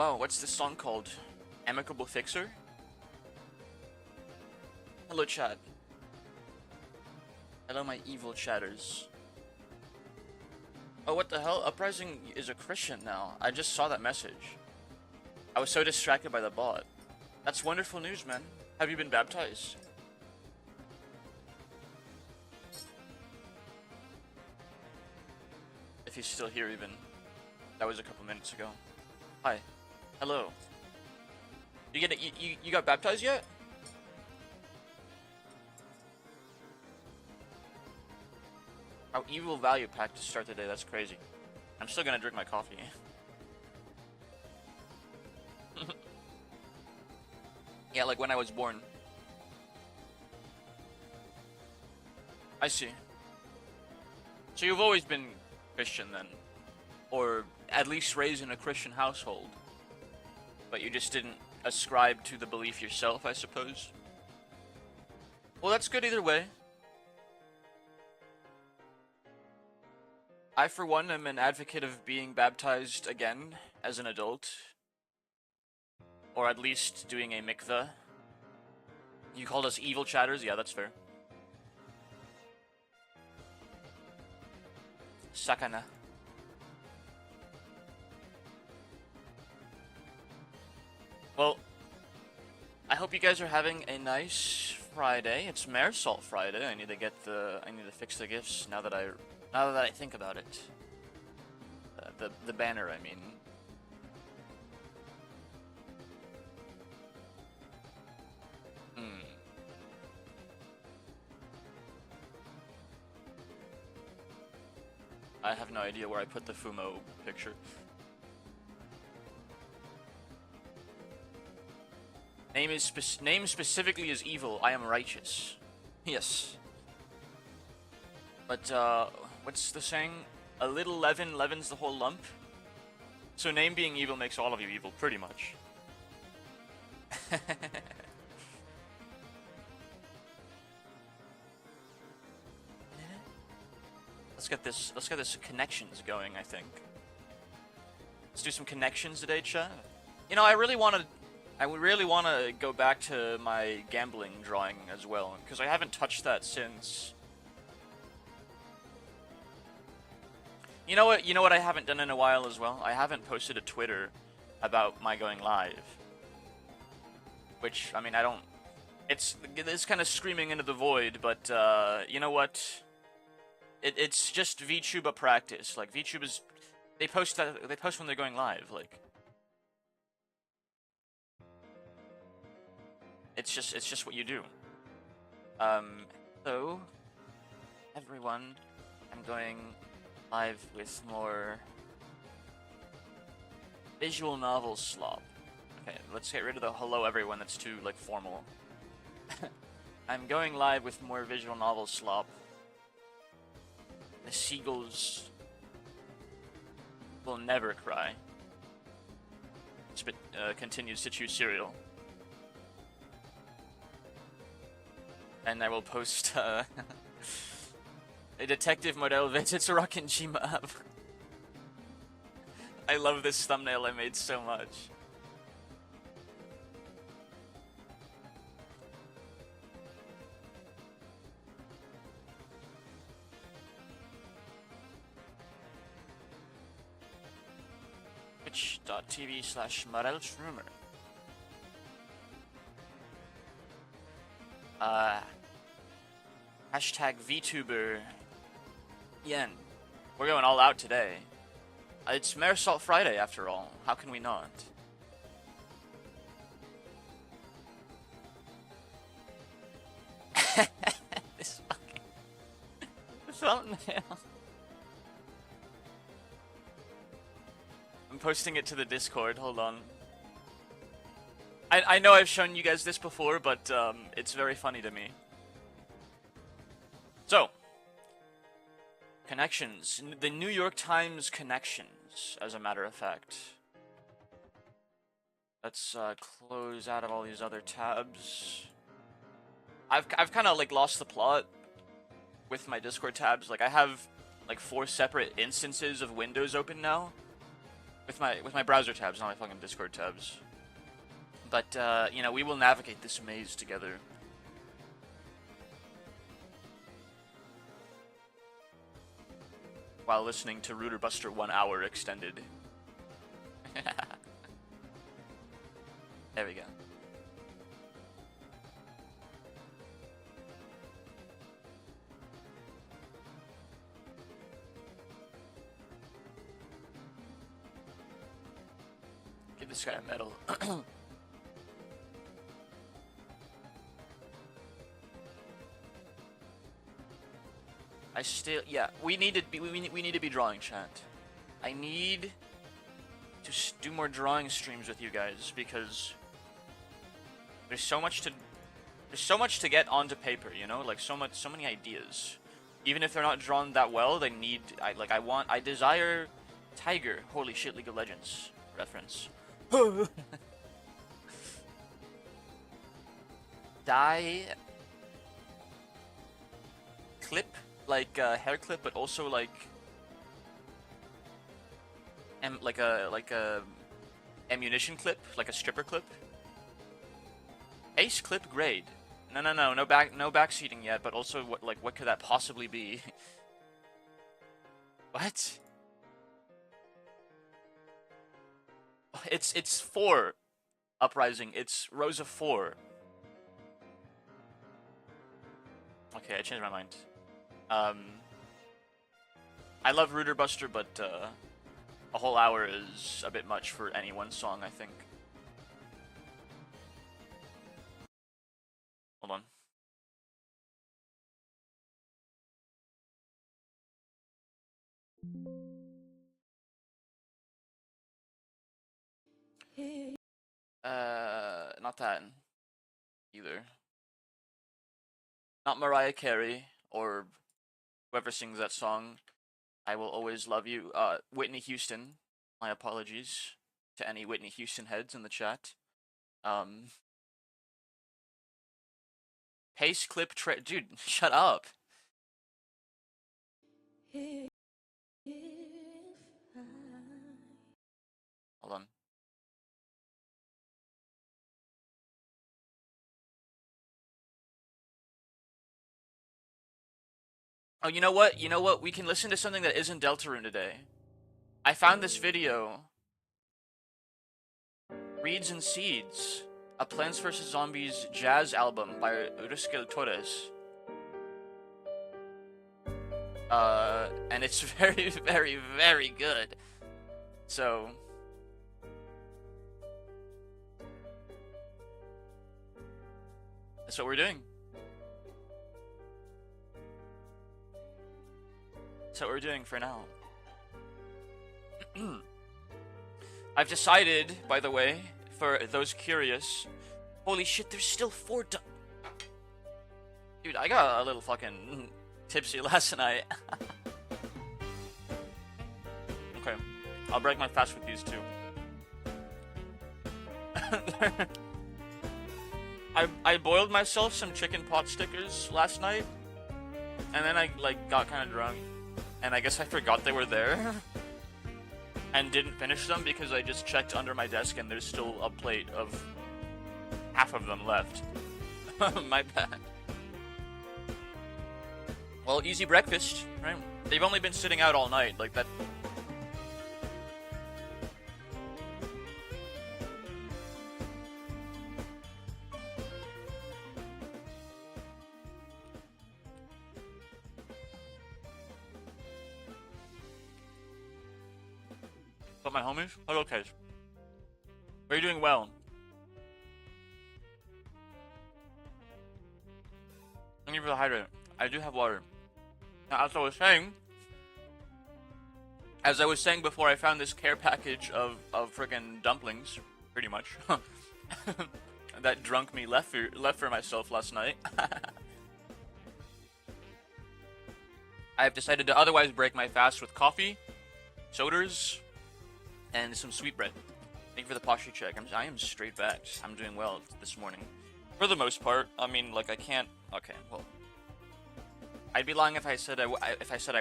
Wow, what's this song called? Amicable Fixer? Hello, chat. Hello, my evil chatters. Oh, what the hell? Uprising is a Christian now. I just saw that message. I was so distracted by the bot. That's wonderful news, man. Have you been baptized? If he's still here even. That was a couple minutes ago. Hi. Hello. You get it? You got baptized yet? Our evil value pack to start the day. That's crazy. I'm still gonna drink my coffee. Yeah, like when I was born. I see. So you've always been Christian then? Or at least raised in a Christian household? But you just didn't ascribe to the belief yourself, I suppose? Well, that's good either way. I, for one, am an advocate of being baptized again as an adult. Or at least doing a mikveh. You called us evil chatters? Yeah, that's fair. Sakana. Well, I hope you guys are having a nice Friday. It's Mare Salt Friday. I need to fix the gifts now that I think about it. The banner, I mean. I have no idea where I put the Fumo picture. Name specifically is evil. I am righteous. Yes. But what's the saying? A little leaven leavens the whole lump. So name being evil makes all of you evil, pretty much. Let's get this connections going, I think. Let's do some connections today, chat. You know, I would really want to go back to my gambling drawing as well, because I haven't touched that since. You know what I haven't done in a while as well? I haven't posted a Twitter about my going live. Which, I mean, it's kind of screaming into the void, but you know what? It's just VTuber practice. Like, VTubers, they post when they're going live, like. It's just what you do. So, everyone, I'm going live with more visual novel slop. Okay, let's get rid of the hello everyone, that's too, like, formal. I'm going live with more visual novel slop. The seagulls will never cry. Spit continues to chew cereal. And I will post a Detective Morel visits Rockin' G-Map. I love this thumbnail I made so much. Twitch.tv/MorelShroomer. Hashtag VTuber Yen. We're going all out today. It's Mare Salt Friday after all. How can we not? This fucking thumbnail. I'm posting it to the Discord, hold on. I know I've shown you guys this before, but it's very funny to me. So, connections. The New York Times connections, as a matter of fact. Let's close out of all these other tabs. I've kind of like lost the plot with my Discord tabs. Like I have like 4 separate instances of Windows open now, with my browser tabs, not my fucking Discord tabs. But you know, we will navigate this maze together. While listening to Rooter Buster 1 hour extended. There we go. Give this guy a medal. I still, yeah, we need to be drawing, chat. I need to do more drawing streams with you guys because there's so much to get onto paper, you know, like so many ideas. Even if they're not drawn that well, they need. I desire Tiger. Holy shit, League of Legends reference. Dye clip, like a hair clip, but also like a ammunition clip, like a stripper clip. Ace clip grade. No backseating yet, but also what could that possibly be? What? It's 4 uprising. It's rows of 4. Okay, I changed my mind. I love Rooter Buster, but a whole hour is a bit much for any one song, I think. Hold on. Not that either. Not Mariah Carey or whoever sings that song. I Will Always Love You. Whitney Houston. My apologies to any Whitney Houston heads in the chat. Pace clip dude, shut up. Hold on. Oh, you know what? You know what? We can listen to something that isn't Deltarune today. I found this video. Reeds and Seeds. A Plants vs. Zombies jazz album by Uruskel Torres. And it's very, very, very good. So... that's what we're doing. That's what we're doing for now. I've decided, by the way, for those curious... Holy shit, there's still 4 Dude, I got a little fucking tipsy last night. Okay, I'll break my fast with these 2. I boiled myself some chicken pot stickers last night, and then I got kind of drunk, and I guess I forgot they were there, and didn't finish them because I just checked under my desk and there's still a plate of half of them left. My bad. Well, easy breakfast, right? They've only been sitting out all night, like that. But my homies? Hello, Case. Are you doing well? Thank you for the hydrate. I do have water. Now, as I was saying before, I found this care package of friggin' dumplings, pretty much. That drunk me left for myself last night. I've decided to otherwise break my fast with coffee, sodas, and some sweetbread. Thank you for the posture check. I am straight backed. I'm doing well this morning. For the most part. I mean, like, I can't... Okay, well... I'd be lying if I said I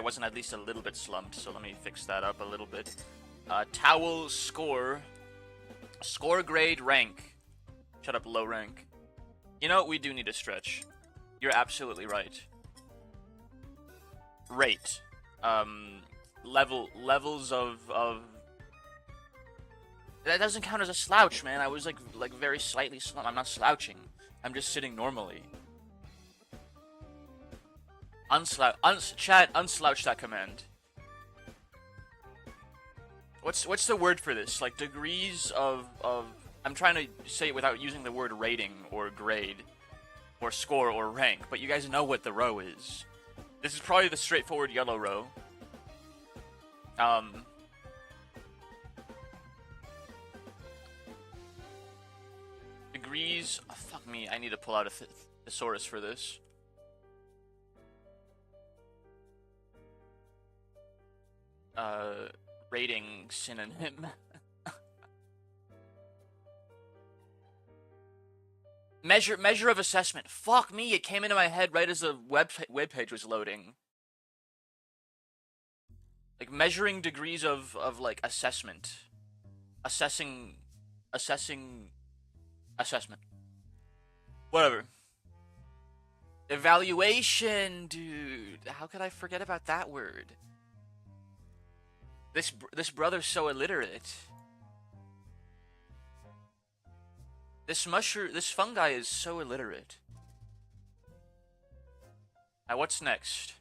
wasn't at least a little bit slumped, so let me fix that up a little bit. Towel, score. Score, grade, rank. Shut up, low rank. You know, we do need a stretch. You're absolutely right. Rate. Levels of... That doesn't count as a slouch, man. I was like very slightly I'm not slouching. I'm just sitting normally. Chat, unslouch that command. What's the word for this? Like degrees of I'm trying to say it without using the word rating or grade or score or rank, but you guys know what the row is. This is probably the straightforward yellow row. Degrees. Oh, fuck me. I need to pull out a thesaurus for this. Rating synonym. Measure of assessment. Fuck me, it came into my head right as the web page was loading. Like measuring degrees of like assessment. Assessing assessment. Whatever. Evaluation, dude. How could I forget about that word? This brother's so illiterate. This fungi is so illiterate. Now what's next?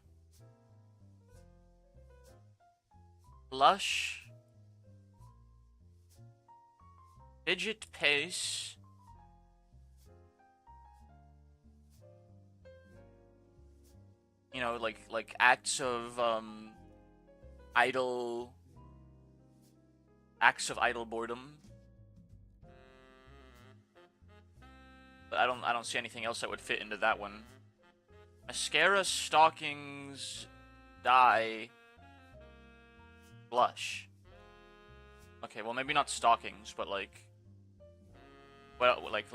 Blush. Fidget pace. You know, like acts of idle boredom. But I don't see anything else that would fit into that one. Mascara, stockings, dye, blush. Okay, well maybe not stockings, but like, well, like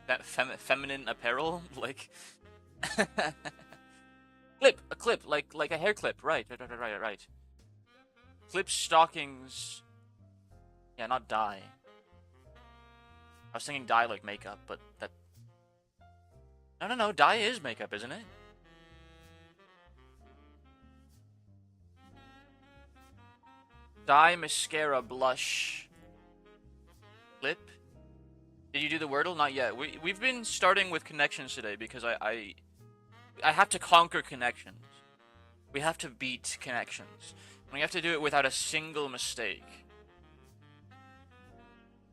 that feminine apparel, like a clip, like a hair clip, right. Clip, stockings. Yeah, not dye. I was thinking dye like makeup, but that... No, dye is makeup, isn't it? Dye, mascara, blush, clip. Did you do the Wordle? Not yet. We've been starting with connections today because I have to conquer connections. We have to beat connections. We have to do it without a single mistake.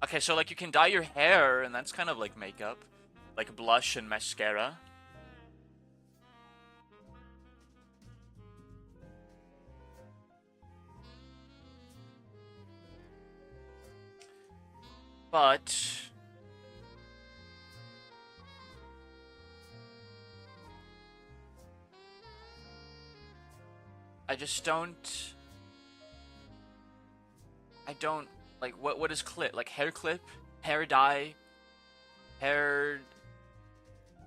Okay, so like you can dye your hair, and that's kind of like makeup. Like blush and mascara. But... I just don't... Like, what is clip? Like, hair clip? Hair dye? Hair...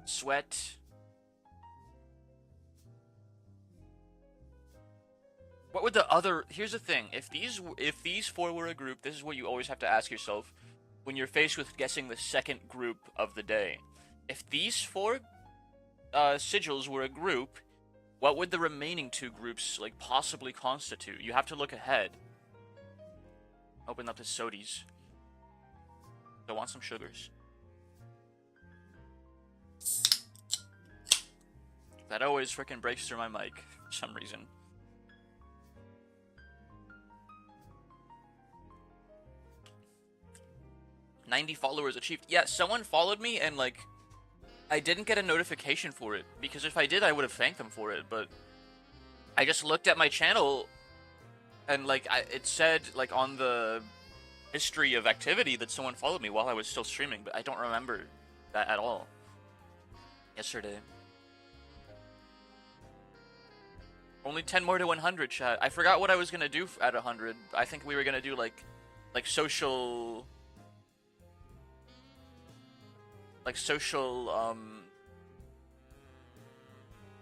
sweat? What would the other... Here's the thing. If these four were a group, this is what you always have to ask yourself when you're faced with guessing the second group of the day. If these four sigils were a group, what would the remaining two groups, like, possibly constitute? You have to look ahead. Open up the sodies. I want some sugars. That always freaking breaks through my mic for some reason. $90 followers achieved. Yeah, someone followed me and like I didn't get a notification for it because if I did I would have thanked them for it, but I just looked at my channel and like it said like on the history of activity that someone followed me while I was still streaming, but I don't remember that at all. Yesterday. Only 10 more to 100, chat. I forgot what I was gonna do at 100. I think we were gonna do like social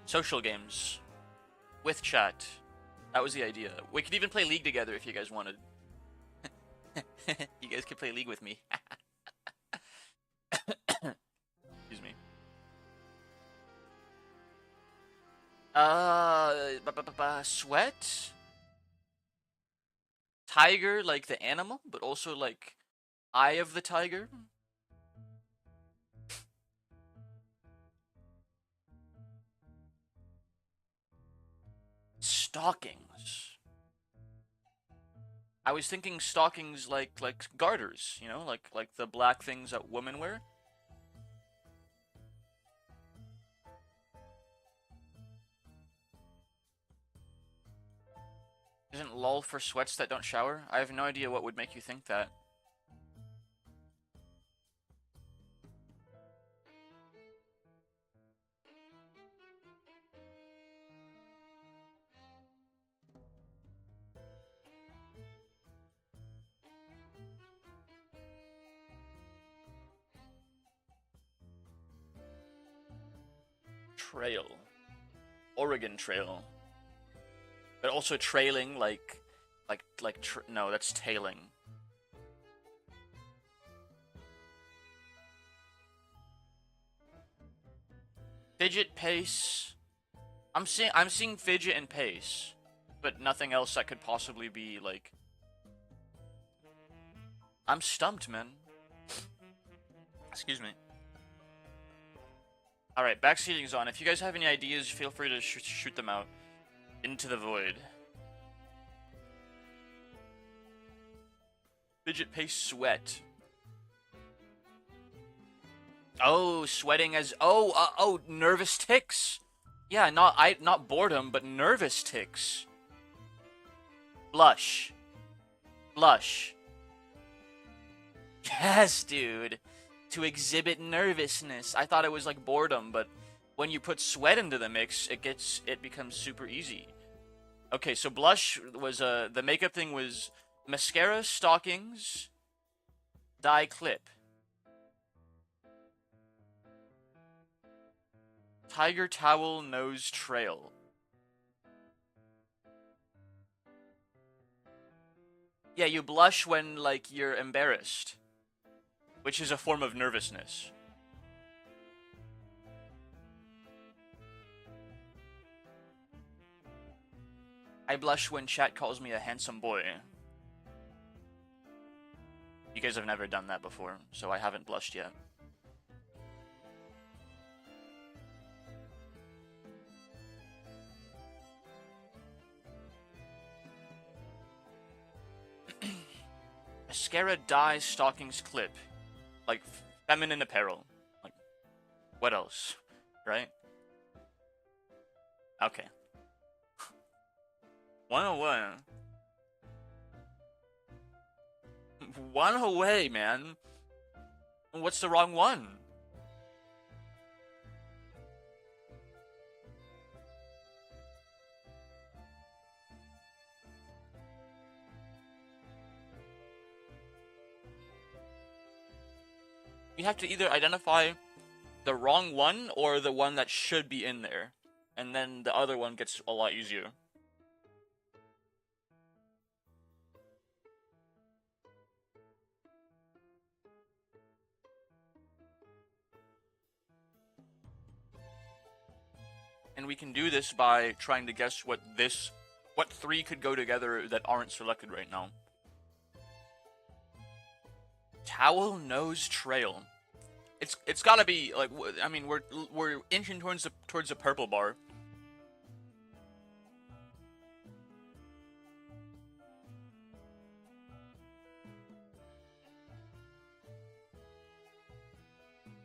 social games with chat. That was the idea. We could even play League together if you guys wanted. You guys could play League with me. Excuse me. Sweat? Tiger, like the animal, but also like Eye of the Tiger? Stockings. I was thinking stockings like garters, you know, like the black things that women wear. Isn't lol for sweats that don't shower? I have no idea what would make you think that. Trail. Oregon Trail. But also trailing no, that's tailing. Fidget, pace. I'm seeing fidget and pace, but nothing else that could possibly be like. I'm stumped, man. Excuse me. All right, backseating's on. If you guys have any ideas, feel free to shoot them out into the void. Fidget, pace, sweat. Oh, sweating as nervous tics. Yeah, not boredom, but nervous tics. Blush. Blush. Yes, dude. To exhibit nervousness. I thought it was like boredom, but when you put sweat into the mix, it becomes super easy. Okay, so blush was the makeup thing was mascara, stockings, dye clip. Tiger towel, nose trail. Yeah, you blush when, like, you're embarrassed. Which is a form of nervousness. I blush when chat calls me a handsome boy. You guys have never done that before, so I haven't blushed yet. Mascara, dye, stockings, clip. Like, feminine apparel. Like, what else? Right? Okay. 101. One away, man. What's the wrong one? You have to either identify the wrong one or the one that should be in there. And then the other one gets a lot easier. And we can do this by trying to guess what three could go together that aren't selected right now. Towel, nose, trail. It's gotta be like, I mean, we're inching towards the purple bar.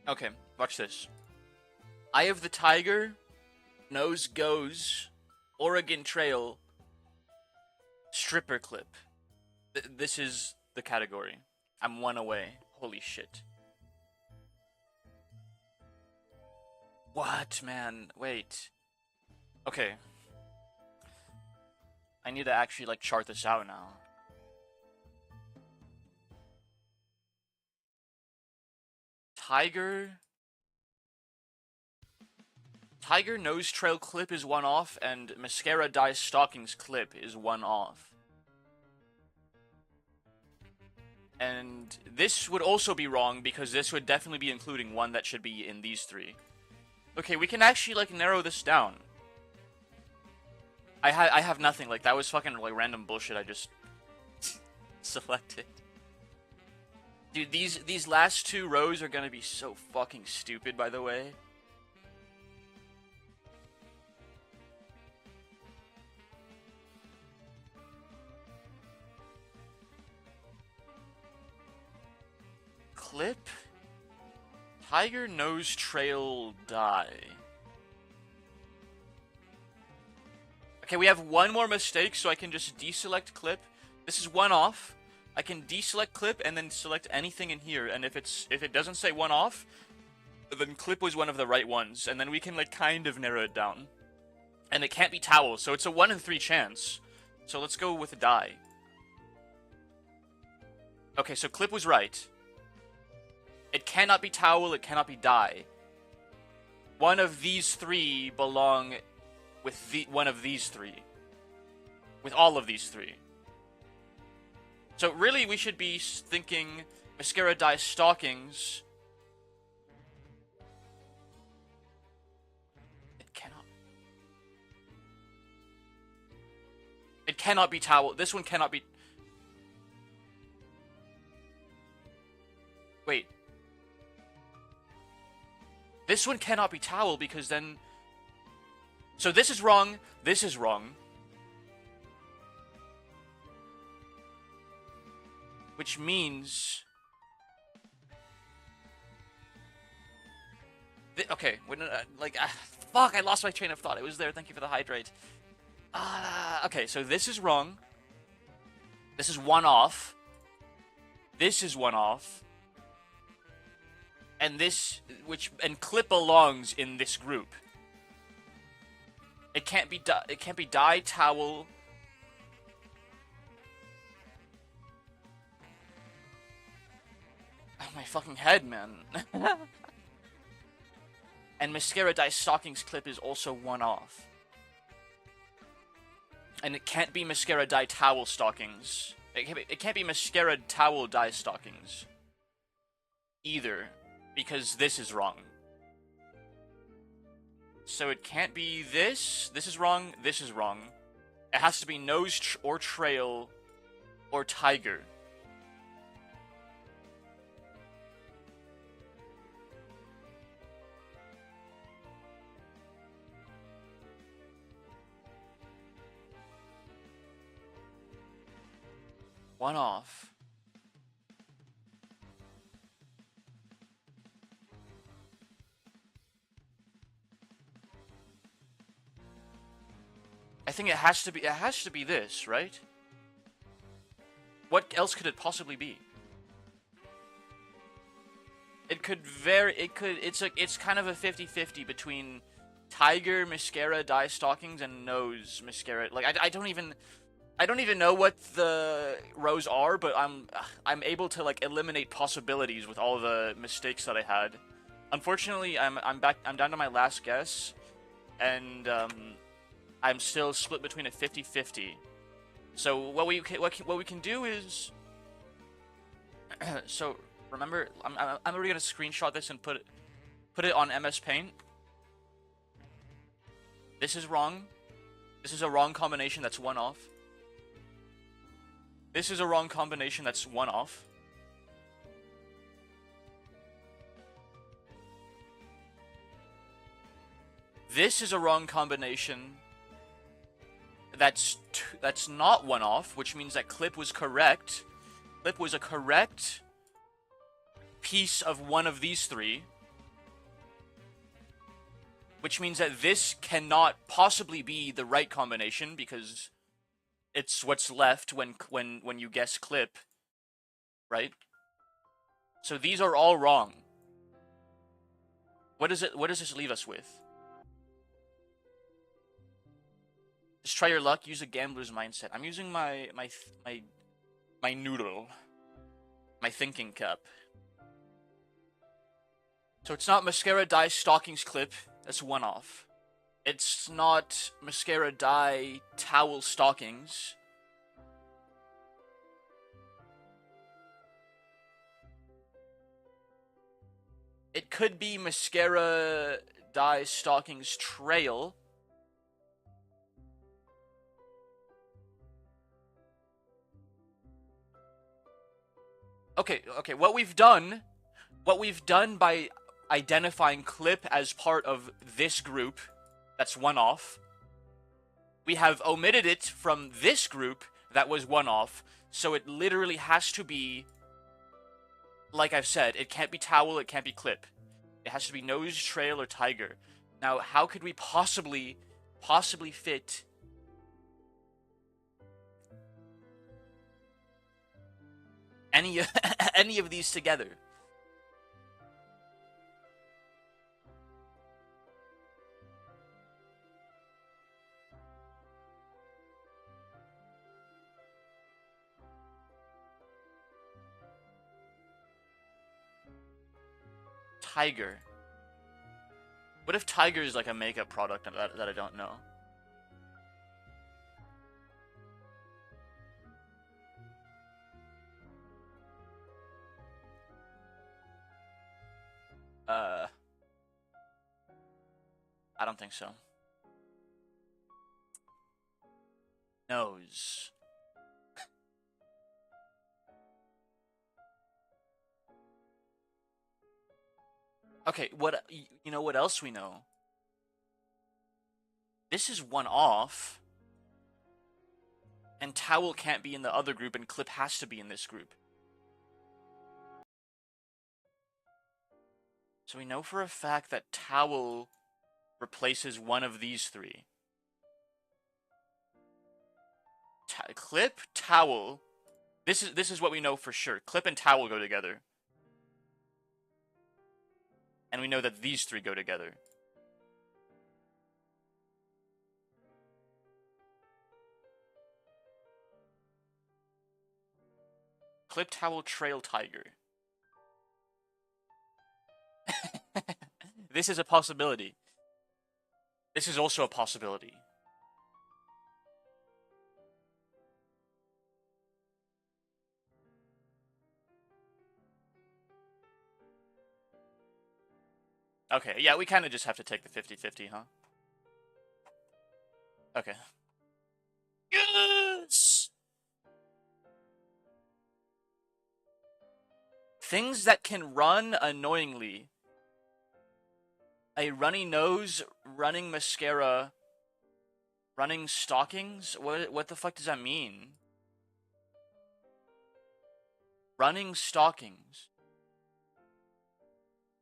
Okay, watch this. Eye of the Tiger, nose goes, Oregon Trail, stripper clip. This is the category. I'm one away. Holy shit. What, man? Wait. Okay. I need to actually, like, chart this out now. Tiger, Tiger Nose Trail clip is one off, and Mascara Dye Stockings clip is one off. And this would also be wrong, because this would definitely be including one that should be in these three. Okay, we can actually, like, narrow this down. I have nothing. Like, that was fucking, like, random bullshit I just selected. Dude, these last two rows are gonna be so fucking stupid, by the way. Clip, Tiger Nose Trail Dye. Okay, we have one more mistake, so I can just deselect clip. This is one off. I can deselect clip and then select anything in here, and if it doesn't say one off, then clip was one of the right ones, and then we can, like, kind of narrow it down. And it can't be towel, so it's a 1 in 3 chance. So let's go with dye. Okay, so clip was right. It cannot be towel, it cannot be dye. One of these three belong with one of these three. With all of these three. So really we should be thinking Mascara Dye Stockings. It cannot be towel. This one cannot be... Wait. This one cannot be towel because then... So this is wrong. This is wrong. Which means... Okay. Fuck, I lost my train of thought. It was there. Thank you for the hydrate. Okay, so this is wrong. This is one off. This is one off. And this, and clip belongs in this group. It can't be dye, towel. Oh, my fucking head, man. And Mascara Dye Stockings clip is also one off. And it can't be Mascara Dye Towel Stockings. It can't be Mascara Towel Dye Stockings. Either. Because this is wrong. So it can't be this. This is wrong. This is wrong. It has to be nose or trail or tiger. One off. I think it has to be this, right? What else could it possibly be? It's kind of a 50-50 between tiger Mascara Dye Stockings and nose mascara. Like I don't even know what the rows are, but I'm able to, like, eliminate possibilities with all the mistakes that I had. Unfortunately, I'm down to my last guess, and I'm still split between a 50-50. So what we can do is, so remember, I'm already gonna screenshot this and put it on MS Paint. This is wrong. This is a wrong combination. That's one off. This is a wrong combination. That's one off. This is a wrong combination. That's not one off, which means that clip was correct. Clip was a correct piece of one of these three. Which means that this cannot possibly be the right combination because it's what's left when you guess clip, right? So these are all wrong. What does this leave us with? Just try your luck. Use a gambler's mindset. I'm using my noodle, my thinking cup. So it's not Mascara Dye Stockings clip. That's one off. It's not mascara dye towel stockings. It could be mascara dye stockings trail. Okay, what we've done by identifying clip as part of this group, that's one off, we have omitted it from this group that was one off, so it literally has to be, like I've said, it can't be towel, it can't be clip. It has to be nose, trail, or tiger. Now, how could we possibly fit any any of these together? Tiger. What if Tiger is like a makeup product that I don't know? I don't think so. Nose. Okay, what, you know what else we know? This is one off, and towel can't be in the other group, and clip has to be in this group. So we know for a fact that towel replaces one of these three. Clip, towel. This is what we know for sure. Clip and towel go together. And we know that these three go together. Clip, towel, trail, tiger. This is a possibility. This is also a possibility. Okay, yeah, we kind of just have to take the 50-50, huh? Okay. Yes! Things that can run annoyingly. A runny nose, running mascara, running stockings? What the fuck does that mean? Running stockings.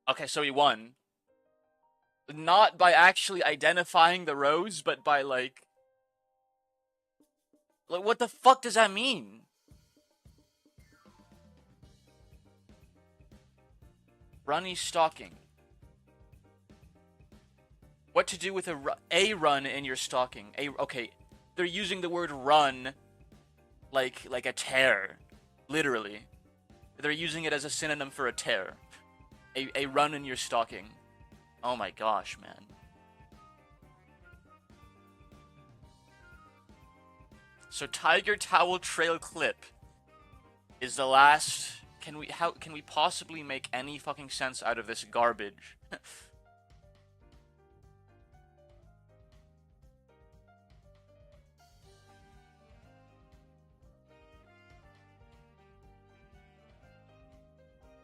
Okay, so he won. Not by actually identifying the rows, but by like what the fuck does that mean? Runny stocking. What to do with a run in your stocking? Okay, they're using the word run like a tear, literally. They're using it as a synonym for a tear. A run in your stocking. Oh my gosh, man. So tiger, towel, trail, clip is the last. How can we possibly make any fucking sense out of this garbage?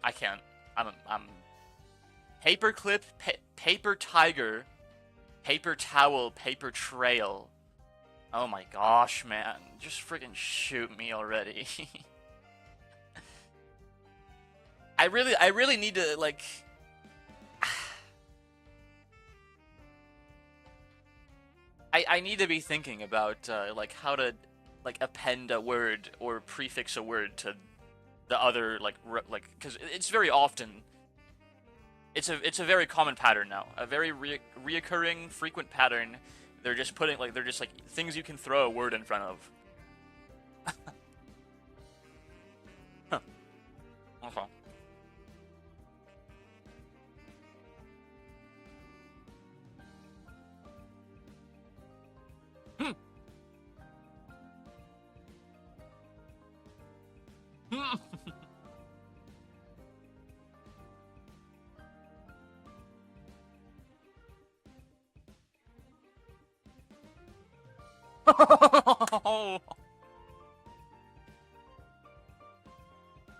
I can't. I'm paper clip, paper tiger, paper towel, paper trail. Oh my gosh, man. Just freaking shoot me already. I really need to, like... I need to be thinking about, like, how to, like, append a word or prefix a word to the other, like, because it's very often... It's a very common pattern now. A very reoccurring, frequent pattern. They're just putting, like, things you can throw a word in front of. Huh. Okay.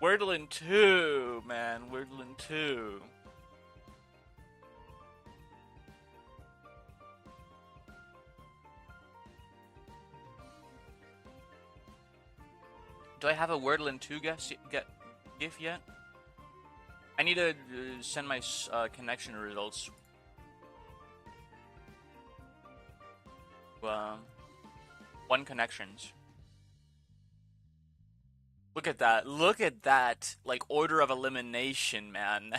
Wordlin 2, man. Wordlin 2. Do I have a Wordlin 2 GIF yet? I need to send my connection results. One connections. Look at that. Look at that. Like, order of elimination, man.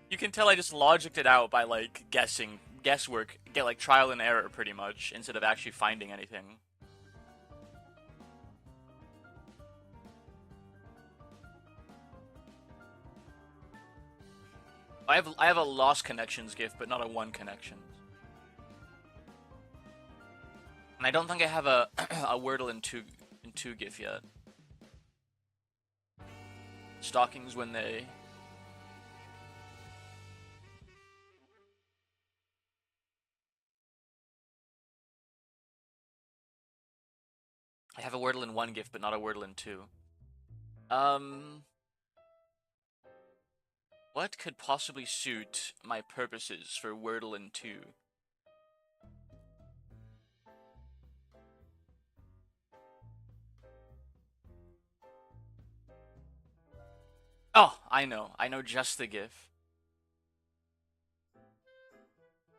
You can tell I just logicked it out by, like, guesswork. Get, like, trial and error, pretty much, instead of actually finding anything. I have a lost connections GIF, but not a one connections. And I don't think I have a a Wordle in two GIF yet. Stockings when they... I have a Wordle in one GIF, but not a Wordle in two. What could possibly suit my purposes for Wordle in 2? Oh, I know. I know just the GIF.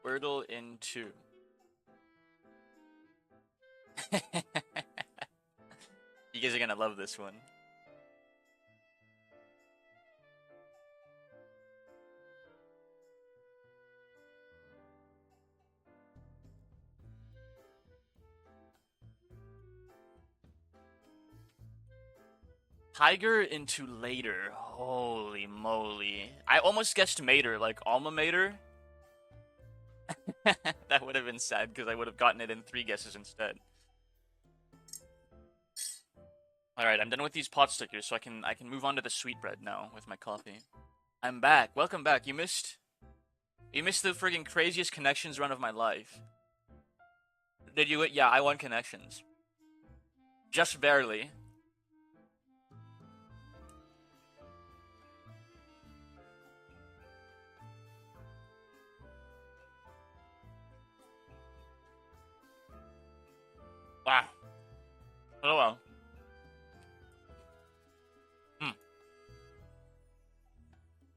Wordle in 2. You guys are gonna love this one. Tiger into later. Holy moly. I almost guessed mater, like alma mater. That would have been sad because I would have gotten it in 3 guesses instead. Alright, I'm done with these pot stickers, so I can move on to the sweetbread now with my coffee. I'm back. Welcome back. You missed the friggin' craziest connections run of my life. Did you? Yeah, I won connections. Just barely. Wow. Oh well.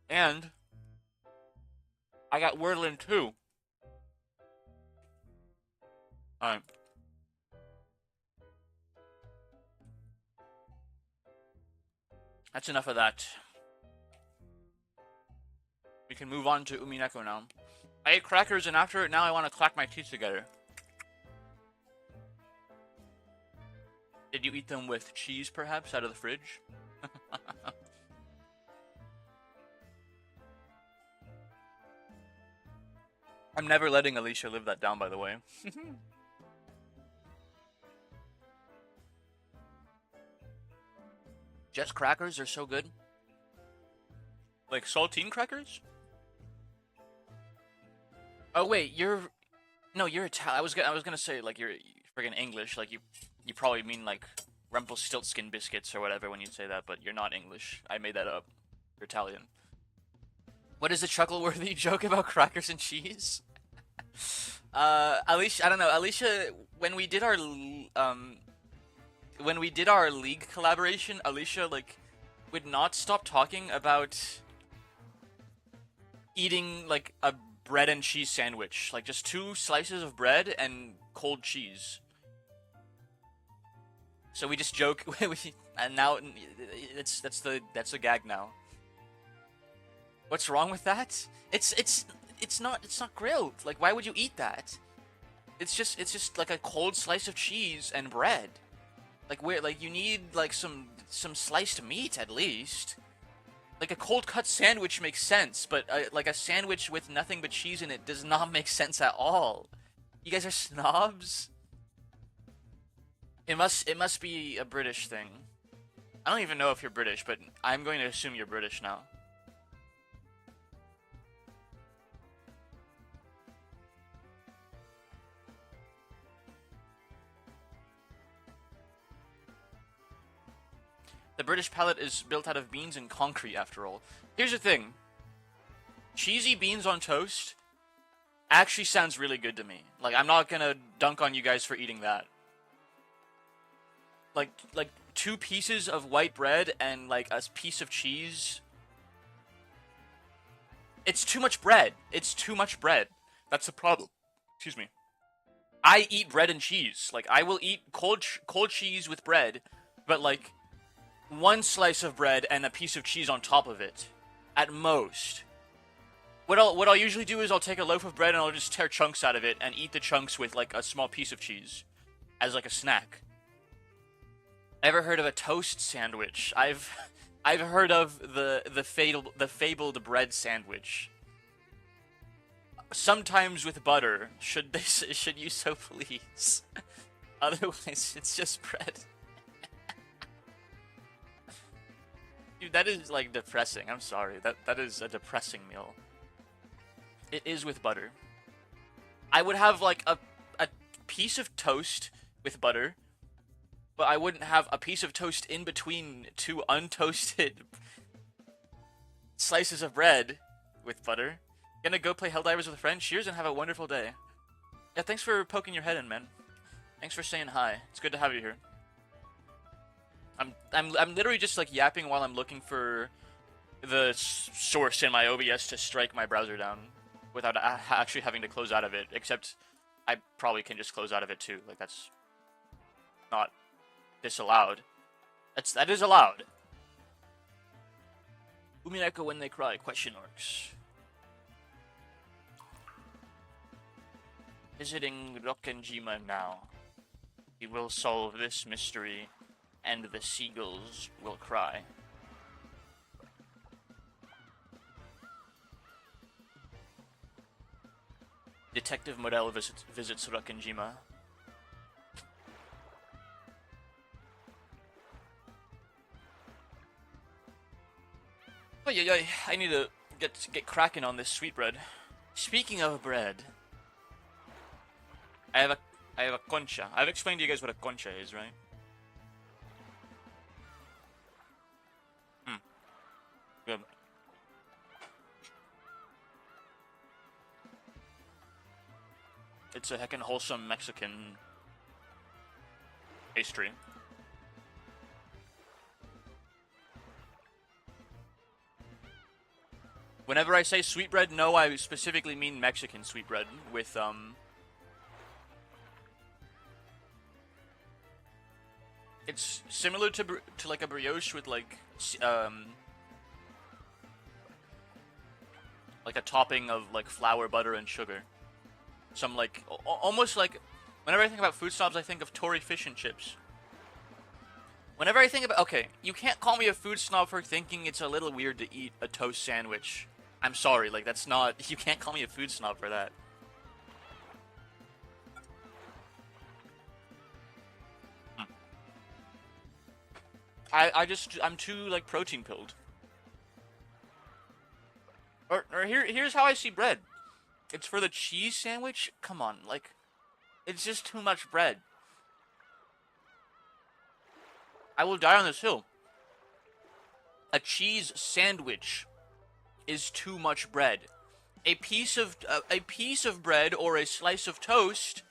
And I got Wordlin too. Alright. That's enough of that. We can move on to Umineko now. I ate crackers and after it now I want to clack my teeth together. Did you eat them with cheese perhaps out of the fridge? I'm never letting Alicia live that down, by the way. Just crackers are so good. Like saltine crackers? Oh wait, you're Italian. I was gonna say like you're friggin' English. Like you probably mean like Rumpelstiltskin biscuits or whatever when you say that, but you're not English. I made that up. You're Italian. What is the chuckle-worthy joke about crackers and cheese? Alicia, I don't know. Alicia, when we did our league collaboration, Alicia like would not stop talking about eating like a bread and cheese sandwich, like just 2 slices of bread and cold cheese. So we just joke, and now that's the gag now. What's wrong with that? It's not grilled. Like, why would you eat that? It's just like a cold slice of cheese and bread. Like you need like some sliced meat at least. Like a cold cut sandwich makes sense, but like a sandwich with nothing but cheese in it does not make sense at all. You guys are snobs. It must be a British thing. I don't even know if you're British, but I'm going to assume you're British now. The British palate is built out of beans and concrete, after all. Here's the thing. Cheesy beans on toast actually sounds really good to me. Like, I'm not gonna dunk on you guys for eating that. Like 2 pieces of white bread and, like, a piece of cheese. It's too much bread. It's too much bread. That's the problem. Excuse me. I eat bread and cheese. Like, I will eat cold cheese with bread, but, like, 1 slice of bread and a piece of cheese on top of it. At most. What I'll usually do is I'll take a loaf of bread and I'll just tear chunks out of it and eat the chunks with, like, a small piece of cheese. As, like, a snack. Ever heard of a toast sandwich? I've heard of the fabled bread sandwich. Sometimes with butter, should you so please? Otherwise, it's just bread. Dude, that is, like, depressing. I'm sorry. That is a depressing meal. It is with butter. I would have, like, a piece of toast with butter, but I wouldn't have a piece of toast in between 2 untoasted slices of bread with butter. Gonna go play Helldivers with a friend? Cheers and have a wonderful day. Yeah, thanks for poking your head in, man. Thanks for saying hi. It's good to have you here. I'm literally just, like, yapping while I'm looking for the source in my OBS to strike my browser down without actually having to close out of it. Except I probably can just close out of it too. Like, that's not disallowed. That is allowed. Umineko when they cry? Question marks. Visiting Rokkenjima now. He will solve this mystery, and the seagulls will cry. Detective Morel visits Rokkenjima. Oh yeah, I need to get cracking on this sweetbread. Speaking of bread, I have a concha. I've explained to you guys what a concha is, right? Good. It's a heckin' wholesome Mexican pastry. Whenever I say sweetbread, no, I specifically mean Mexican sweetbread with, it's similar to like a brioche with, like a topping of, like, flour, butter, and sugar. Some, like, almost like, whenever I think about food snobs, I think of Tory fish and chips. Whenever I think about, okay, you can't call me a food snob for thinking it's a little weird to eat a toast sandwich. I'm sorry, like, that's not, you can't call me a food snob for that. I'm too, like, protein pilled. Or here's how I see bread. It's for the cheese sandwich? Come on, like, it's just too much bread. I will die on this hill. A cheese sandwich is too much bread. A piece of bread or a slice of toast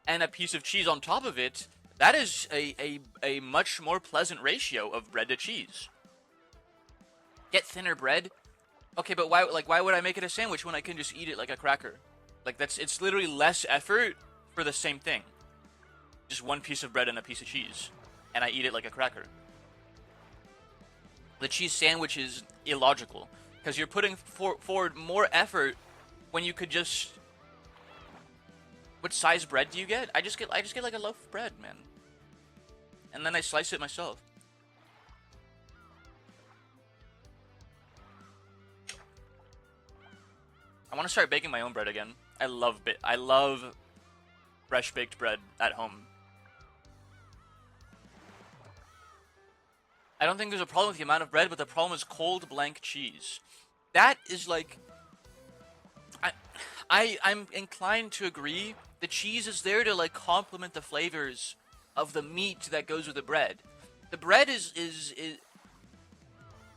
and a piece of cheese on top of it, that is a much more pleasant ratio of bread to cheese. Get thinner bread? Okay, but why would I make it a sandwich when I can just eat it like a cracker? Like, it's literally less effort for the same thing. Just 1 piece of bread and a piece of cheese, and I eat it like a cracker. The cheese sandwich is illogical, because you're putting forward more effort when you could just... What size bread do you get? I just get like a loaf of bread, man. And then I slice it myself. I want to start baking my own bread again. I love fresh baked bread at home. I don't think there's a problem with the amount of bread, but the problem is cold blank cheese. That is like... I'm inclined to agree. The cheese is there to, like, complement the flavors of the meat that goes with the bread. The bread is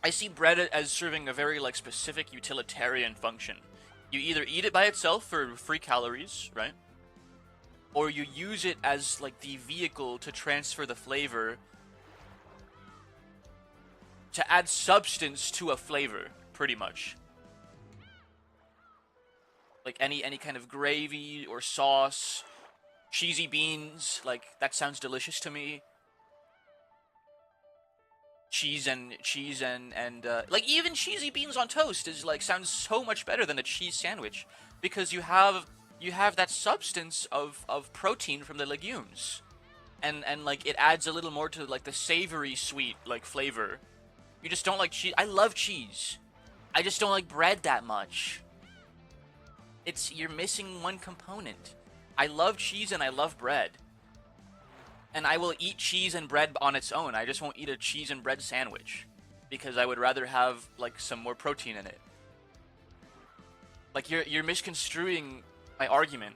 I see bread as serving a very like specific utilitarian function. You either eat it by itself for free calories, right? Or you use it as like the vehicle to transfer the flavor, to add substance to a flavor, pretty much. Like any kind of gravy or sauce, cheesy beans, like that sounds delicious to me. Cheese and like even cheesy beans on toast is like sounds so much better than a cheese sandwich, because you have that substance of protein from the legumes, and like it adds a little more to like the savory sweet like flavor. You just don't like cheese. I love cheese. I just don't like bread that much. You're missing one component. I love cheese and I love bread. And I will eat cheese and bread on its own. I just won't eat a cheese and bread sandwich, because I would rather have like some more protein in it. Like you're misconstruing my argument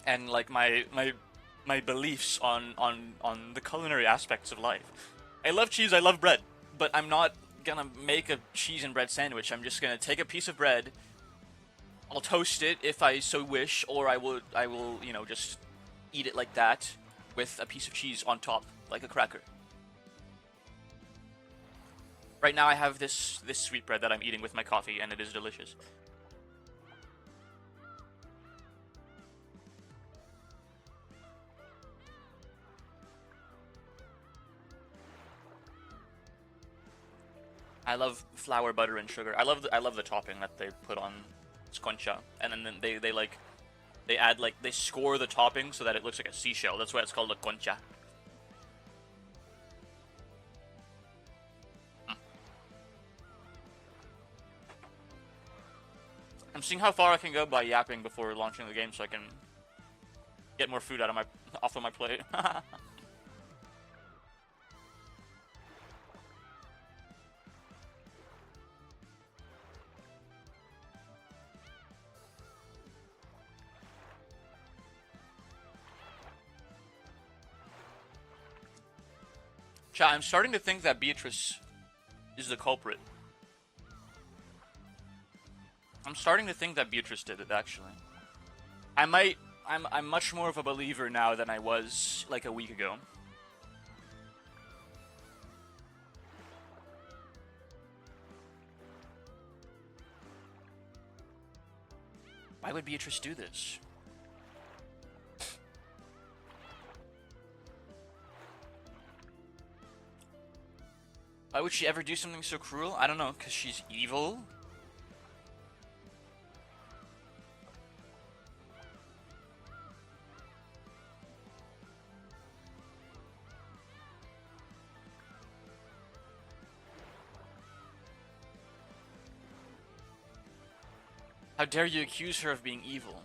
and like my beliefs on the culinary aspects of life. I love cheese, I love bread, but I'm not gonna make a cheese and bread sandwich. I'm just gonna take a piece of bread, I'll toast it if I so wish, or I will just eat it like that with a piece of cheese on top, like a cracker. Right now I have this sweetbread that I'm eating with my coffee, and it is delicious. I love flour, butter, and sugar. I love the topping that they put on sconcha, and then they add like they score the topping so that it looks like a seashell. That's why it's called a concha. I'm seeing how far I can go by yapping before launching the game, so I can get more food off of my plate. Chat, I'm starting to think that Beatrice is the culprit. I'm starting to think that Beatrice did it, actually. I'm much more of a believer now than I was like a week ago. Why would Beatrice do this? Why would she ever do something so cruel? I don't know, because she's evil? How dare you accuse her of being evil?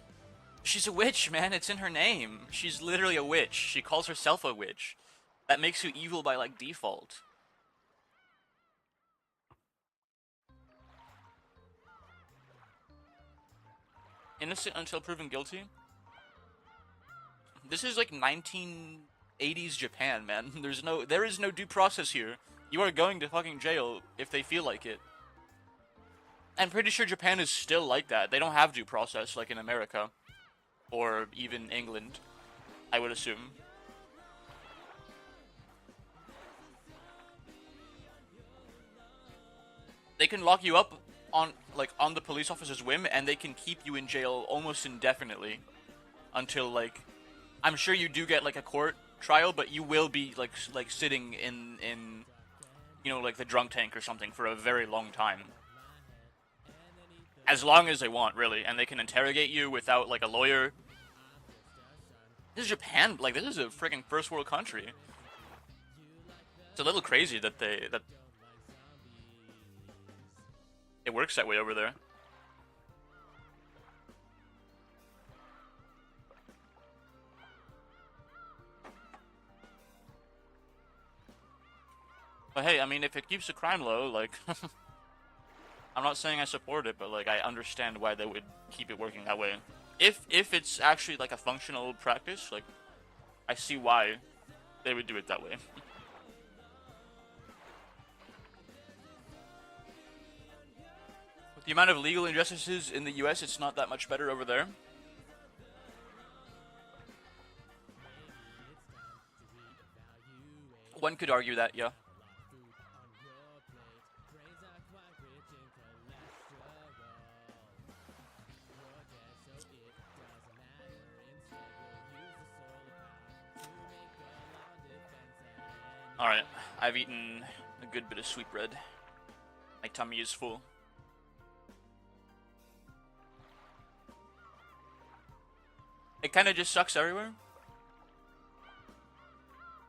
She's a witch, man. It's in her name. She's literally a witch. She calls herself a witch. That makes you evil by, like, default. Innocent until proven guilty? This is like 1980s Japan, man. There is no due process here. You are going to fucking jail if they feel like it. I'm pretty sure Japan is still like that. They don't have due process like in America. Or even England, I would assume. They can lock you up on the police officer's whim, and they can keep you in jail almost indefinitely until like, I'm sure you do get like a court trial, but you will be like sitting in like the drunk tank or something for a very long time. As long as they want, really, and they can interrogate you without like a lawyer. This is Japan, like this is a freaking first world country. It's a little crazy that it works that way over there. But hey, I mean, if it keeps the crime low, like, I'm not saying I support it, but like, I understand why they would keep it working that way. If it's actually like a functional practice, like, I see why. they would do it that way. With the amount of legal injustices in the US, it's not that much better over there. One could argue that, yeah. Alright, I've eaten a good bit of sweetbread. My tummy is full. It kinda just sucks everywhere.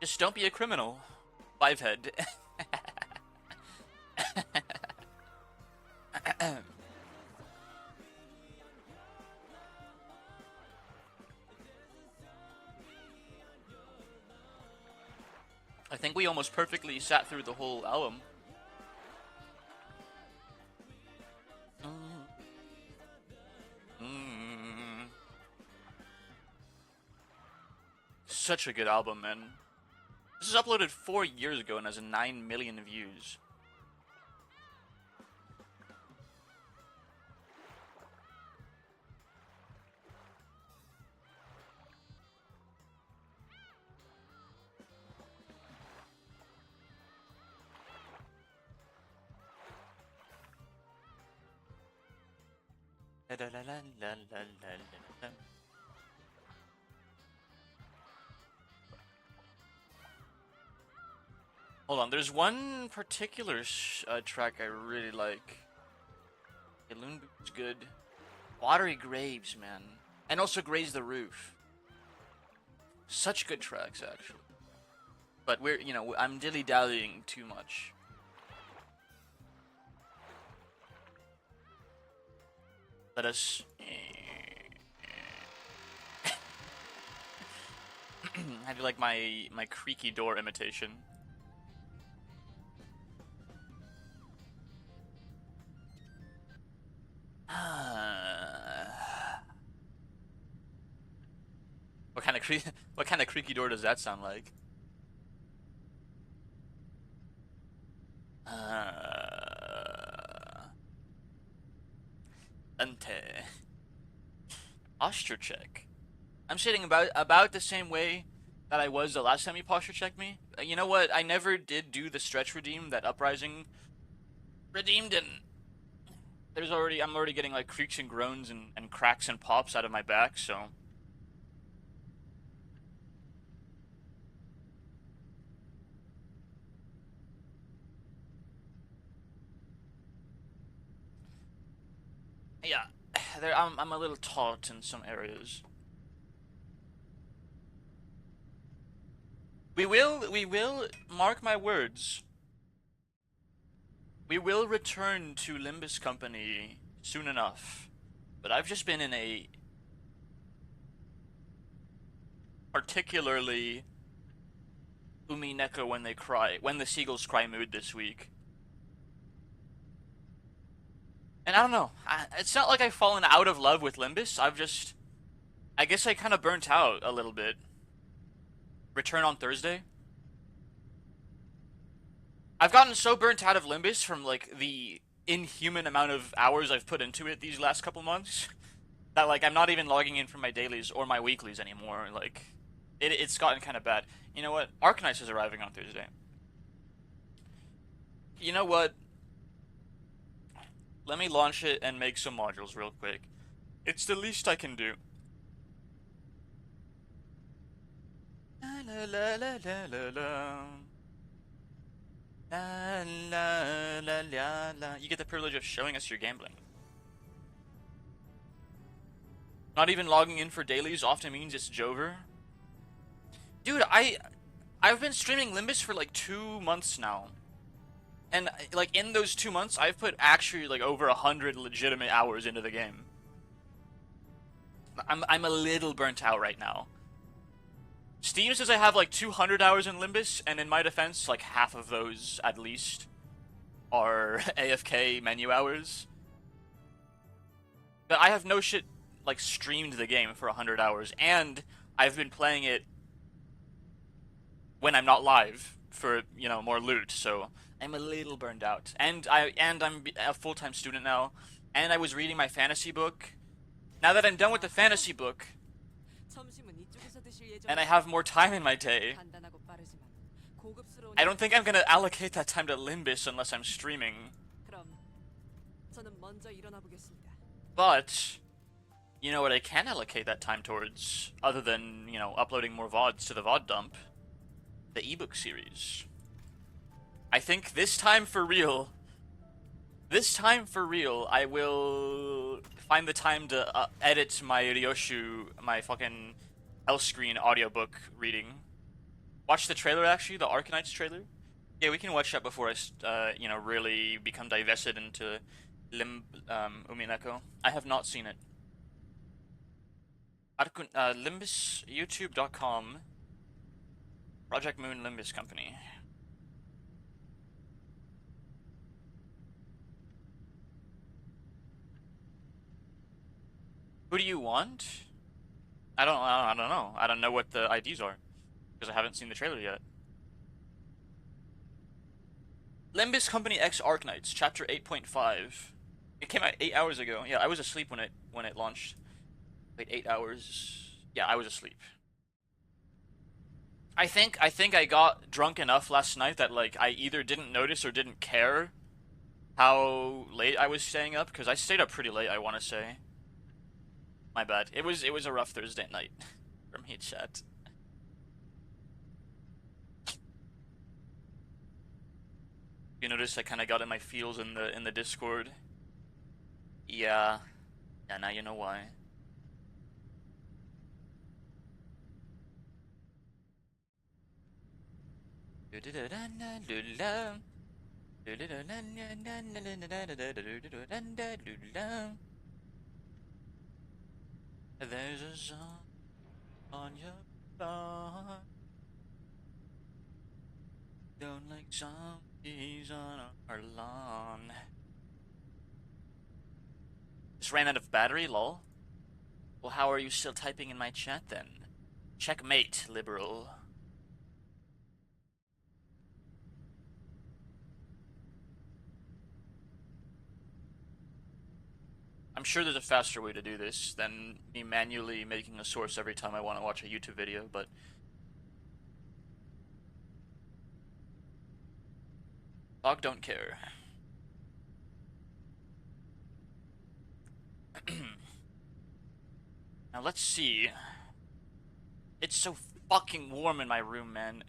Just don't be a criminal. Fivehead. I think we almost perfectly sat through the whole album. Such a good album, man. This is uploaded 4 years ago and has 9 million views. Hold on, there's one particular track I really like. Loon Boot's good. Watery Graves, man. And also Graze the Roof. Such good tracks, actually. But we're, you know, I'm dilly-dallying too much. Let us... I do like my creaky door imitation. What kind of creaky door does that sound like? Ante. Posture check. I'm sitting about the same way that I was the last time you posture checked me. You know what? I never did do the stretch redeem that Uprising redeemed, and I'm already getting like creaks and groans and cracks and pops out of my back, so. Yeah, I'm a little taut in some areas. We will, mark my words. We will return to Limbus Company soon enough. But I've just been in a particularly Umineko when the seagulls cry mood this week. And I don't know, it's not like I've fallen out of love with Limbus, I guess I kind of burnt out a little bit. Return on Thursday? I've gotten so burnt out of Limbus from, like, the inhuman amount of hours I've put into it these last couple months that, like, I'm not even logging in for my dailies or my weeklies anymore. Like, it's gotten kind of bad. You know what? Arknights is arriving on Thursday. You know what? Let me launch it and make some modules real quick. It's the least I can do. La la la la la la. La la la la la. You get the privilege of showing us your gambling. Not even logging in for dailies often means it's Jover. Dude, I've been streaming Limbus for like 2 months now. And, like, in those 2 months, I've put actually, like, over 100 legitimate hours into the game. I'm a little burnt out right now. Steam says I have, like, 200 hours in Limbus, and in my defense, like, half of those, at least, are AFK menu hours. But I have no shit, like, streamed the game for 100 hours, and I've been playing it when I'm not live for, you know, more loot. So I'm a little burned out. And I'm a full-time student now, and I was reading my fantasy book. Now that I'm done with the fantasy book and I have more time in my day, I don't think I'm gonna allocate that time to Limbus unless I'm streaming. But you know what I can allocate that time towards, other than, you know, uploading more VODs to the VOD dump? The ebook series. I think this time for real, I will find the time to edit my Ryoshu, my fucking Hellscreen audiobook reading. Watch the trailer, actually, the Arkanites trailer. Yeah, we can watch that before I, you know, really become divested into Umineko. I have not seen it. Limbus, youtube.com, Project Moon Limbus Company. Who do you want? I don't know. I don't know what the IDs are, because I haven't seen the trailer yet. Limbus Company X Arknights, Chapter 8.5. It came out 8 hours ago. Yeah, I was asleep when it launched. Wait, 8 hours? Yeah, I was asleep. I think I got drunk enough last night that, like, I either didn't notice or didn't care how late I was staying up, because I stayed up pretty late, I want to say. My bad. It was a rough Thursday night for me, chat. You notice I kind of got in my feels in the Discord. Yeah. Yeah, now you know why. There's a song on your phone. Don't like zombies on our lawn. Just ran out of battery, lol. Well, how are you still typing in my chat then? Checkmate, liberal. I'm sure there's a faster way to do this than me manually making a source every time I want to watch a YouTube video, but dog don't care. Now let's see. It's so fucking warm in my room, man.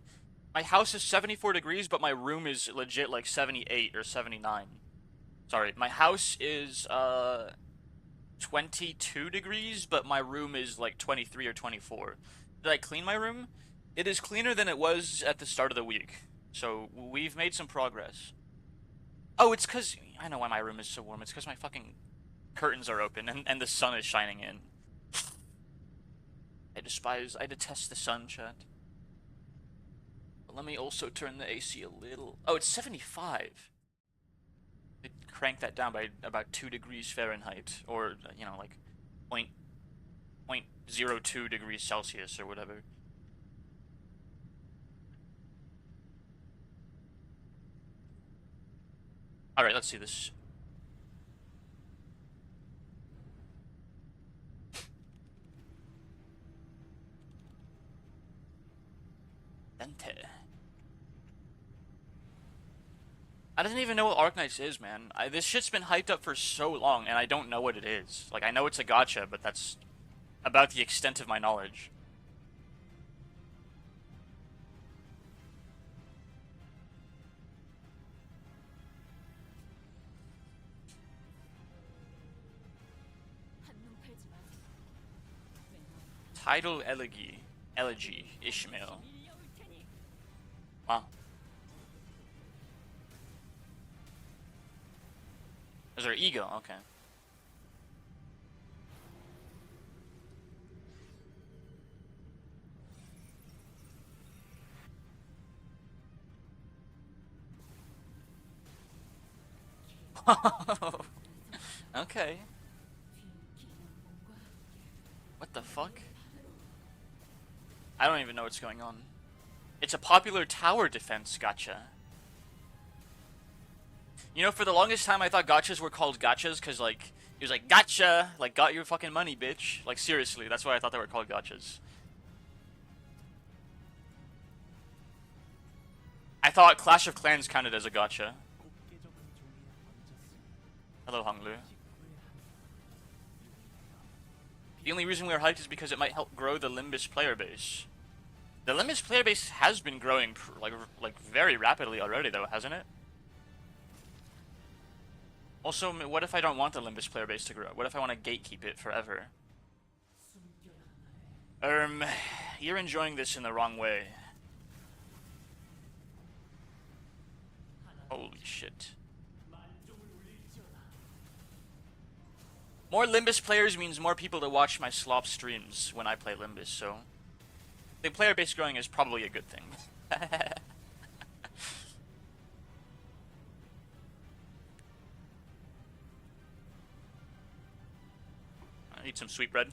My house is 74 degrees, but my room is legit like 78 or 79. Sorry, my house is 22 degrees, but my room is like 23 or 24. Did I clean my room? It is cleaner than it was at the start of the week. So we've made some progress. Oh, it's because I know why my room is so warm. It's because my fucking curtains are open and the sun is shining in. I detest the sun, chat. But let me also turn the AC a little. Oh, it's 75. Crank that down by about 2 degrees Fahrenheit, or, you know, like 0.02 degrees Celsius or whatever. Alright, let's see this. Dente. I don't even know what Arknights is, man. This shit's been hyped up for so long, and I don't know what it is. Like, I know it's a gacha, but that's about the extent of my knowledge. Tidal Elegy, Ishmael. Wow. Is there ego? Okay. Okay. What the fuck? I don't even know what's going on. It's a popular tower defense gacha. You know, for the longest time I thought gachas were called gachas because, like, it was like, gotcha! Like, got your fucking money, bitch. Like, seriously, that's why I thought they were called gachas. I thought Clash of Clans counted as a gacha. Hello, Honglu. The only reason we are hyped is because it might help grow the Limbus player base. The Limbus player base has been growing, like very rapidly already, though, hasn't it? Also, what if I don't want the Limbus player base to grow? What if I want to gatekeep it forever? You're enjoying this in the wrong way. Holy shit. More Limbus players means more people to watch my slop streams when I play Limbus, so the player base growing is probably a good thing. I need some sweet bread.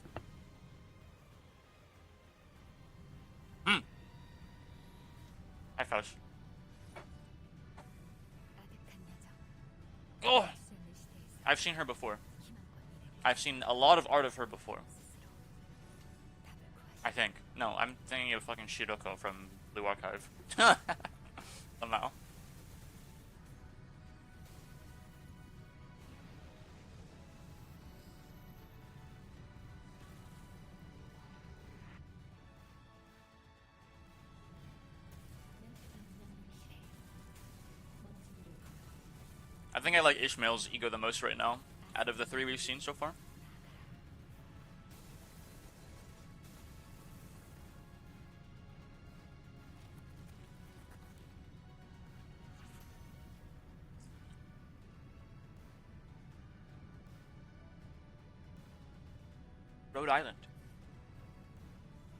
Hi, Faust. Oh! I've seen her before. I've seen a lot of art of her before. I think. No, I'm thinking of fucking Shiroko from Blue Archive. Somehow. I think I like Ishmael's ego the most right now, out of the 3 we've seen so far. Rhode Island.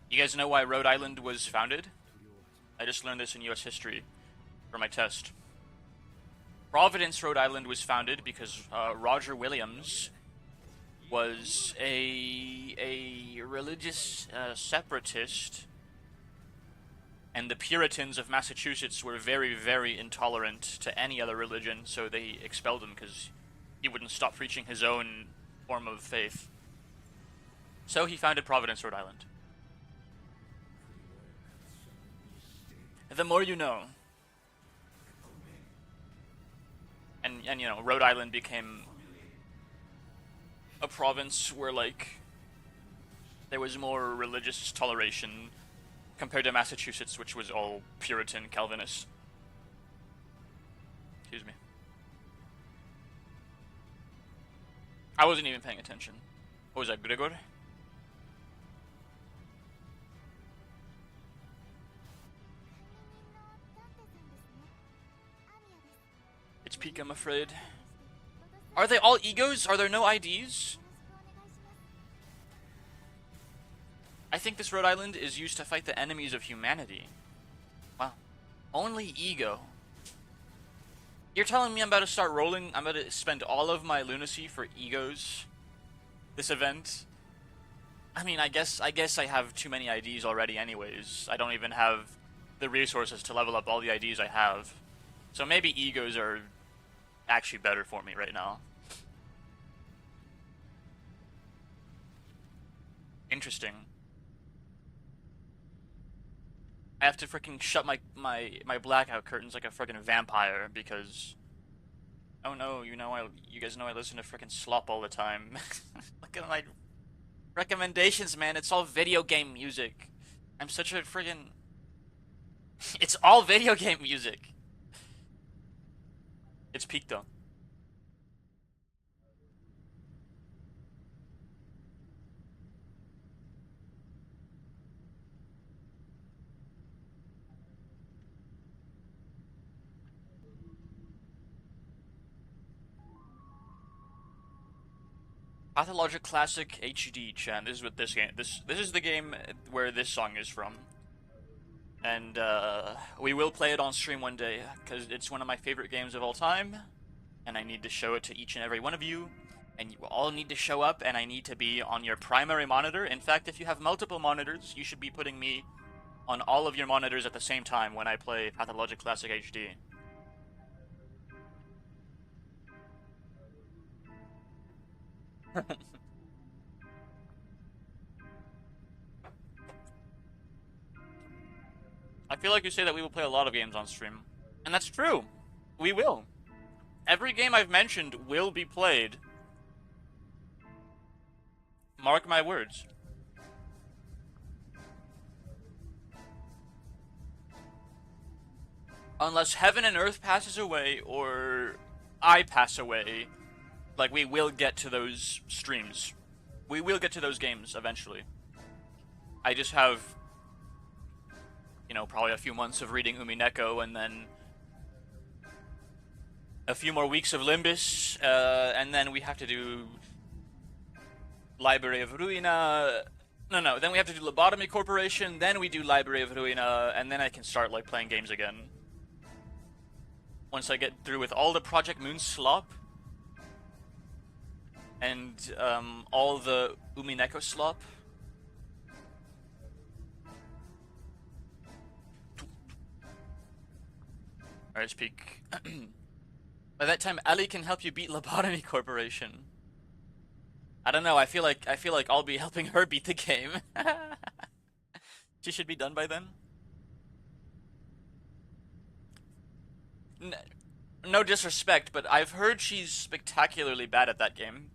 You guys know why Rhode Island was founded? I just learned this in US history for my test. Providence, Rhode Island was founded because Roger Williams was a religious separatist, and the Puritans of Massachusetts were very, very intolerant to any other religion, so they expelled him because he wouldn't stop preaching his own form of faith. So he founded Providence, Rhode Island. The more you know. And you know, Rhode Island became a province where, like, there was more religious toleration compared to Massachusetts, which was all Puritan Calvinist. Excuse me. I wasn't even paying attention. What was that, Gregor? It's peak, I'm afraid. Are they all egos? Are there no IDs? I think this Rhode Island is used to fight the enemies of humanity. Wow. Only ego. You're telling me I'm about to start rolling? I'm about to spend all of my lunacy for egos? This event? I mean, I guess I have too many IDs already anyways. I don't even have the resources to level up all the IDs I have. So maybe egos are actually better for me right now. Interesting. I have to freaking shut my blackout curtains like a freaking vampire because, oh no, you guys know I listen to freaking slop all the time. Look at my recommendations, man. It's all video game music. I'm such a freaking. It's all video game music. It's peak though. Pathologic Classic HD, chan. This is what this game. This is the game where this song is from. And we will play it on stream one day because it's one of my favorite games of all time, and I need to show it to each and every one of you. And you all need to show up, and I need to be on your primary monitor. In fact, if you have multiple monitors, you should be putting me on all of your monitors at the same time when I play Pathologic Classic HD. I feel like you say that we will play a lot of games on stream. And that's true. We will. Every game I've mentioned will be played. Mark my words. Unless heaven and earth passes away, or I pass away, like, we will get to those streams. We will get to those games eventually. I just have, you know, probably a few months of reading Umineko, and then a few more weeks of Limbus, and then we have to do Library of Ruina. No, then we have to do Lobotomy Corporation, then we do Library of Ruina, and then I can start, like, playing games again. Once I get through with all the Project Moon slop, and all the Umineko slop. Alright, speak. By that time, Ali can help you beat Lobotomy Corporation. I don't know. I feel like I'll be helping her beat the game. She should be done by then. No disrespect, but I've heard she's spectacularly bad at that game.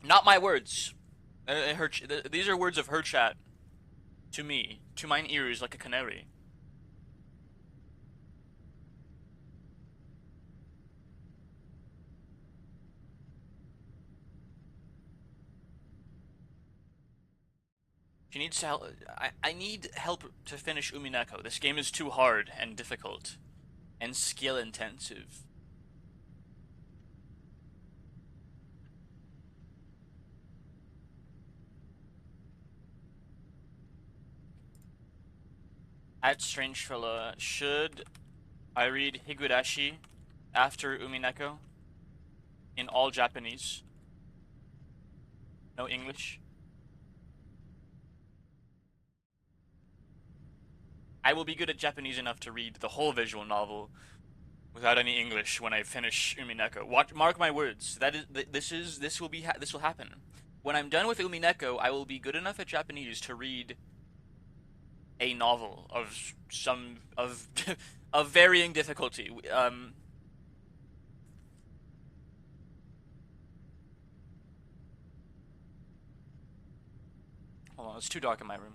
Not my words. These are words of her chat. To me, to mine ears like a canary. She needs help. I need help to finish Umineko. This game is too hard and difficult, and skill intensive. At Strange Fella, should I read Higurashi after Umineko in all Japanese? No English? I will be good at Japanese enough to read the whole visual novel without any English when I finish Umineko. Mark my words. This will happen. When I'm done with Umineko, I will be good enough at Japanese to read a novel of of varying difficulty. Hold on, it's too dark in my room.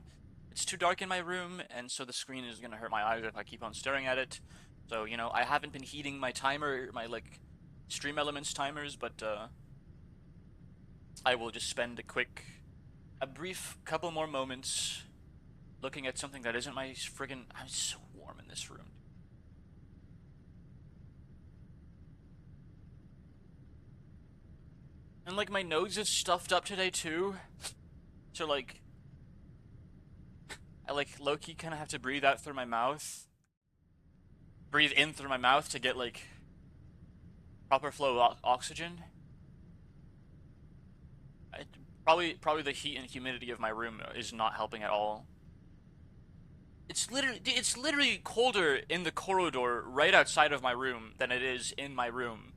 It's too dark in my room, and so the screen is gonna hurt my eyes if I keep on staring at it. So, you know, I haven't been heating my timer, my, like, Stream Elements timers, but, I will just spend a brief couple more moments looking at something that isn't my friggin'... I'm so warm in this room. And, like, my nose is stuffed up today, too. So, like... I, like, low-key kind of have to breathe out through my mouth. Breathe in through my mouth to get, like, proper flow of oxygen. Probably the heat and humidity of my room is not helping at all. It's literally colder in the corridor right outside of my room than it is in my room.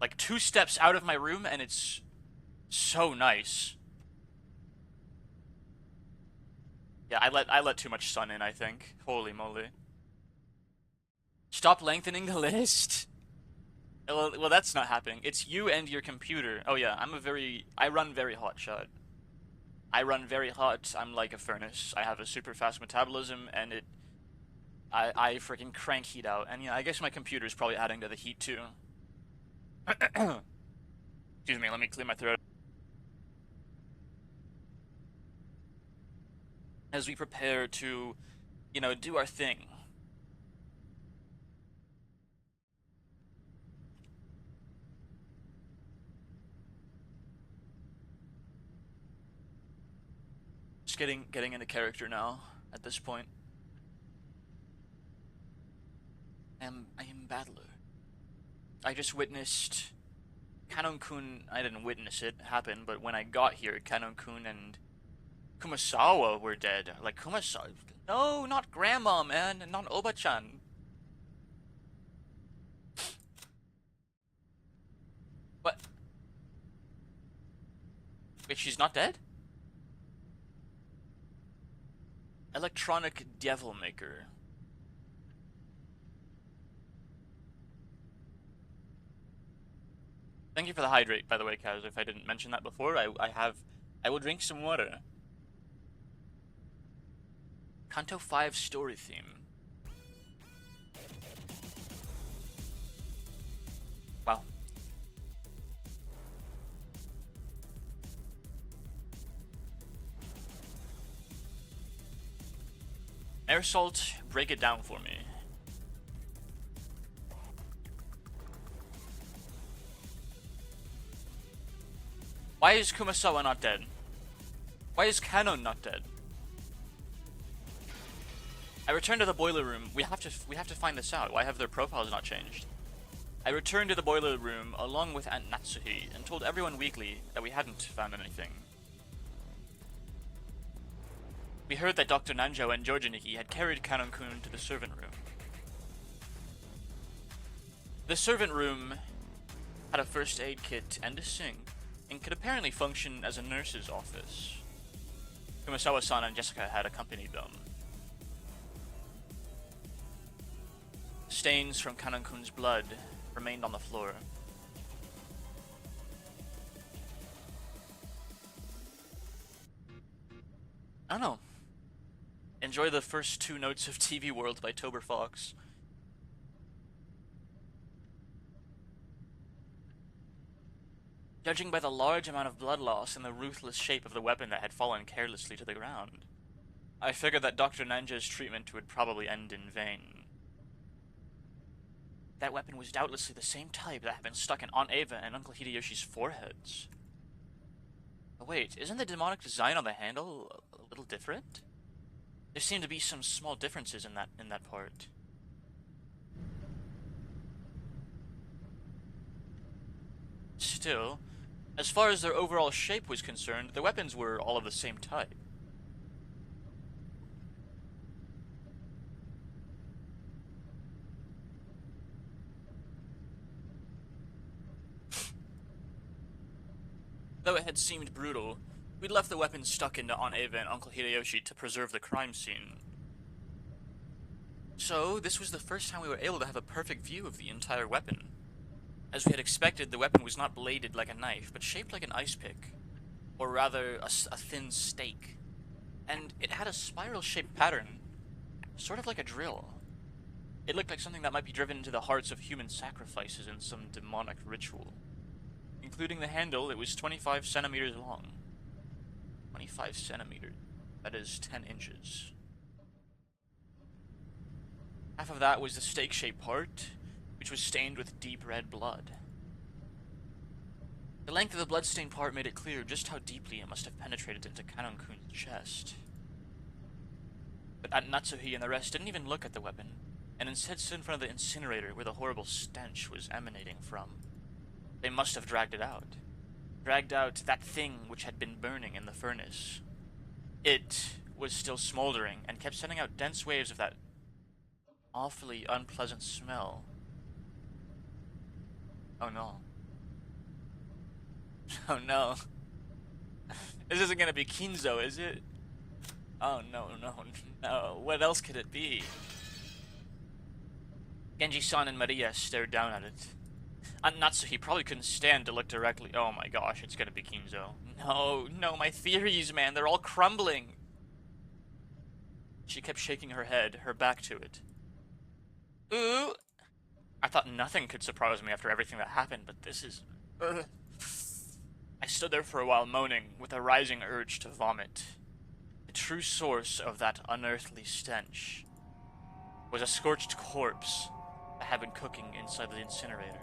Like 2 steps out of my room, and it's so nice. Yeah, I let too much sun in, I think. Holy moly. Stop lengthening the list. Well, that's not happening. It's you and your computer. Oh yeah, I run very hot, Chad. I run very hot. I'm like a furnace. I have a super fast metabolism, and I freaking crank heat out. And yeah, I guess my computer's probably adding to the heat too. Excuse me, let me clear my throat. As we prepare to, you know, do our thing. Just getting into character now at this point. I am Battler. I just witnessed Kanon-kun, I didn't witness it happen, but when I got here, Kanon-kun and Kumasawa were dead. Like, Kumasawa... No, not Grandma, man, not Oba-chan. What? Wait, she's not dead? Electronic Devil Maker. Thank you for the hydrate, by the way, Kaz. If I didn't mention that before, I will drink some water. Kanto 5 story theme. Wow. Air Salt, break it down for me. Why is Kumasawa not dead? Why is Kanon not dead? I returned to the boiler room. We have to find this out. Why have their profiles not changed? I returned to the boiler room along with Aunt Natsuhi and told everyone weekly that we hadn't found anything. We heard that Dr. Nanjo and Georginiki had carried Kanon-kun to the servant room. The servant room had a first aid kit and a sink, and could apparently function as a nurse's office. Kumasawa-san and Jessica had accompanied them. Stains from Kanon-kun's blood remained on the floor. I don't know. Enjoy the first 2 notes of TV World by Tober Fox. Judging by the large amount of blood loss and the ruthless shape of the weapon that had fallen carelessly to the ground, I figured that Dr. Nanja's treatment would probably end in vain. That weapon was doubtlessly the same type that had been stuck in Aunt Ava and Uncle Hideyoshi's foreheads. But wait, isn't the demonic design on the handle a little different? There seem to be some small differences in that part. Still, as far as their overall shape was concerned, the weapons were all of the same type. Though it had seemed brutal, we'd left the weapons stuck into Aunt Ava and Uncle Hideyoshi to preserve the crime scene. So, this was the first time we were able to have a perfect view of the entire weapon. As we had expected, the weapon was not bladed like a knife, but shaped like an ice pick, or rather, a thin stake. And it had a spiral-shaped pattern, sort of like a drill. It looked like something that might be driven into the hearts of human sacrifices in some demonic ritual. Including the handle, it was 25 centimeters long. 25 centimeters. That is 10 inches. Half of that was the stake-shaped part, which was stained with deep red blood. The length of the blood-stained part made it clear just how deeply it must have penetrated into Kanon-kun's chest. But Aunt Natsuhi and the rest didn't even look at the weapon, and instead stood in front of the incinerator where the horrible stench was emanating from. They must have dragged it out. Dragged out that thing which had been burning in the furnace. It was still smoldering and kept sending out dense waves of that awfully unpleasant smell. Oh no. Oh no. This isn't gonna be Kinzo, is it? Oh no, no, no. What else could it be? Genji-san and Maria stared down at it. Aunt Natsuhi probably couldn't stand to look directly. Oh my gosh, it's gonna be Kinzo. No, no, my theories, man, they're all crumbling. She kept shaking her head, her back to it. Ooh! I thought nothing could surprise me after everything that happened, but this is... I stood there for a while moaning, with a rising urge to vomit. The true source of that unearthly stench was a scorched corpse that had been cooking inside the incinerator.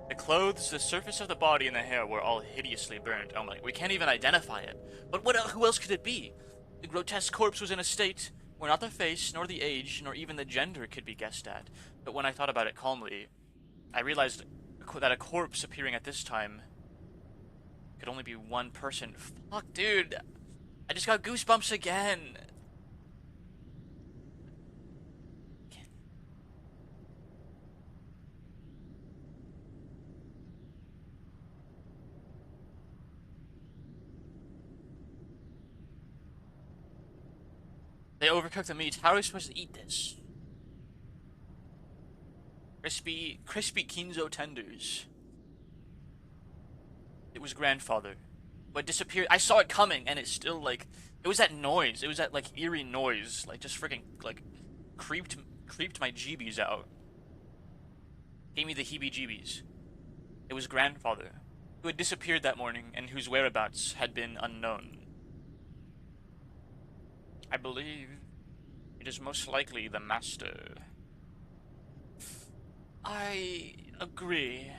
The clothes, the surface of the body, and the hair were all hideously burnt. Oh my, we can't even identify it. But who else could it be? The grotesque corpse was in a state where not the face, nor the age, nor even the gender could be guessed at. But when I thought about it calmly, I realized that a corpse appearing at this time could only be one person. Fuck, dude. I just got goosebumps again. They overcooked the meat. How are we supposed to eat this? Crispy Kinzo tenders. It was grandfather. But disappeared. I saw it coming, and it's still like it was that noise. It was that like eerie noise, like just freaking like creeped my jeebies out. Gave me the heebie-jeebies. It was grandfather, who had disappeared that morning and whose whereabouts had been unknown. I believe it is most likely the master. I agree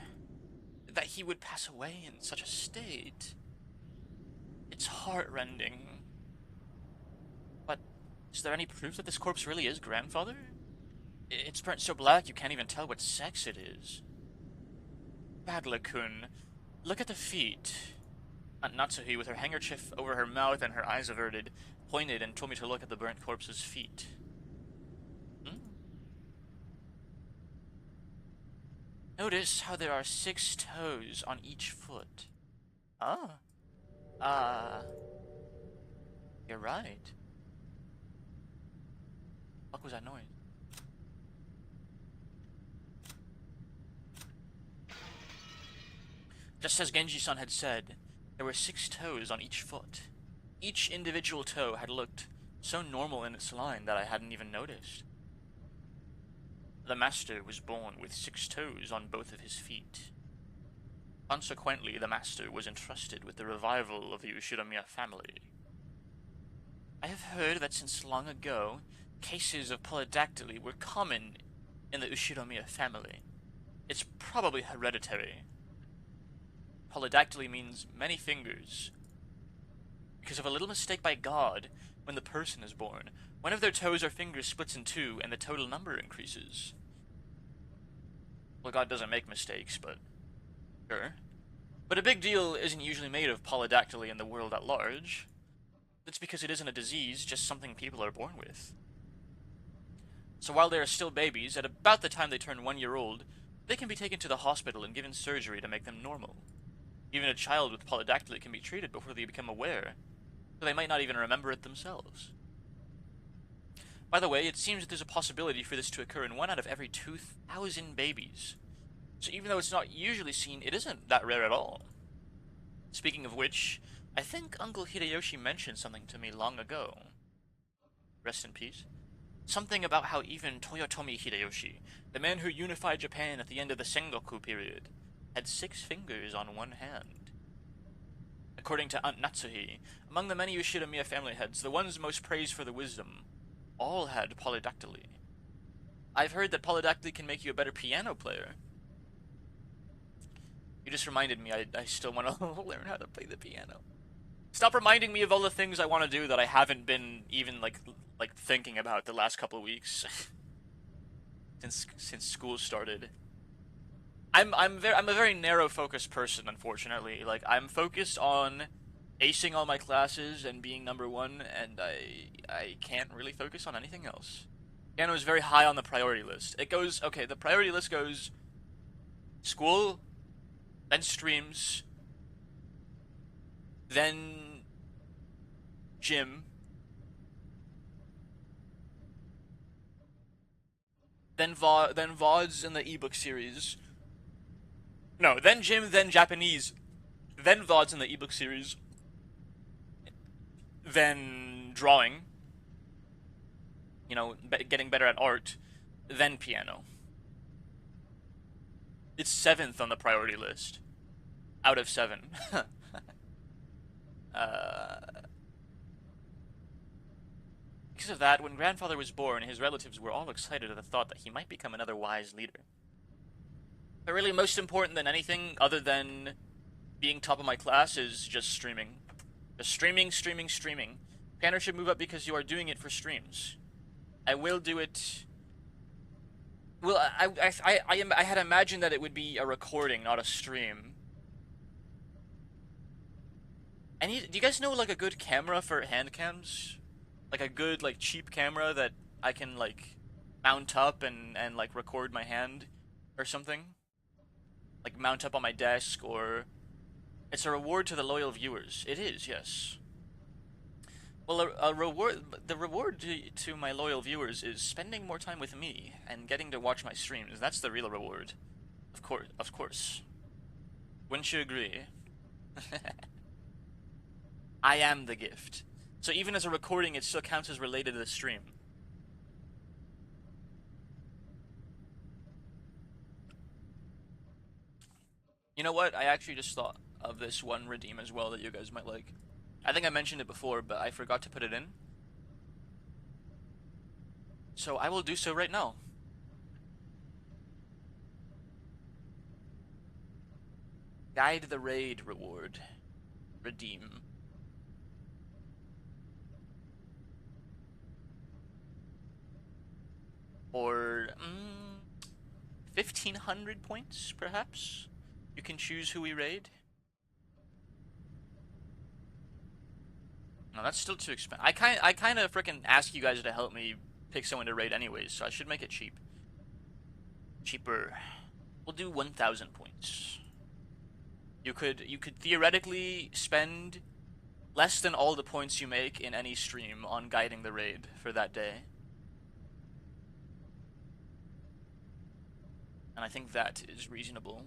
that he would pass away in such a state. It's heartrending. But is there any proof that this corpse really is grandfather? It's burnt so black you can't even tell what sex it is. Badla-kun, look at the feet. Aunt Natsuhi, with her handkerchief over her mouth and her eyes averted, pointed and told me to look at the burnt corpse's feet. Notice how there are 6 toes on each foot. You're right. What was that noise? Just as Genji-san had said, there were 6 toes on each foot. Each individual toe had looked so normal in its line that I hadn't even noticed. The master was born with 6 toes on both of his feet. Consequently, the master was entrusted with the revival of the Ushiromiya family. I have heard that since long ago, cases of polydactyly were common in the Ushiromiya family. It's probably hereditary. Polydactyly means many fingers. Because of a little mistake by God, when the person is born, one of their toes or fingers splits in 2 and the total number increases. Well, God doesn't make mistakes, but sure. But a big deal isn't usually made of polydactyly in the world at large. That's because it isn't a disease, just something people are born with. So while they are still babies, at about the time they turn 1 year old, they can be taken to the hospital and given surgery to make them normal. Even a child with polydactyly can be treated before they become aware, so they might not even remember it themselves. By the way, it seems that there's a possibility for this to occur in 1 out of every 2,000 babies. So even though it's not usually seen, it isn't that rare at all. Speaking of which, I think Uncle Hideyoshi mentioned something to me long ago. Rest in peace. Something about how even Toyotomi Hideyoshi, the man who unified Japan at the end of the Sengoku period, had 6 fingers on 1 hand. According to Aunt Natsuhi, among the many Ushiromiya family heads, the ones most praised for the wisdom all had polydactyly. I've heard that polydactyly can make you a better piano player. You just reminded me I still want to learn how to play the piano. Stop reminding me of all the things I want to do that I haven't been even like thinking about the last couple of weeks since school started. I'm a very narrow focused person, unfortunately. Like, I'm focused on acing all my classes and being #1, and I can't really focus on anything else. Piano is very high on the priority list. It goes, okay, the priority list goes school, then streams, then gym, then VODs in the ebook series. No, then gym, then Japanese, then VODs in the ebook series, then drawing, you know, getting better at art, then piano. It's 7th on the priority list, out of 7. Because of that, when grandfather was born, his relatives were all excited at the thought that he might become another wise leader. But really, most important than anything, other than being top of my class, is just streaming. Just streaming. Piano should move up because you are doing it for streams. I will do it Well, I had imagined that it would be a recording, not a stream. Do you guys know like a good camera for hand cams? Like a good like cheap camera that I can like mount up and like record my hand or something? Like mount up on my desk, or it's a reward to the loyal viewers. It is, yes. Well, a reward. The reward to my loyal viewers is spending more time with me and getting to watch my streams. That's the real reward. Of course, of course. Wouldn't you agree? I am the gift. So even as a recording, it still counts as related to the stream. You know what? I actually just thought of this one redeem as well that you guys might like. I think I mentioned it before, but I forgot to put it in. So I will do so right now. Guide the Raid reward. Redeem. Or 1,500 points, perhaps? You can choose who we raid. No, that's still too expensive. I kind of freaking ask you guys to help me pick someone to raid anyways, so I should make it cheap. Cheaper. We'll do 1,000 points. You could theoretically spend less than all the points you make in any stream on guiding the raid for that day. And I think that is reasonable.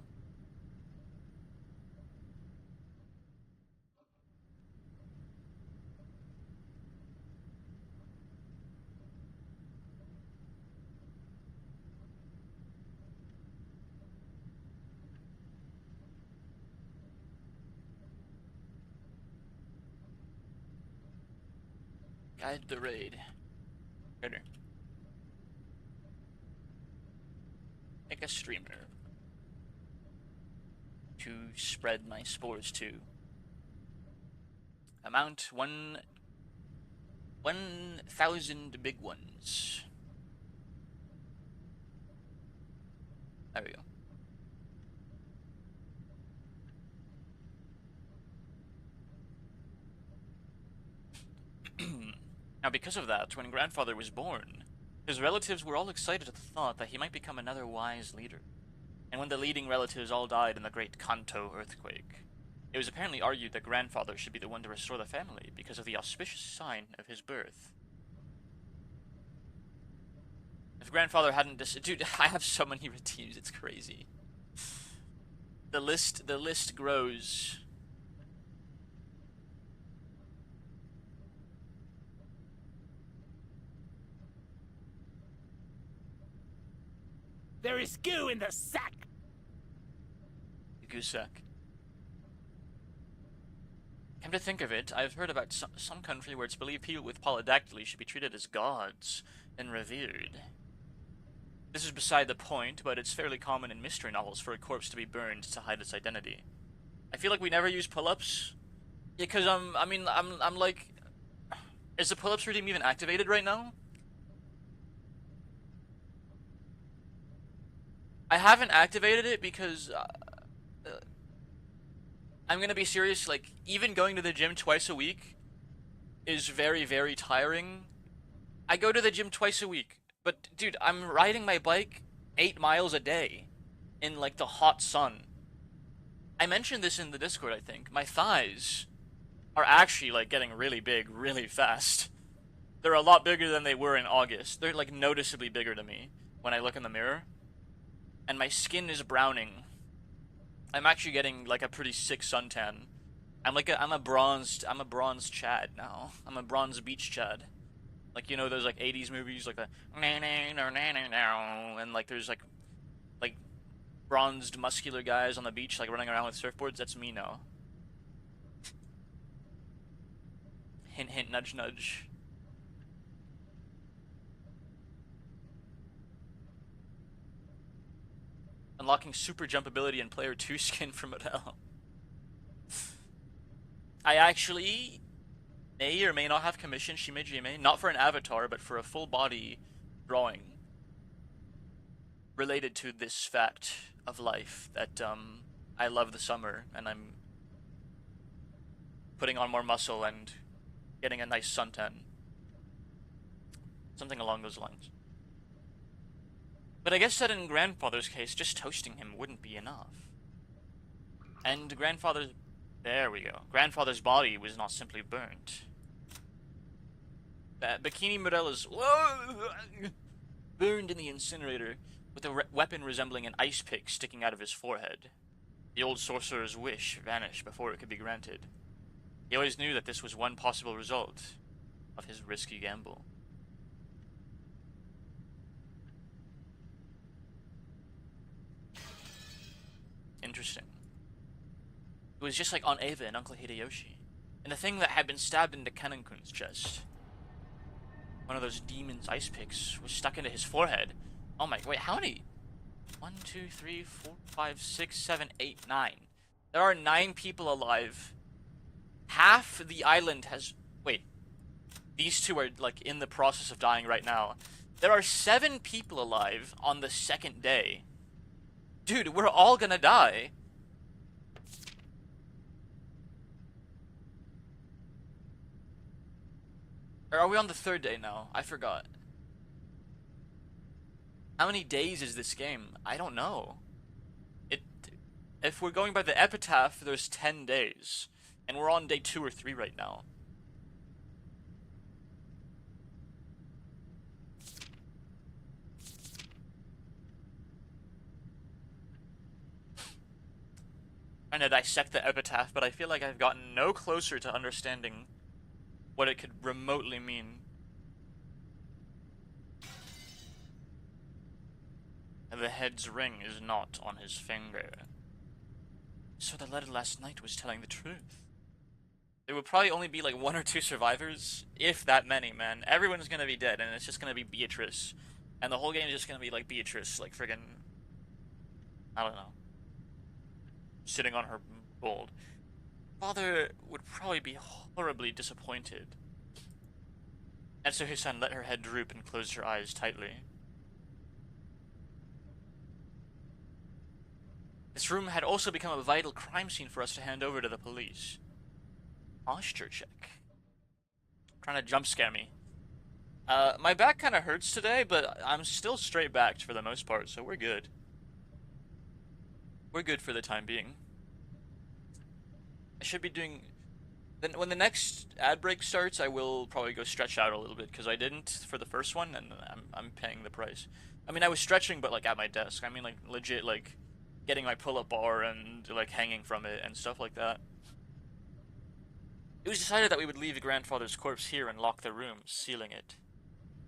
Guide the raid. Better. Make a streamer to spread my spores to. Amount 1,000 big ones. There we go. Now, because of that, when Grandfather was born, his relatives were all excited at the thought that he might become another wise leader. And when the leading relatives all died in the great Kanto earthquake, it was apparently argued that Grandfather should be the one to restore the family because of the auspicious sign of his birth. If Grandfather hadn't dude, I have so many redeems, it's crazy. The list grows. There is goo in the sack! Goose sack. Come to think of it, I've heard about some country where it's believed people with polydactyly should be treated as gods and revered. This is beside the point, but it's fairly common in mystery novels for a corpse to be burned to hide its identity. I feel like we never use pull-ups. Yeah, because I'm like, is the pull-ups redeem even activated right now? I haven't activated it because I'm gonna be serious. Like, even going to the gym twice a week is very, very tiring. I go to the gym twice a week, but dude, I'm riding my bike 8 miles a day in like the hot sun. I mentioned this in the Discord, I think. My thighs are actually like getting really big really fast. They're a lot bigger than they were in August. They're like noticeably bigger to me when I look in the mirror. And my skin is browning. I'm actually getting like a pretty sick suntan. I'm a bronzed Chad now. I'm a bronze beach Chad. Like, you know those like 80s movies like the and like there's like bronzed muscular guys on the beach like running around with surfboards. That's me now. Hint hint nudge nudge. Unlocking super jump ability in player 2 skin for Morel. I actually may or may not have commissioned Shime, not for an avatar, but for a full body drawing. related to this fact of life that I love the summer and I'm putting on more muscle and getting a nice suntan. Something along those lines. But I guess that in Grandfather's case, just toasting him wouldn't be enough. And there we go. Grandfather's body was not simply burnt. Bikini Morel is burned in the incinerator with a weapon resembling an ice pick sticking out of his forehead. The old sorcerer's wish vanished before it could be granted. He always knew that this was one possible result of his risky gamble. Interesting. It was just like on Eva and Uncle Hideyoshi. And the thing that had been stabbed into Kanankun's chest. One of those demon's ice picks was stuck into his forehead. Oh my, wait, how many? 1, 2, 3, 4, 5, 6, 7, 8, 9. There are 9 people alive. Half the island has... Wait. These two are, like, in the process of dying right now. There are 7 people alive on the second day. Dude, we're all gonna die. Or are we on the 3rd day now? I forgot. How many days is this game? I don't know. If we're going by the epitaph, there's 10 days. And we're on day 2 or 3 right now. Trying to dissect the epitaph, but I feel like I've gotten no closer to understanding what it could remotely mean. The head's ring is not on his finger. So the letter last night was telling the truth. There will probably only be like 1 or 2 survivors, if that many, man. Everyone's gonna be dead, and it's just gonna be Beatrice. And the whole game is just gonna be like Beatrice, like friggin'... I don't know. Sitting on her gold. Father would probably be horribly disappointed. And so his son let her head droop and closed her eyes tightly. This room had also become a vital crime scene for us to hand over to the police. Posture check. Trying to jump scare me. My back kind of hurts today, but I'm still straight backed for the most part, so we're good. We're good for the time being. I should be doing... Then when the next ad break starts, I will probably go stretch out a little bit, because I didn't for the first one, and I'm paying the price. I mean, I was stretching, but like at my desk. I mean, like legit, like getting my pull-up bar and like hanging from it and stuff like that. It was decided that we would leave Grandfather's corpse here and lock the room, sealing it.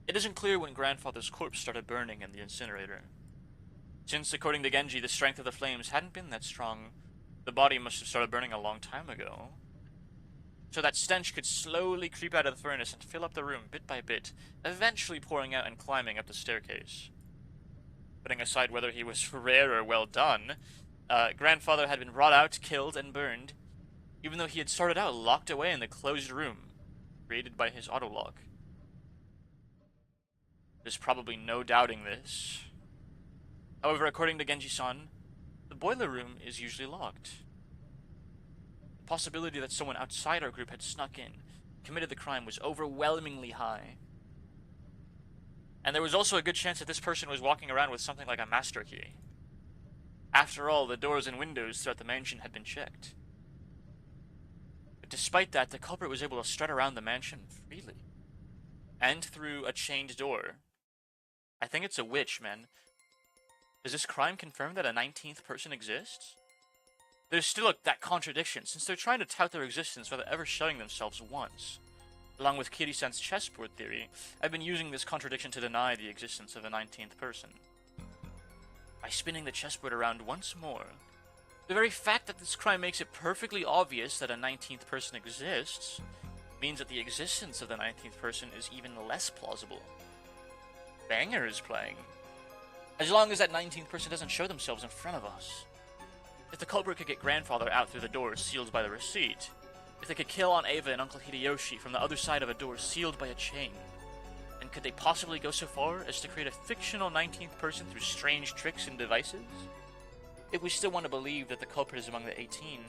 It isn't clear when Grandfather's corpse started burning in the incinerator. Since, according to Genji, the strength of the flames hadn't been that strong, the body must have started burning a long time ago. So that stench could slowly creep out of the furnace and fill up the room bit by bit, eventually pouring out and climbing up the staircase. Putting aside whether he was rare or well done, Grandfather had been brought out, killed, and burned, even though he had started out locked away in the closed room, created by his autolock. There's probably no doubting this. However, according to Genji-san, the boiler room is usually locked. The possibility that someone outside our group had snuck in, committed the crime, was overwhelmingly high. And there was also a good chance that this person was walking around with something like a master key. After all, the doors and windows throughout the mansion had been checked. But despite that, the culprit was able to strut around the mansion freely. And through a chained door. I think it's a witch, man. Does this crime confirm that a 19th person exists? There's still that contradiction, since they're trying to tout their existence without ever showing themselves once. Along with Kiri-san's chessboard theory, I've been using this contradiction to deny the existence of a 19th person. By spinning the chessboard around once more, the very fact that this crime makes it perfectly obvious that a 19th person exists, means that the existence of the 19th person is even less plausible. Banger is playing. As long as that 19th person doesn't show themselves in front of us. If the culprit could get Grandfather out through the door sealed by the receipt, if they could kill Aunt Eva and Uncle Hideyoshi from the other side of a door sealed by a chain, And could they possibly go so far as to create a fictional 19th person through strange tricks and devices? If we still want to believe that the culprit is among the 18,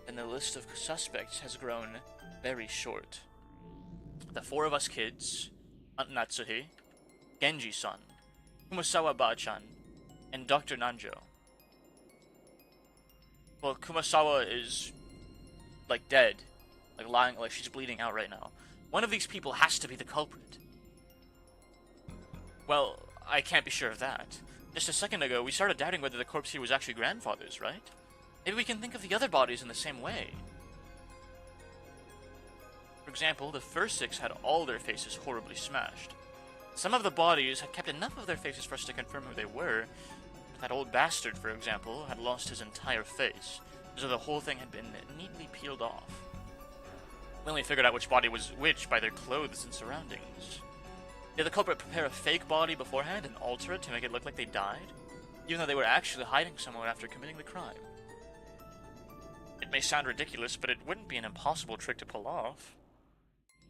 then the list of suspects has grown very short. The four of us kids, Aunt Natsuhi, Genji-san, Kumasawa Ba-chan, and Dr. Nanjo. Well, Kumasawa is, like, dead. Like, lying, like, she's bleeding out right now. One of these people has to be the culprit. Well, I can't be sure of that. Just a second ago, we started doubting whether the corpse here was actually grandfather's, right? Maybe we can think of the other bodies in the same way. For example, the first 6 had all their faces horribly smashed. Some of the bodies had kept enough of their faces for us to confirm who they were. That old bastard, for example, had lost his entire face, as though the whole thing had been neatly peeled off. We only figured out which body was which by their clothes and surroundings. Did the culprit prepare a fake body beforehand and alter it to make it look like they died, even though they were actually hiding somewhere after committing the crime? It may sound ridiculous, but it wouldn't be an impossible trick to pull off.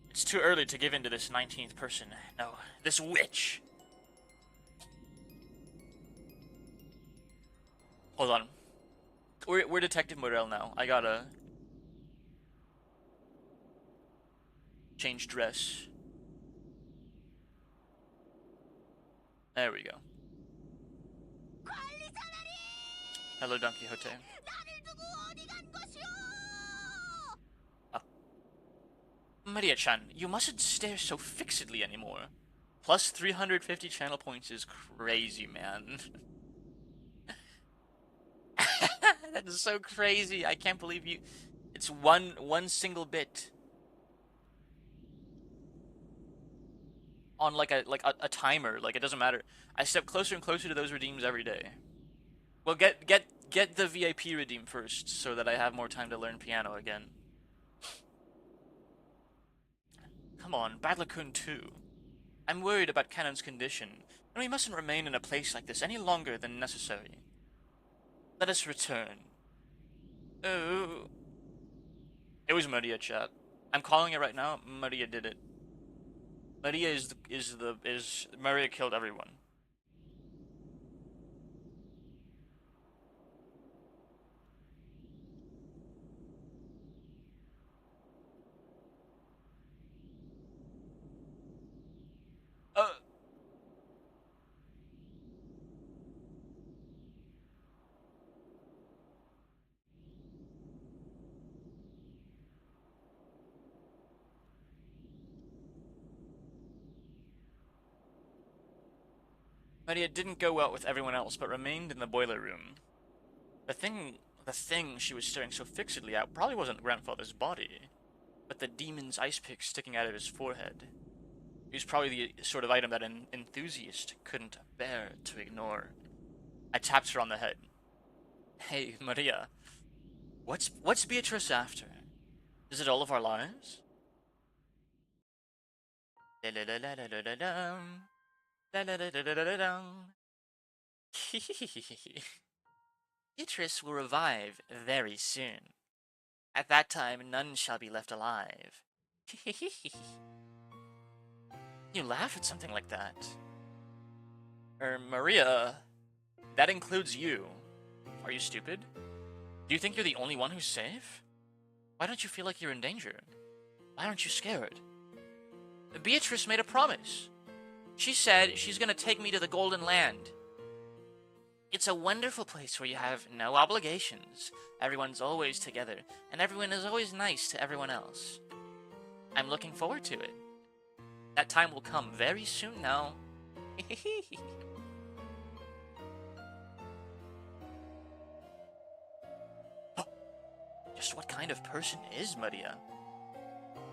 It's too early to give in to this 19th person. No, this witch! Hold on. We're Detective Morel now. I gotta change dress. There we go. Hello, Don Quixote. Oh. Maria-chan, you mustn't stare so fixedly anymore. Plus 350 channel points is crazy, man. That is so crazy. I can't believe you. It's one single bit. On like a timer, like it doesn't matter. I step closer and closer to those redeems every day. Well, get the VIP redeem first, so that I have more time to learn piano again. Come on, Badla-kun too. I'm worried about Cannon's condition, and we mustn't remain in a place like this any longer than necessary. Let us return. Oh, it was Maria, chat. I'm calling it right now. Maria did it. Maria Maria killed everyone. Maria didn't go out with everyone else, but remained in the boiler room. The thing she was staring so fixedly at probably wasn't grandfather's body, but the demon's ice pick sticking out of his forehead. It was probably the sort of item that an enthusiast couldn't bear to ignore. I tapped her on the head. Hey, Maria. What's Beatrice after? Is it all of our lives? Beatrice will revive very soon. At that time, none shall be left alive. You laugh at something like that. Maria, that includes you. Are you stupid? Do you think you're the only one who's safe? Why don't you feel like you're in danger? Why aren't you scared? Beatrice made a promise. She said she's gonna take me to the Golden Land. It's a wonderful place where you have no obligations. Everyone's always together, and everyone is always nice to everyone else. I'm looking forward to it. That time will come very soon now. Just what kind of person is Maria?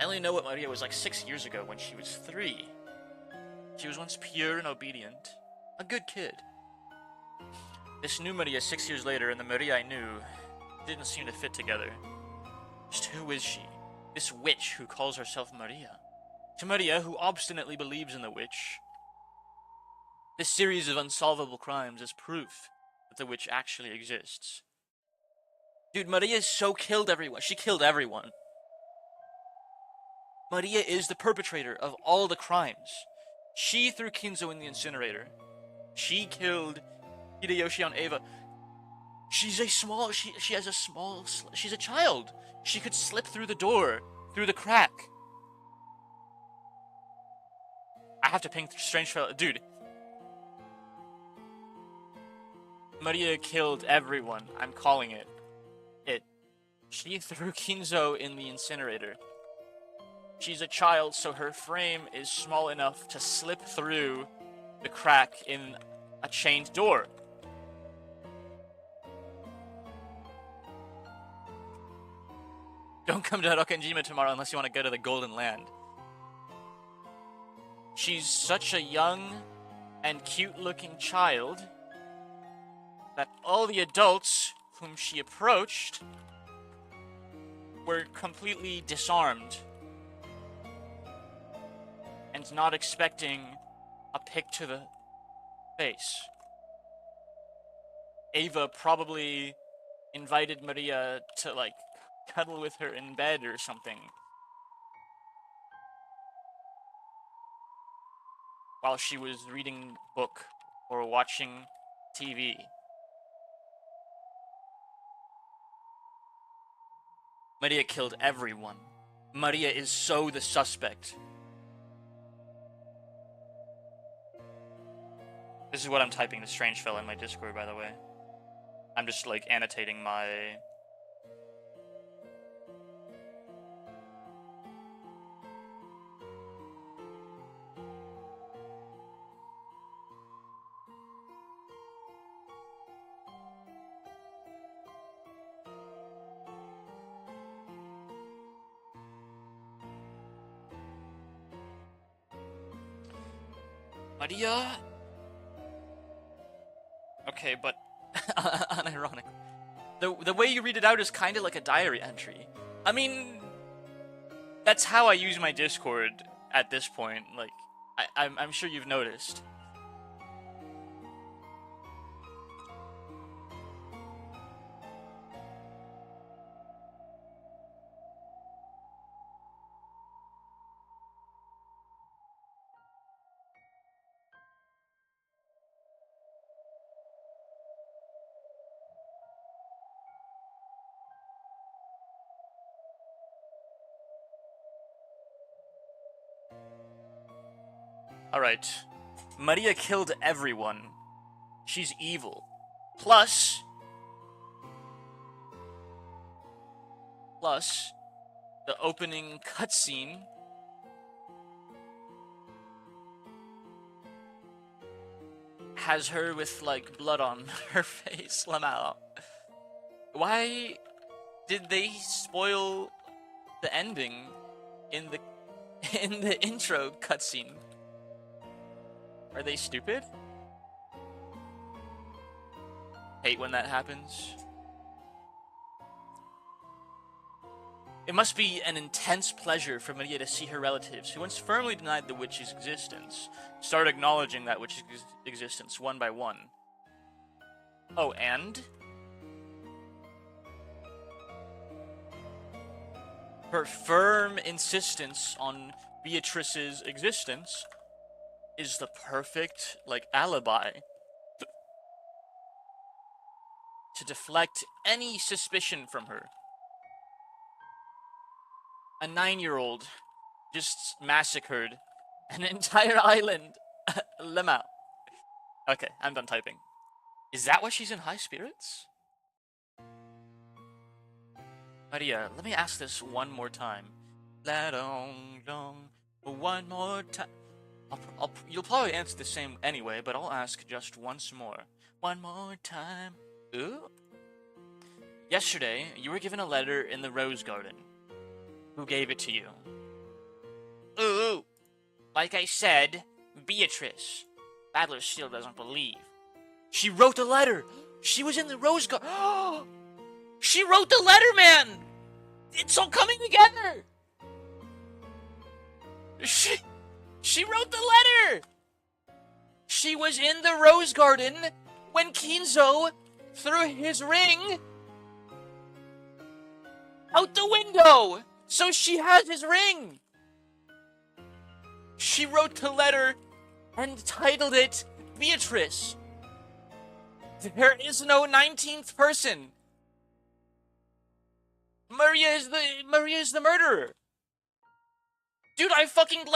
I only know what Maria was like 6 years ago when she was 3. She was once pure and obedient. A good kid. This new Maria 6 years later and the Maria I knew didn't seem to fit together. Just who is she? This witch who calls herself Maria. To Maria, who obstinately believes in the witch, this series of unsolvable crimes is proof that the witch actually exists. Dude, Maria killed everyone. She killed everyone. Maria is the perpetrator of all the crimes. She threw Kinzo in the incinerator. She killed Hideyoshi on Eva. She's a small, she has a small, she's a child. She could slip through the door, through the crack. I have to ping Strange Fella. Dude. Maria killed everyone. I'm calling it. She threw Kinzo in the incinerator. She's a child, so her frame is small enough to slip through the crack in a chained door. Don't come to Rokkenjima tomorrow unless you want to go to the Golden Land. She's such a young and cute-looking child that all the adults whom she approached were completely disarmed and not expecting a pick to the face. Ava probably invited Maria to, like, cuddle with her in bed or something, while she was reading book or watching TV. Maria killed everyone. Maria is so the suspect. This is what I'm typing to Strange Fella in my Discord, by the way. I'm just, like, annotating my... Maria? Okay, but unironic. The way you read it out is kind of like a diary entry. I mean, that's how I use my Discord at this point. Like, I'm sure you've noticed. Alright. Maria killed everyone. She's evil. Plus, the opening cutscene has her with, like, blood on her face. Lamau. Why did they spoil the ending in the intro cutscene? Are they stupid? Hate when that happens. It must be an intense pleasure for Maria to see her relatives, who once firmly denied the witch's existence, start acknowledging that witch's existence one by one. Oh, and? Her firm insistence on Beatrice's existence is the perfect, like, alibi to deflect any suspicion from her. A 9-year-old just massacred an entire island. Lemao. Okay, I'm done typing. Is that why she's in high spirits? Maria, let me ask this one more time. One more time. You'll probably answer the same anyway, but I'll ask just once more. One more time. Ooh. Yesterday, you were given a letter in the Rose Garden. Who gave it to you? Ooh. Like I said, Beatrice. Battler still doesn't believe. She wrote the letter! She was in the Rose Garden! She wrote the letter, man! It's all coming together! She wrote the letter! She was in the Rose Garden when Kinzo threw his ring out the window! So she has his ring! She wrote the letter and titled it Beatrice. There is no 19th person. Maria is the murderer. Dude, I fucking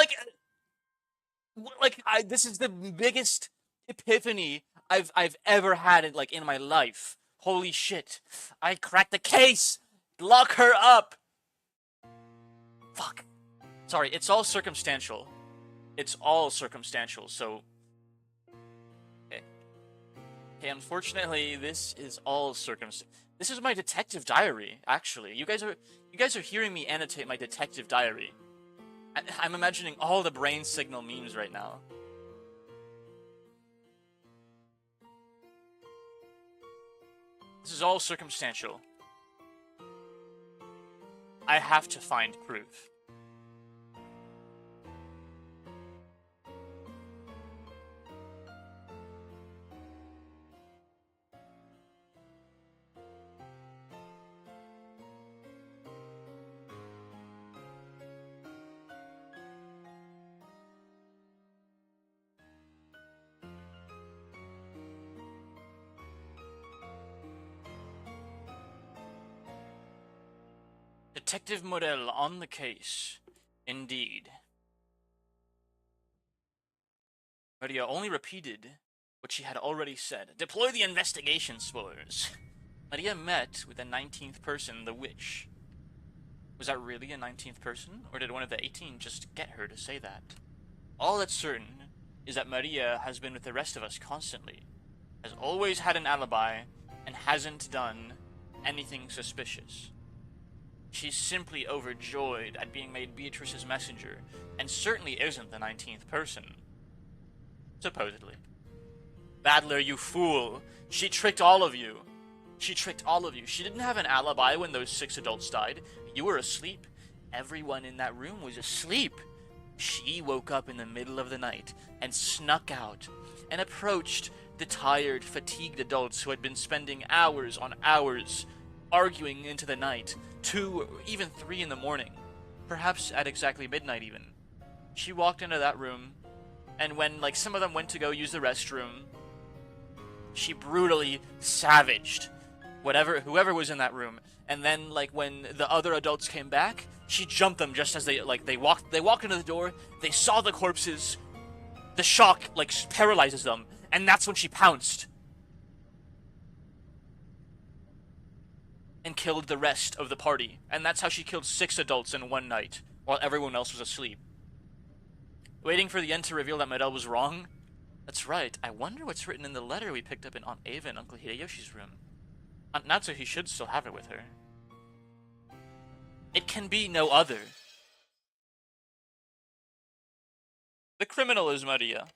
this is the biggest epiphany I've ever had in my life. Holy shit. I cracked the case. Lock her up. Fuck. Sorry, it's all circumstantial. It's all circumstantial, so okay, unfortunately, this is all This is my detective diary, actually. You guys are hearing me annotate my detective diary. I'm imagining all the brain signal memes right now. This is all circumstantial. I have to find proof. Detective Morel on the case. Indeed. Maria only repeated what she had already said. Deploy the investigation spores. Maria met with the 19th person, the witch. Was that really a 19th person? Or did one of the 18 just get her to say that? All that's certain is that Maria has been with the rest of us constantly, has always had an alibi, and hasn't done anything suspicious. She's simply overjoyed at being made Beatrice's messenger, and certainly isn't the 19th person. Supposedly. Battler, you fool! She tricked all of you! She tricked all of you. She didn't have an alibi when those 6 adults died. You were asleep. Everyone in that room was asleep. She woke up in the middle of the night and snuck out and approached the tired, fatigued adults who had been spending hours on hours arguing into the night, 2, even 3 in the morning, perhaps at exactly midnight even. She walked into that room, and when some of them went to go use the restroom, she brutally savaged whoever was in that room. And then when the other adults came back, she jumped them just as they walked into the door. They saw the corpses. The shock paralyzes them, and that's when she pounced and killed the rest of the party. And that's how she killed 6 adults in one night while everyone else was asleep. Waiting for the end to reveal that Morel was wrong? That's right. I wonder what's written in the letter we picked up in Aunt Ava and Uncle Hideyoshi's room. Aunt Natsuhi should still have it with her. It can be no other. The criminal is Maria.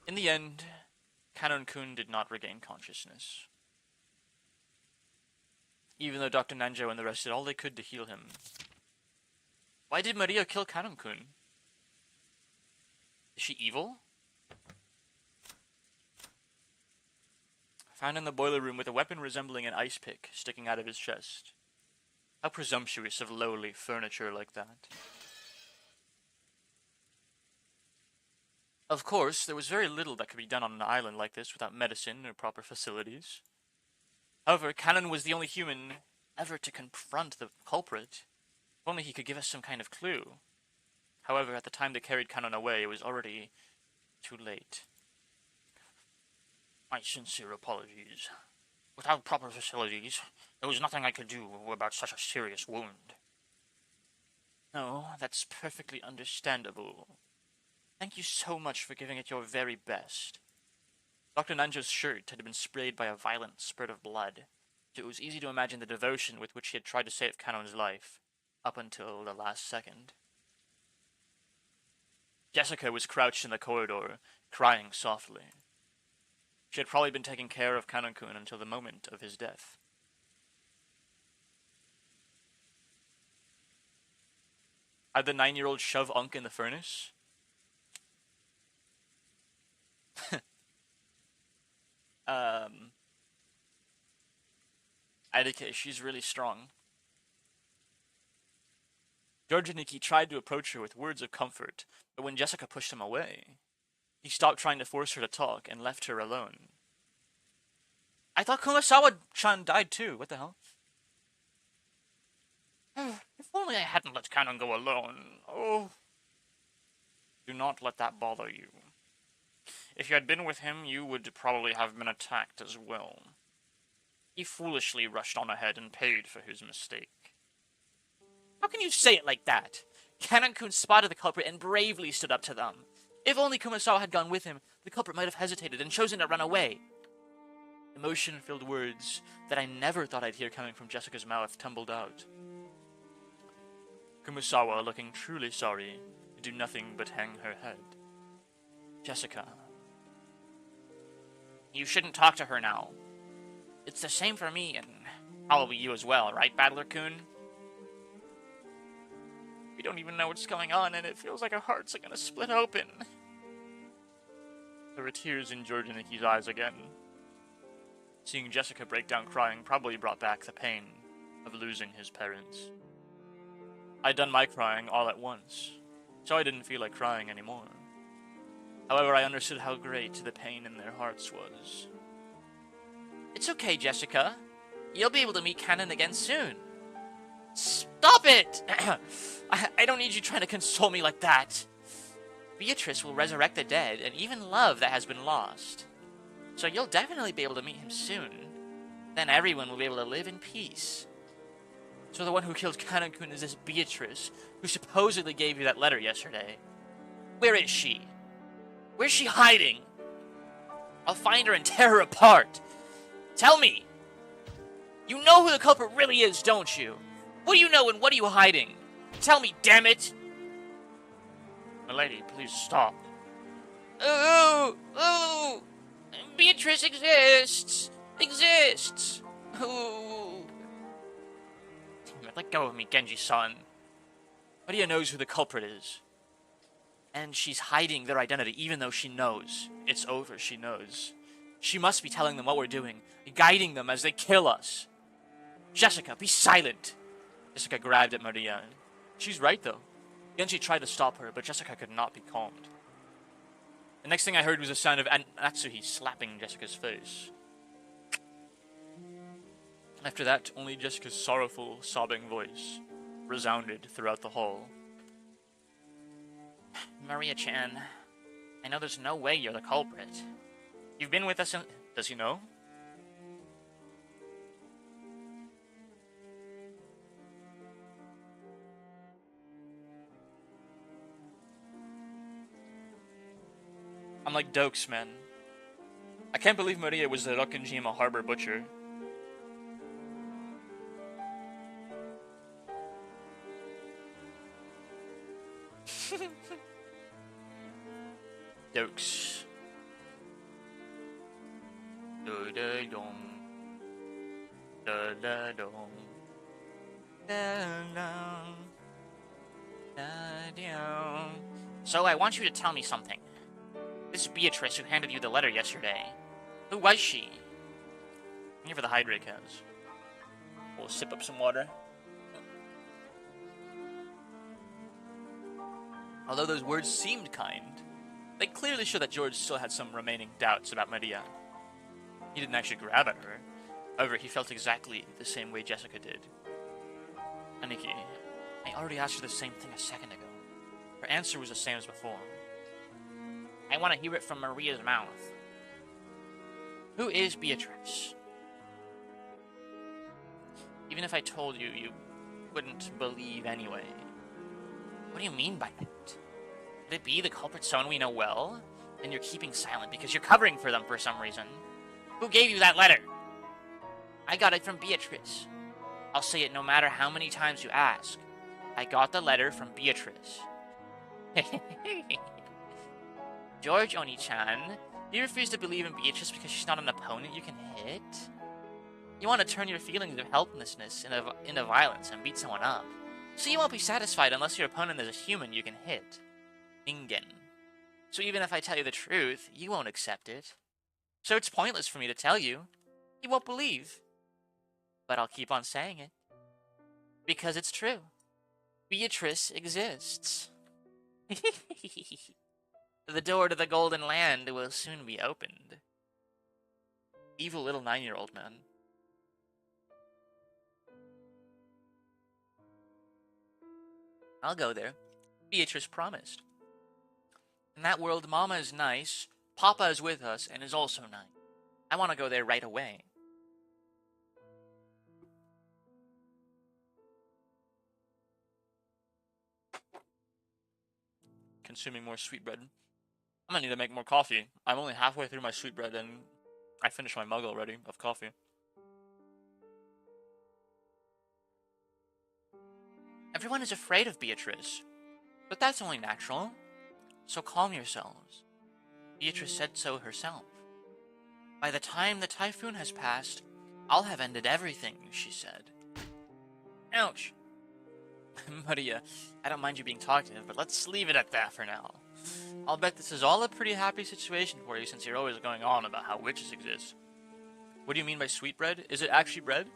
In the end, Kanon-kun did not regain consciousness. Even though Dr. Nanjo and the rest did all they could to heal him. Why did Maria kill Kanon-kun? Is she evil? Found in the boiler room with a weapon resembling an ice pick sticking out of his chest. How presumptuous of lowly furniture like that. Of course, there was very little that could be done on an island like this without medicine or proper facilities. However, Kanon was the only human ever to confront the culprit. If only he could give us some kind of clue. However, at the time they carried Kanon away, it was already too late. My sincere apologies. Without proper facilities, there was nothing I could do about such a serious wound. No, that's perfectly understandable. Thank you so much for giving it your very best. Dr. Nanjo's shirt had been sprayed by a violent spurt of blood, so it was easy to imagine the devotion with which he had tried to save Kanon's life, up until the last second. Jessica was crouched in the corridor, crying softly. She had probably been taking care of Kanon-kun until the moment of his death. Had the 9-year-old shove Unk in the furnace? Either case, she's really strong. George and Nikki tried to approach her with words of comfort, but when Jessica pushed him away, he stopped trying to force her to talk and left her alone. I thought Kumasawa-chan died too. What the hell? If only I hadn't let Canon go alone. Oh. Do not let that bother you. If you had been with him, you would probably have been attacked as well. He foolishly rushed on ahead and paid for his mistake. How can you say it like that? Canon-kun spotted the culprit and bravely stood up to them. If only Kumasawa had gone with him, the culprit might have hesitated and chosen to run away. Emotion-filled words that I never thought I'd hear coming from Jessica's mouth tumbled out. Kumasawa, looking truly sorry, could do nothing but hang her head. Jessica. You shouldn't talk to her now. It's the same for me, and probably you as well, right, Battler-kun? We don't even know what's going on, and it feels like our hearts are gonna split open. There were tears in George and Nikki's eyes again. Seeing Jessica break down crying probably brought back the pain of losing his parents. I'd done my crying all at once, so I didn't feel like crying anymore. However, I understood how great the pain in their hearts was. It's okay, Jessica. You'll be able to meet Canon again soon. Stop it! I don't need you trying to console me like that. Beatrice will resurrect the dead and even love that has been lost. So you'll definitely be able to meet him soon. Then everyone will be able to live in peace. So the one who killed Canon-kun is this Beatrice, who supposedly gave you that letter yesterday. Where is she? Where's she hiding? I'll find her and tear her apart. Tell me! You know who the culprit really is, don't you? What do you know and what are you hiding? Tell me, damn it! Milady, please stop. Oh! Beatrice exists! Ooh. Damn it, let go of me, Genji-san. Maria knows who the culprit is. And she's hiding their identity even though she knows. It's over, she knows. She must be telling them what we're doing, guiding them as they kill us. Jessica, be silent! Jessica grabbed at Maria. She's right, though. Genji tried to stop her, but Jessica could not be calmed. The next thing I heard was the sound of Natsuhi slapping Jessica's face. After that, only Jessica's sorrowful, sobbing voice resounded throughout the hall. Maria-chan, I know there's no way you're the culprit. You've been with us in... Does he know? I'm like Dokes, man. I can't believe Maria was the Rokkenjima Harbor Butcher. Dokes. Da-da-dong. Da-da-dong. Da-dong. Da-dong. So I want you to tell me something. This Beatrice who handed you the letter yesterday, who was she? Here for the hydrate cans. We'll sip up some water. Although those words seemed kind, they clearly show that George still had some remaining doubts about Maria. He didn't actually grab at her. However, he felt exactly the same way Jessica did. Aniki, I already asked her the same thing a second ago. Her answer was the same as before. I want to hear it from Maria's mouth. Who is Beatrice? Even if I told you, you wouldn't believe anyway. What do you mean by that? Could it be the culprit's someone we know well? And you're keeping silent because you're covering for them for some reason. Who gave you that letter? I got it from Beatrice. I'll say it no matter how many times you ask. I got the letter from Beatrice. George Oni-chan, you refuse to believe in Beatrice because she's not an opponent you can hit? You want to turn your feelings of helplessness into violence and beat someone up. So you won't be satisfied unless your opponent is a human you can hit. Ningen. So even if I tell you the truth, you won't accept it. So it's pointless for me to tell you. You won't believe. But I'll keep on saying it. Because it's true. Beatrice exists. The door to the Golden Land will soon be opened. Evil little 9-year-old man. I'll go there. Beatrice promised. In that world, Mama is nice, Papa is with us, and is also nice. I want to go there right away. Consuming more sweetbread. I'm gonna need to make more coffee. I'm only halfway through my sweetbread and I finished my mug already of coffee. Everyone is afraid of Beatrice, but that's only natural. So calm yourselves. Beatrice said so herself. By the time the typhoon has passed, I'll have ended everything, she said. Ouch. Maria, I don't mind you being talkative, but let's leave it at that for now. I'll bet this is all a pretty happy situation for you since you're always going on about how witches exist. What do you mean by sweetbread? Is it actually bread?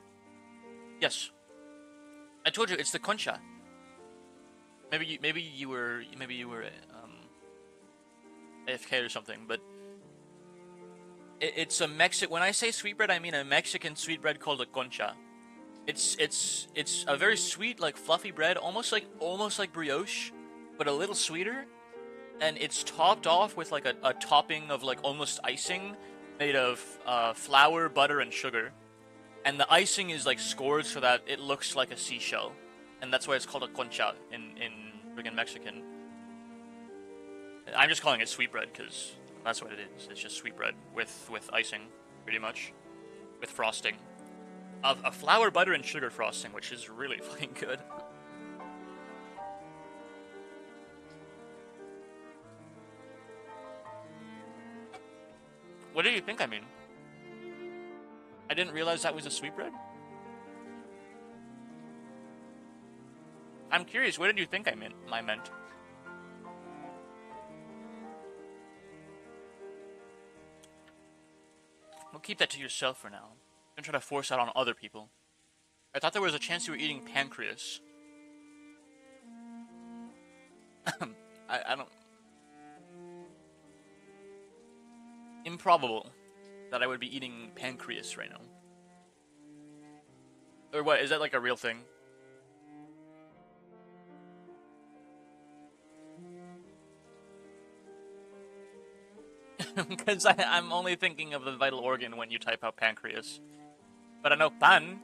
Yes. I told you, it's the concha. Maybe you were AFK or something, but it's a when I say sweetbread, I mean a Mexican sweetbread called a concha. It's a very sweet, like fluffy bread, almost like brioche, but a little sweeter, and it's topped off with like a topping of like almost icing made of flour, butter, and sugar, and the icing is like scored so that it looks like a seashell, and that's why it's called a concha in friggin' Mexican. I'm just calling it sweetbread because that's what it is. It's just sweetbread with icing, pretty much, with frosting. A flour, butter, and sugar frosting, which is really fucking good. What do you think I mean? I didn't realize that was a sweetbread? I'm curious, what did you think I meant? Well, keep that to yourself for now. Don't try to force that on other people. I thought there was a chance you were eating pancreas. I don't... Improbable that I would be eating pancreas right now. Or what, is that like a real thing? Because I'm only thinking of the vital organ when you type out pancreas. But I know pan.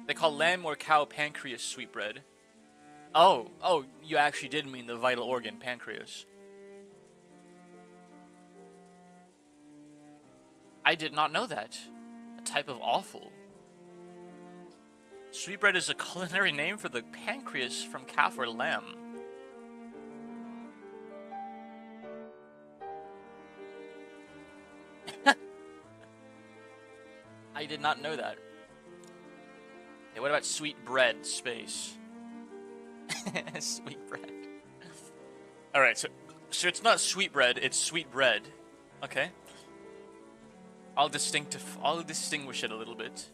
They call lamb or cow pancreas sweetbread. Oh, you actually did mean the vital organ pancreas. I did not know that. A type of offal. Sweetbread is a culinary name for the pancreas from calf or lamb. I did not know that. Okay, what about sweet bread space? Sweet bread. Alright, so it's not sweet bread, it's sweet bread. Okay. I'll distinguish it a little bit.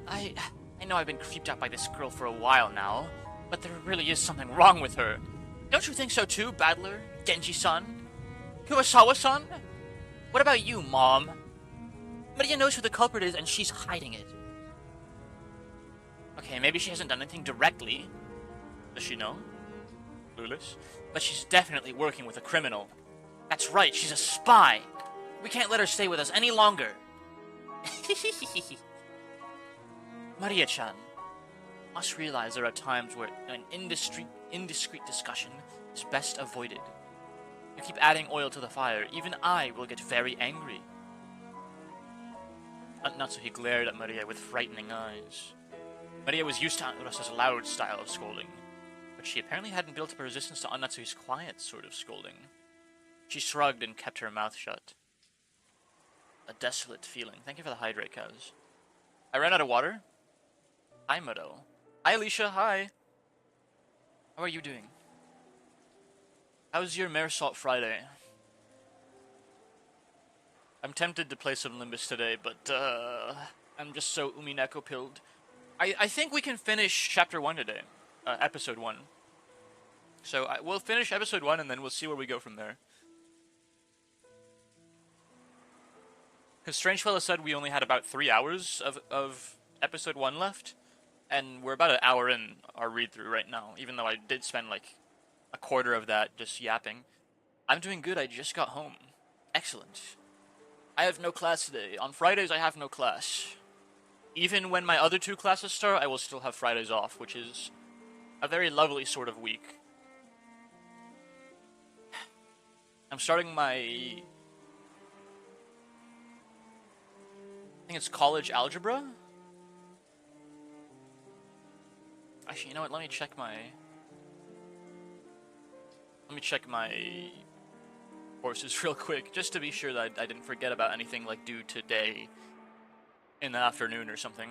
I know I've been creeped out by this girl for a while now, but there really is something wrong with her. Don't you think so too, Battler? Genji-san? Kurosawa-san? What about you, Mom? Maria knows who the culprit is and she's hiding it. Okay, maybe she hasn't done anything directly. Does she know? Clueless. But she's definitely working with a criminal. That's right, she's a spy. We can't let her stay with us any longer. Maria-chan, must realize there are times where an indiscreet discussion is best avoided. You keep adding oil to the fire, even I will get very angry. Natsuhi glared at Maria with frightening eyes. Maria was used to Urasa's loud style of scolding, but she apparently hadn't built up a resistance to Annatsu's quiet sort of scolding. She shrugged and kept her mouth shut. A desolate feeling. Thank you for the hydrate, cows. I ran out of water. Hi, Morel. Hi, Alicia. Hi. How are you doing? How's your Mare Salt Friday? I'm tempted to play some Limbus today, but I'm just so Umineko pilled. I think we can finish Chapter 1 today. Episode 1. So we'll finish Episode 1 and then we'll see where we go from there. Because Strangefella said we only had about 3 hours of Episode 1 left. And we're about an hour in our read-through right now, even though I did spend like a quarter of that just yapping. I'm doing good, I just got home. Excellent. I have no class today. On Fridays, I have no class. Even when my other 2 classes start, I will still have Fridays off, which is a very lovely sort of week. I'm starting my... I think it's college algebra? Actually, you know what? Let me check my courses real quick, just to be sure that I didn't forget about anything like due today in the afternoon or something.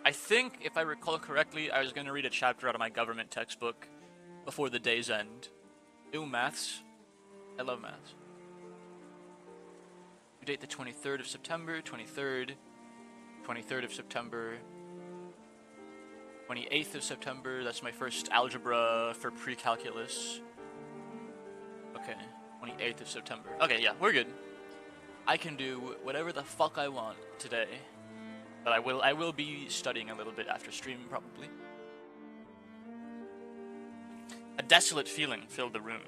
I think, if I recall correctly, I was going to read a chapter out of my government textbook before the day's end. Ew, maths. I love maths. Due date the 23rd of September, 23rd of September, 28th of September, that's my first algebra for pre-calculus. Okay, 28th of September. Okay, yeah, we're good. I can do whatever the fuck I want today. But I will be studying a little bit after stream, probably. A desolate feeling filled the room.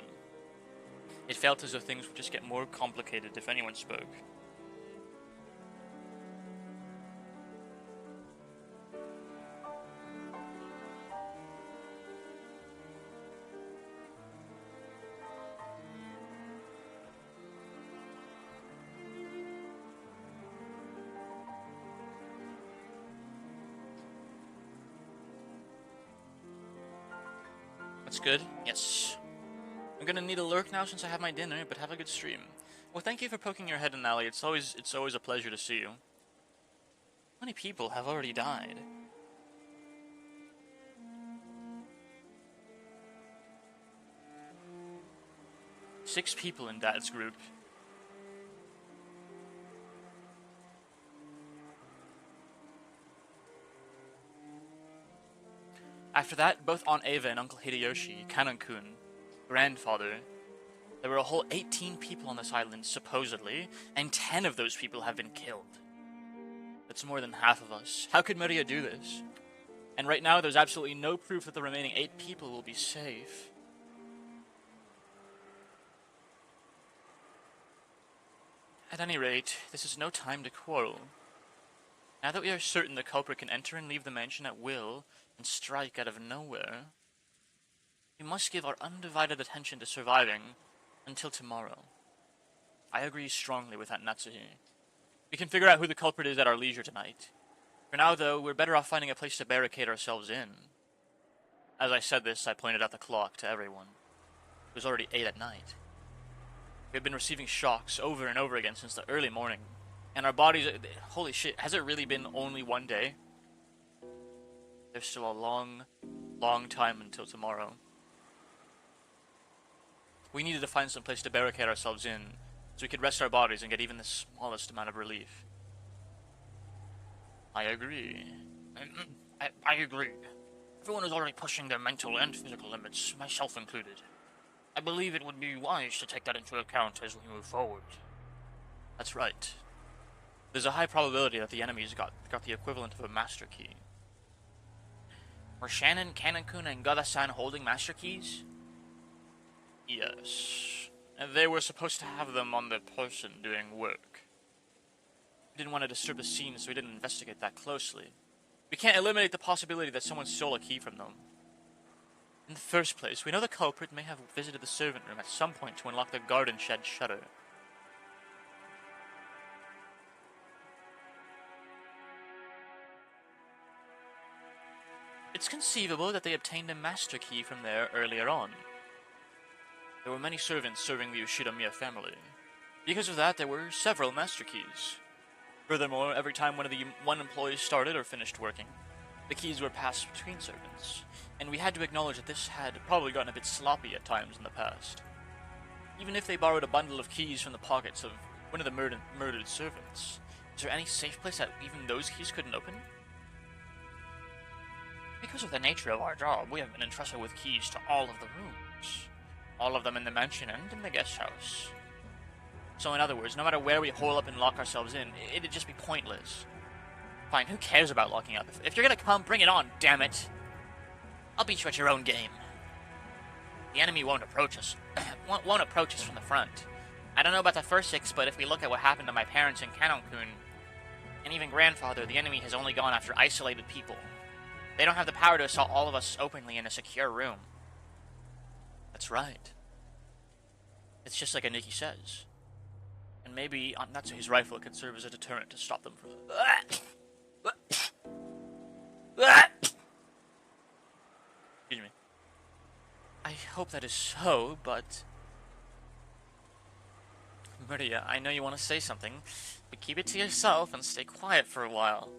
It felt as though things would just get more complicated if anyone spoke. That's good. Yes. I'm gonna need a lurk now since I have my dinner, but have a good stream. Well, thank you for poking your head in, Allie. It's always a pleasure to see you. How many people have already died? Six people in Dad's group. After that, both Aunt Ava and Uncle Hideyoshi, Kanan-kun, grandfather, there were a whole 18 people on this island, supposedly, and 10 of those people have been killed. That's more than half of us. How could Maria do this? And right now, there's absolutely no proof that the remaining 8 people will be safe. At any rate, this is no time to quarrel. Now that we are certain the culprit can enter and leave the mansion at will, and strike out of nowhere, we must give our undivided attention to surviving until tomorrow. I agree strongly with that, Natsuhi. We can figure out who the culprit is at our leisure tonight. For now, though, we're better off finding a place to barricade ourselves in. As I said this, I pointed out the clock to everyone. It was already 8 at night. We have been receiving shocks over and over again since the early morning, and our bodies... Holy shit, has it really been only one day? There's still a long, long time until tomorrow. We needed to find some place to barricade ourselves in, so we could rest our bodies and get even the smallest amount of relief. I agree. I agree. Everyone is already pushing their mental and physical limits, myself included. I believe it would be wise to take that into account as we move forward. That's right. There's a high probability that the enemy's got the equivalent of a master key. Were Shannon, Kanan-kun, and Gada-san holding master keys? Yes. And they were supposed to have them on the person doing work. We didn't want to disturb the scene, so we didn't investigate that closely. We can't eliminate the possibility that someone stole a key from them. In the first place, we know the culprit may have visited the servant room at some point to unlock the garden shed shutter. it's conceivable that they obtained a master key from there earlier on. There were many servants serving the Ushinomiya family. Because of that, there were several master keys. Furthermore, every time one employee started or finished working, the keys were passed between servants, and we had to acknowledge that this had probably gotten a bit sloppy at times in the past. Even if they borrowed a bundle of keys from the pockets of one of the murdered servants, is there any safe place that even those keys couldn't open? Because of the nature of our job, we have been entrusted with keys to all of the rooms. All of them in the mansion and in the guest house. So in other words, no matter where we hole up and lock ourselves in, it'd just be pointless. Fine, who cares about locking up? If you're gonna come, bring it on, damn it! I'll beat you at your own game. The enemy won't approach us. won't approach us from the front. I don't know about the first 6, but if we look at what happened to my parents in Kanokun, and even grandfather, the enemy has only gone after isolated people. They don't have the power to assault all of us openly in a secure room. That's right. It's just like Aniki says. And maybe Natsuhi's rifle could serve as a deterrent to stop them from... Excuse me. I hope that is so, but... Maria, I know you want to say something, but keep it to yourself and stay quiet for a while.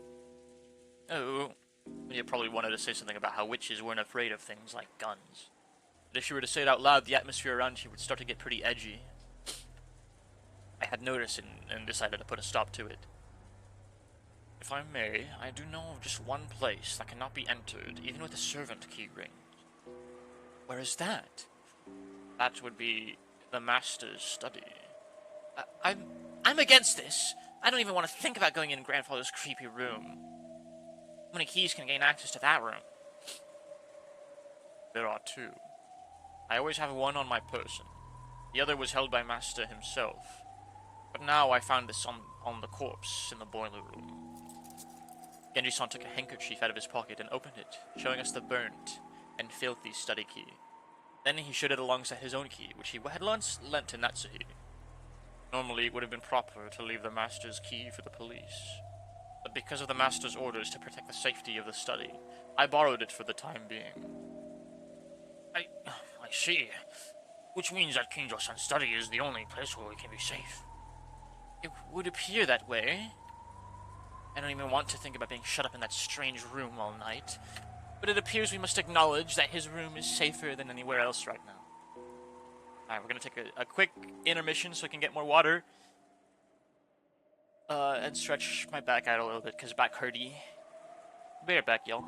Oh, you probably wanted to say something about how witches weren't afraid of things like guns. But if she were to say it out loud, the atmosphere around you would start to get pretty edgy. I had noticed and decided to put a stop to it. If I may, I do know of just one place that cannot be entered, even with a servant key ring. Where is that? That would be the Master's study. I'm against this. I don't even want to think about going in Grandfather's creepy room. How many keys can gain access to that room? There are 2. I always have one on my person. The other was held by Master himself. But now I found this on the corpse in the boiler room. Genji-san took a handkerchief out of his pocket and opened it, showing us the burnt and filthy study key. Then he showed it alongside his own key, which he had once lent to Natsuhi. Normally, it would have been proper to leave the Master's key for the police. But because of the Master's orders to protect the safety of the study, I borrowed it for the time being. I see. Which means that Kinjo-san's study is the only place where we can be safe. It would appear that way. I don't even want to think about being shut up in that strange room all night. But it appears we must acknowledge that his room is safer than anywhere else right now. Alright, we're gonna take a quick intermission so I can get more water. And stretch my back out a little bit, because back hurty. Be right back, y'all.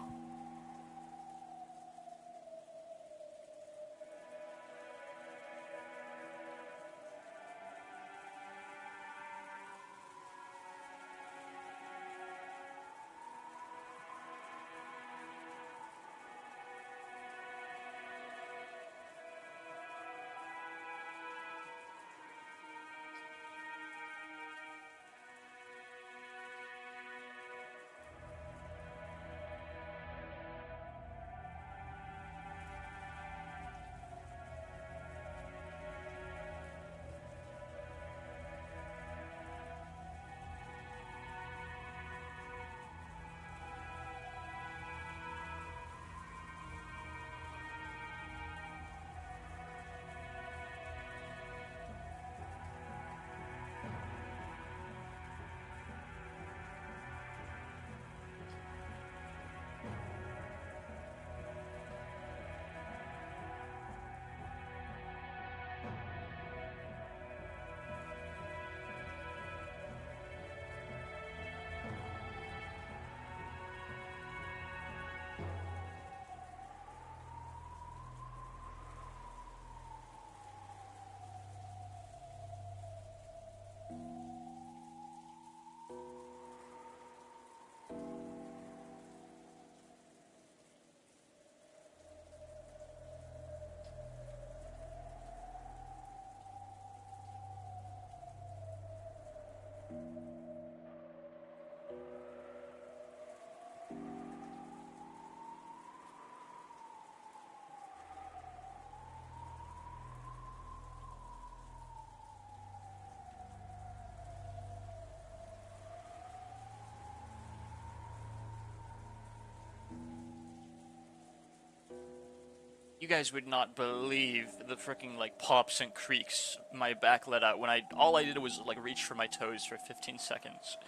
You guys would not believe the freaking like pops and creaks my back let out when all I did was like reach for my toes for 15 seconds.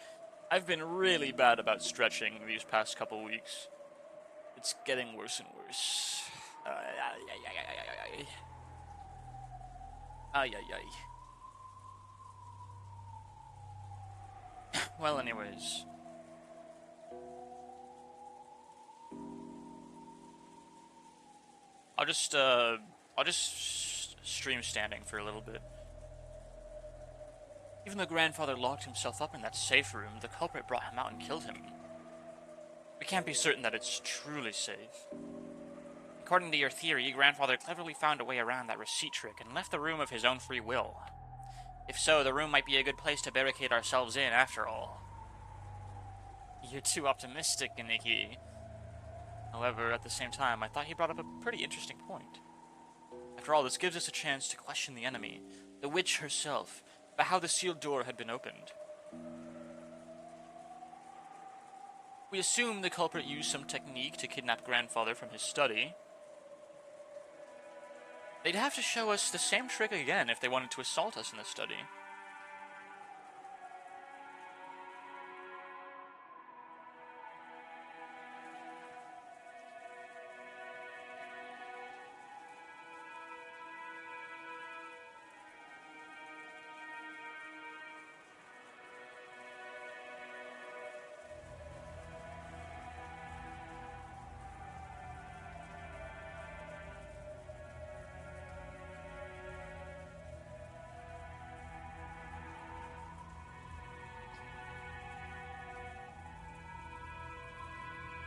I've been really bad about stretching these past couple weeks. It's getting worse and worse. Ay, ay, ay, ay, ay, ay. Well, anyways. I'll just stream standing for a little bit. Even though Grandfather locked himself up in that safe room, the culprit brought him out and killed him. We can't be certain that it's truly safe. According to your theory, Grandfather cleverly found a way around that receipt trick and left the room of his own free will. If so, the room might be a good place to barricade ourselves in, after all. You're too optimistic, Nikki. However, at the same time, I thought he brought up a pretty interesting point. After all, this gives us a chance to question the enemy, the witch herself, about how the sealed door had been opened. We assume the culprit used some technique to kidnap Grandfather from his study. They'd have to show us the same trick again if they wanted to assault us in the study.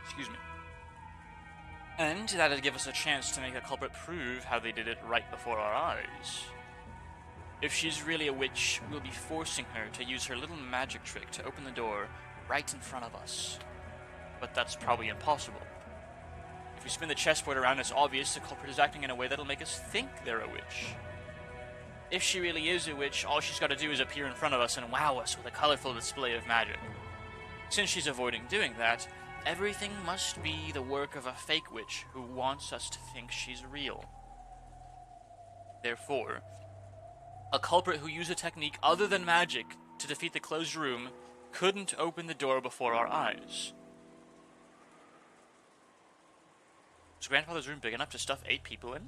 Excuse me. And that'd give us a chance to make a culprit prove how they did it right before our eyes. If she's really a witch, we'll be forcing her to use her little magic trick to open the door right in front of us. But that's probably impossible. If we spin the chessboard around, it's obvious the culprit is acting in a way that'll make us think they're a witch. If she really is a witch, all she's got to do is appear in front of us and wow us with a colorful display of magic. Since she's avoiding doing that, everything must be the work of a fake witch who wants us to think she's real. Therefore, a culprit who used a technique other than magic to defeat the closed room couldn't open the door before our eyes. Was Grandfather's room big enough to stuff 8 people in?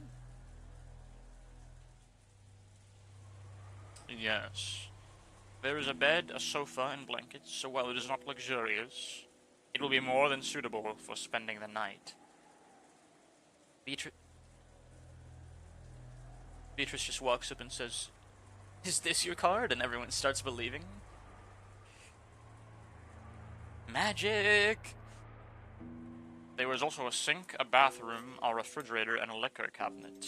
Yes. There is a bed, a sofa, and blankets, so while it is not luxurious, it will be more than suitable for spending the night. Beatrice just walks up and says, "Is this your card?" And everyone starts believing. Magic! There was also a sink, a bathroom, a refrigerator, and a liquor cabinet.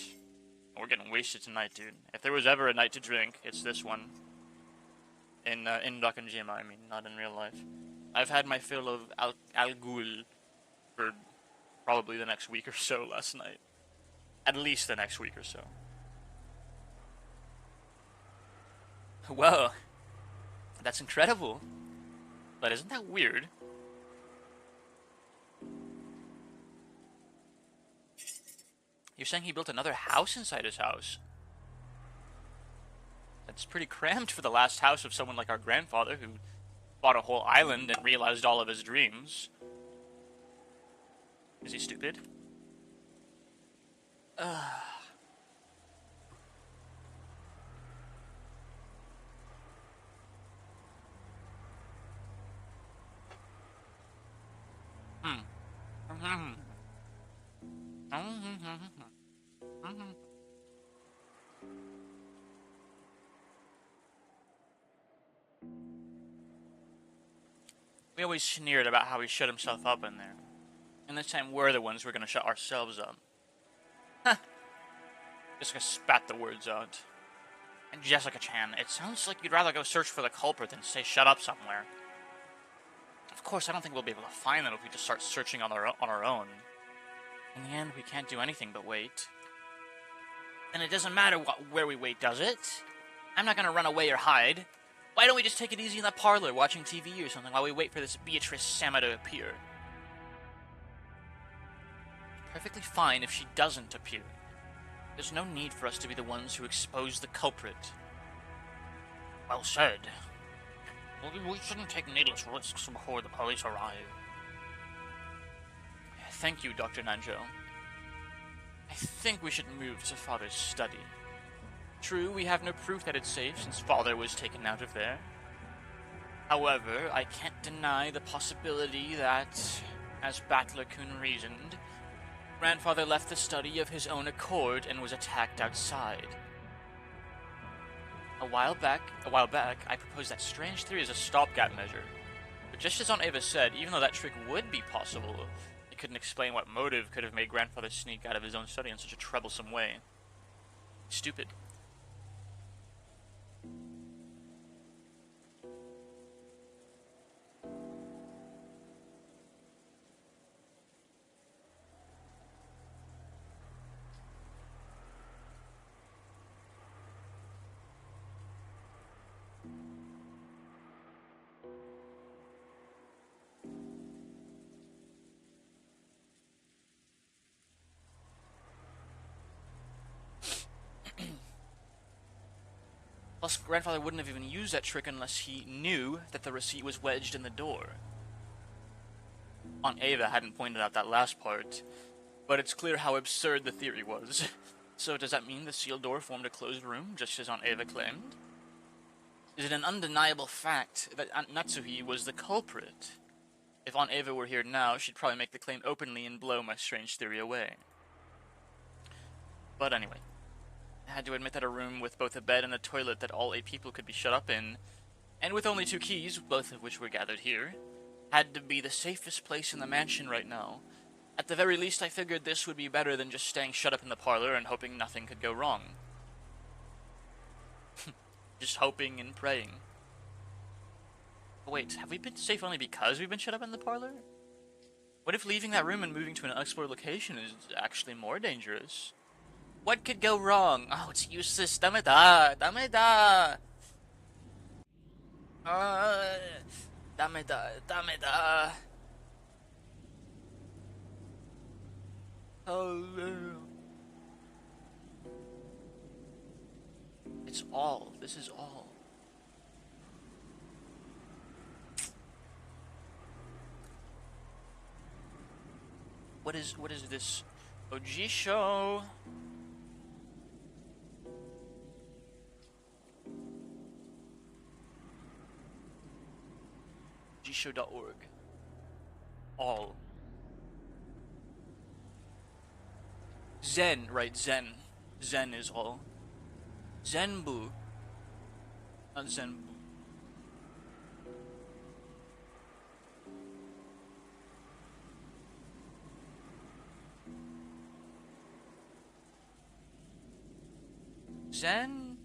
We're getting wasted tonight, dude. If there was ever a night to drink, it's this one. In Dakanjima, I mean, not in real life. I've had my fill of Al-Ghul for probably the next week or so last night. At least the next week or so. Whoa. That's incredible. But isn't that weird? You're saying he built another house inside his house? That's pretty cramped for the last house of someone like our grandfather who bought a whole island and realized all of his dreams. Is he stupid? We always sneered about how he shut himself up in there. And this time we're the ones who are gonna shut ourselves up. Huh. Jessica spat the words out. And Jessica-chan, it sounds like you'd rather go search for the culprit than say shut up somewhere. Of course, I don't think we'll be able to find them if we just start searching on our own. In the end, we can't do anything but wait. And it doesn't matter where we wait, does it? I'm not gonna run away or hide. Why don't we just take it easy in the parlor, watching TV or something, while we wait for this Beatrice Sama to appear? perfectly fine if she doesn't appear. There's no need for us to be the ones who expose the culprit. Well said. We shouldn't take needless risks before the police arrive. Thank you, Dr. Nanjo. I think we should move to Father's study. True, we have no proof that it's safe since Father was taken out of there. However, I can't deny the possibility that, as Battler-kun reasoned, Grandfather left the study of his own accord and was attacked outside. A while back, I proposed that strange theory as a stopgap measure. But just as Aunt Ava said, even though that trick would be possible, it couldn't explain what motive could have made Grandfather sneak out of his own study in such a troublesome way. Stupid. Plus, Grandfather wouldn't have even used that trick unless he knew that the receipt was wedged in the door. Aunt Ava hadn't pointed out that last part, but it's clear how absurd the theory was. So does that mean the sealed door formed a closed room, just as Aunt Ava claimed? Is it an undeniable fact that Aunt Natsuhi was the culprit? If Aunt Ava were here now, she'd probably make the claim openly and blow my strange theory away. But anyway, I had to admit that a room with both a bed and a toilet that all 8 people could be shut up in, and with only 2 keys, both of which were gathered here, had to be the safest place in the mansion right now. At the very least, I figured this would be better than just staying shut up in the parlor and hoping nothing could go wrong. Just hoping and praying. But wait, have we been safe only because we've been shut up in the parlor? What if leaving that room and moving to an unexplored location is actually more dangerous? What could go wrong? Oh, it's useless. Dame da! Dame da! Dame da! Dame da! Oh, it's all. This is all. What is this? Ojisho. Ojisho.org. All. Zen, right, Zen. Zen is all. Zenbu. Not Zenbu. Zen?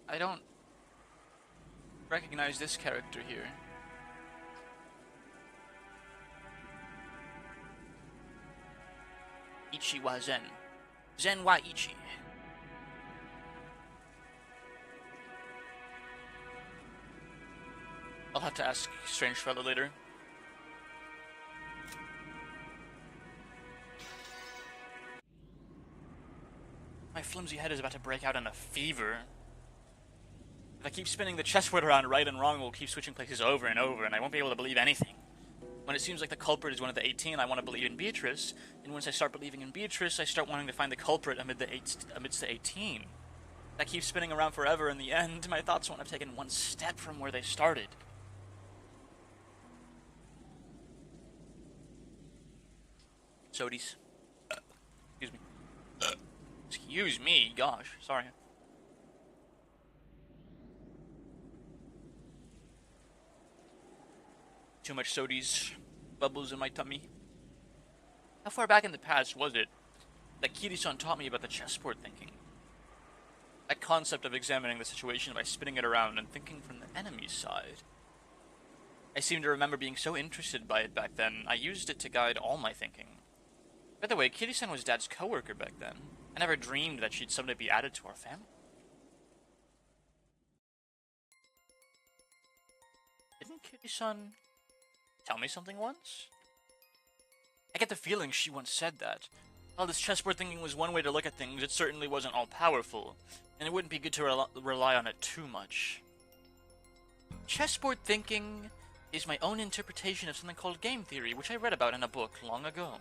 I don't recognize this character here. Ichi wa Zen. Zen wa Ichi. I'll have to ask Strange Fellow later. My flimsy head is about to break out in a fever. If I keep spinning the chessboard around right and wrong, we'll keep switching places over and over, and I won't be able to believe anything. When it seems like the culprit is one of the 18, I want to believe in Beatrice, and once I start believing in Beatrice, I start wanting to find the culprit amidst the 18. That keeps spinning around forever. In the end, my thoughts won't have taken one step from where they started. Sodies. Excuse me. Excuse me, gosh, sorry. Too much sodies, bubbles in my tummy. How far back in the past was it that Kiri-san taught me about the chessboard thinking? That concept of examining the situation by spinning it around and thinking from the enemy's side. I seem to remember being so interested by it back then, I used it to guide all my thinking. By the way, Kiri-san was Dad's coworker back then. I never dreamed that she'd someday be added to our family. Didn't Kiri-san tell me something once? I get the feeling she once said that. While this chessboard thinking was one way to look at things, it certainly wasn't all-powerful, and it wouldn't be good to rely on it too much. Chessboard thinking is my own interpretation of something called game theory, which I read about in a book long ago.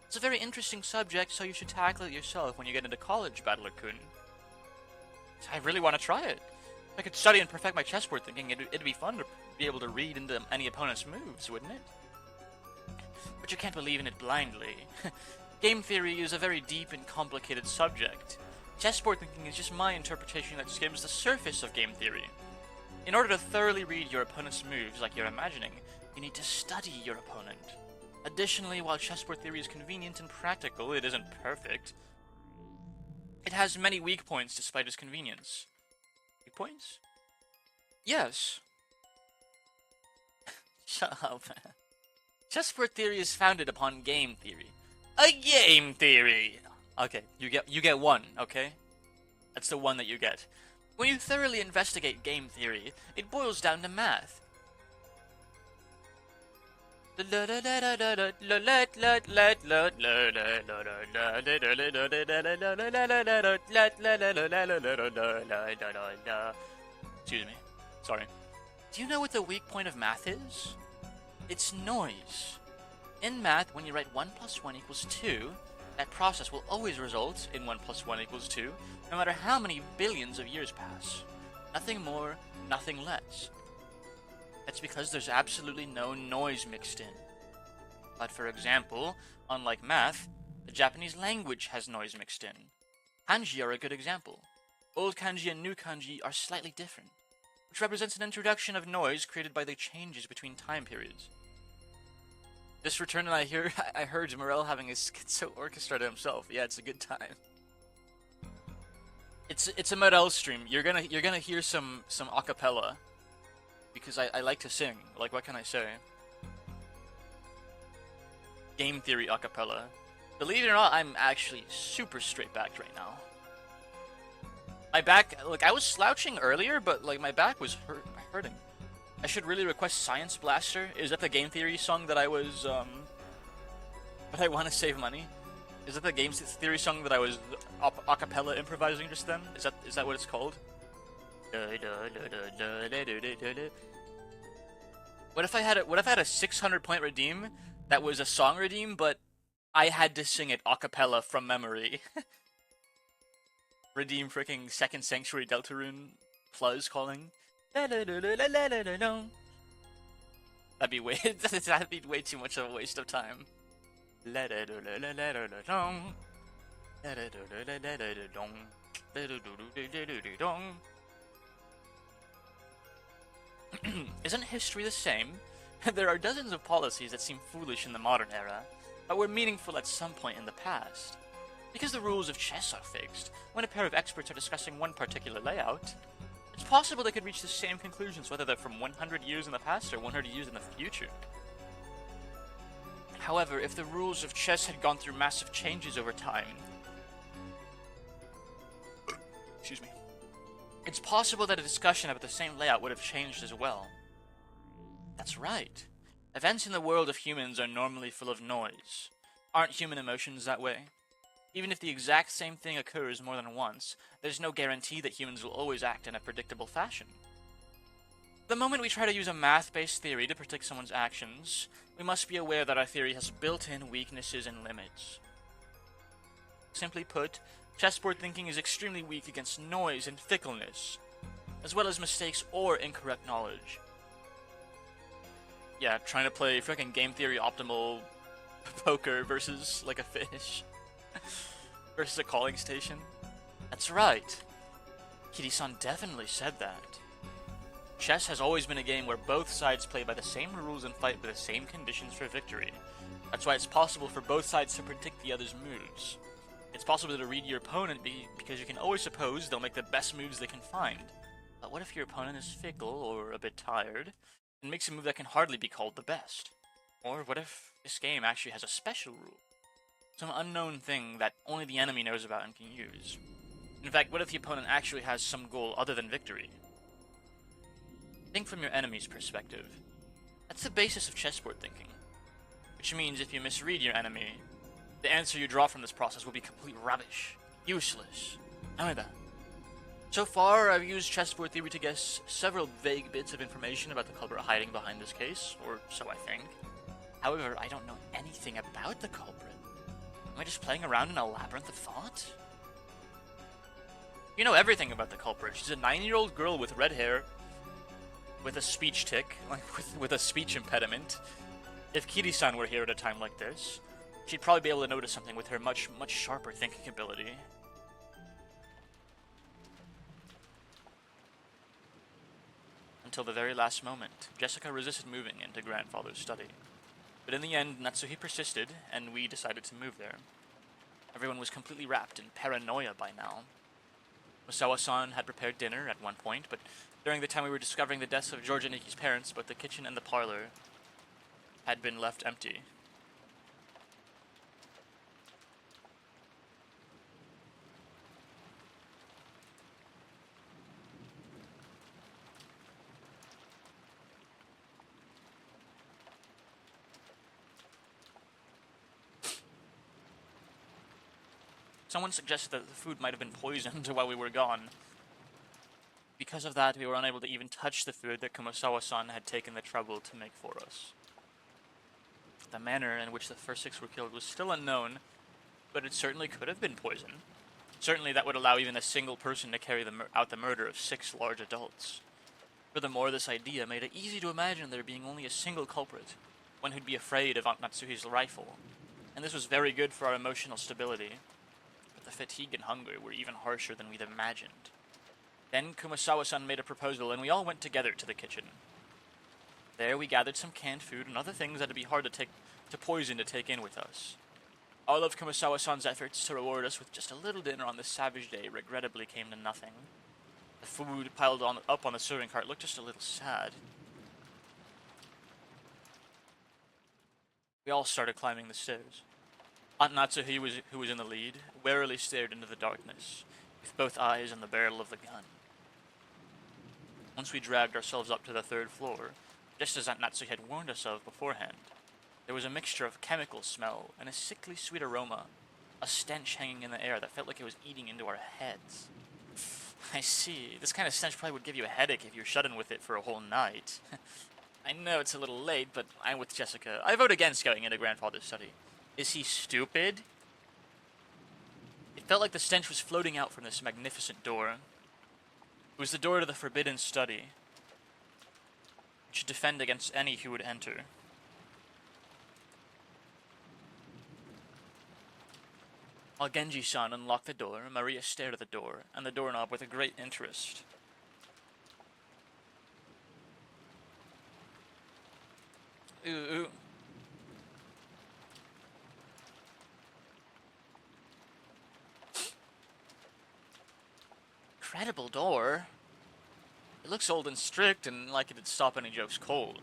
It's a very interesting subject, so you should tackle it yourself when you get into college, Battler-kun. I really want to try it. If I could study and perfect my chessboard thinking, it'd be fun to be able to read into any opponent's moves, wouldn't it? But you can't believe in it blindly. Game theory is a very deep and complicated subject. Chessboard thinking is just my interpretation that skims the surface of game theory. In order to thoroughly read your opponent's moves like you're imagining, you need to study your opponent. Additionally, while chessboard theory is convenient and practical, it isn't perfect. It has many weak points despite its convenience. Weak points? Yes. Shut up. Chessboard theory is founded upon game theory. A game theory! Okay, you get one, okay? That's the one that you get. When you thoroughly investigate game theory, it boils down to math. Excuse me. Sorry. Do you know what the weak point of math is? It's noise. In math, when you write 1 + 1 = 2, that process will always result in 1 + 1 = 2, no matter how many billions of years pass. Nothing more, nothing less. That's because there's absolutely no noise mixed in. But for example, unlike math, the Japanese language has noise mixed in. Kanji are a good example. Old kanji and new kanji are slightly different, which represents an introduction of noise created by the changes between time periods. This return, and I heard Morel having a schizo orchestra to himself. Yeah, it's a good time. It's a Morel stream. You're gonna hear some acapella, because I like to sing. Like, what can I say? Game theory acapella. Believe it or not, I'm actually super straight backed right now. My back, like, I was slouching earlier, but like my back was hurting. I should really request Science Blaster. Is that the game theory song that I was but I want to save money? Is that the game theory song that I was acapella improvising just then? Is that what it's called? What if I had a 600 point redeem that was a song redeem, but I had to sing it acapella from memory? Redeem freaking Second Sanctuary Deltarune Plus calling. That'd be way too much of a waste of time. Isn't history the same? There are dozens of policies that seem foolish in the modern era, but were meaningful at some point in the past. Because the rules of chess are fixed, when a pair of experts are discussing one particular layout, it's possible they could reach the same conclusions whether they're from 100 years in the past or 100 years in the future. However, if the rules of chess had gone through massive changes over time, excuse me, it's possible that a discussion about the same layout would have changed as well. That's right. Events in the world of humans are normally full of noise. Aren't human emotions that way? Even if the exact same thing occurs more than once, there's no guarantee that humans will always act in a predictable fashion. The moment we try to use a math-based theory to predict someone's actions, we must be aware that our theory has built-in weaknesses and limits. Simply put, chessboard thinking is extremely weak against noise and fickleness, as well as mistakes or incorrect knowledge. Yeah, trying to play freaking game theory optimal poker versus like a fish. Versus a calling station. That's right. Kiri-san definitely said that. Chess has always been a game where both sides play by the same rules and fight by the same conditions for victory. That's why it's possible for both sides to predict the other's moves. It's possible to read your opponent because you can always suppose they'll make the best moves they can find. But what if your opponent is fickle or a bit tired and makes a move that can hardly be called the best? Or what if this game actually has a special rule? Some unknown thing that only the enemy knows about and can use. In fact, what if the opponent actually has some goal other than victory? Think from your enemy's perspective. That's the basis of chessboard thinking. Which means if you misread your enemy, the answer you draw from this process will be complete rubbish. Useless. Nada. So far, I've used chessboard theory to guess several vague bits of information about the culprit hiding behind this case, or so I think. However, I don't know anything about the culprit. Am I just playing around in a labyrinth of thought? You know everything about the culprit. She's a 9-year-old girl with red hair, with a speech tic, like with a speech impediment. If Kiri-san were here at a time like this, she'd probably be able to notice something with her much sharper thinking ability. Until the very last moment, Jessica resisted moving into grandfather's study. But in the end, Natsuhi persisted, and we decided to move there. Everyone was completely wrapped in paranoia by now. Misawa-san had prepared dinner at one point, but during the time we were discovering the deaths of George and Nikki's parents, both the kitchen and the parlor had been left empty. Someone suggested that the food might have been poisoned while we were gone. Because of that, we were unable to even touch the food that Kumasawa-san had taken the trouble to make for us. The manner in which the first 6 were killed was still unknown, but it certainly could have been poison. Certainly that would allow even a single person to carry out the murder of 6 large adults. Furthermore, this idea made it easy to imagine there being only a single culprit, one who'd be afraid of Aunt Natsuhi's rifle, and this was very good for our emotional stability. The fatigue and hunger were even harsher than we'd imagined. Then Kumasawa-san made a proposal, and we all went together to the kitchen. There we gathered some canned food and other things that'd be hard to poison to take in with us. All of Kumasawa-san's efforts to reward us with just a little dinner on this savage day regrettably came to nothing. The food piled up on the serving cart looked just a little sad. We all started climbing the stairs. Aunt Natsuhi, who was in the lead, warily stared into the darkness, with both eyes on the barrel of the gun. Once we dragged ourselves up to the 3rd floor, just as Aunt Natsuhi had warned us of beforehand, there was a mixture of chemical smell and a sickly sweet aroma, a stench hanging in the air that felt like it was eating into our heads. I see. This kind of stench probably would give you a headache if you were shut in with it for a whole night. I know it's a little late, but I'm with Jessica. I vote against going into grandfather's study. Is he stupid? It felt like the stench was floating out from this magnificent door. It was the door to the forbidden study. It should defend against any who would enter. While Genji-san unlocked the door, Maria stared at the door and the doorknob with a great interest. Ooh. Incredible door. It looks old and strict and like it'd stop any jokes cold.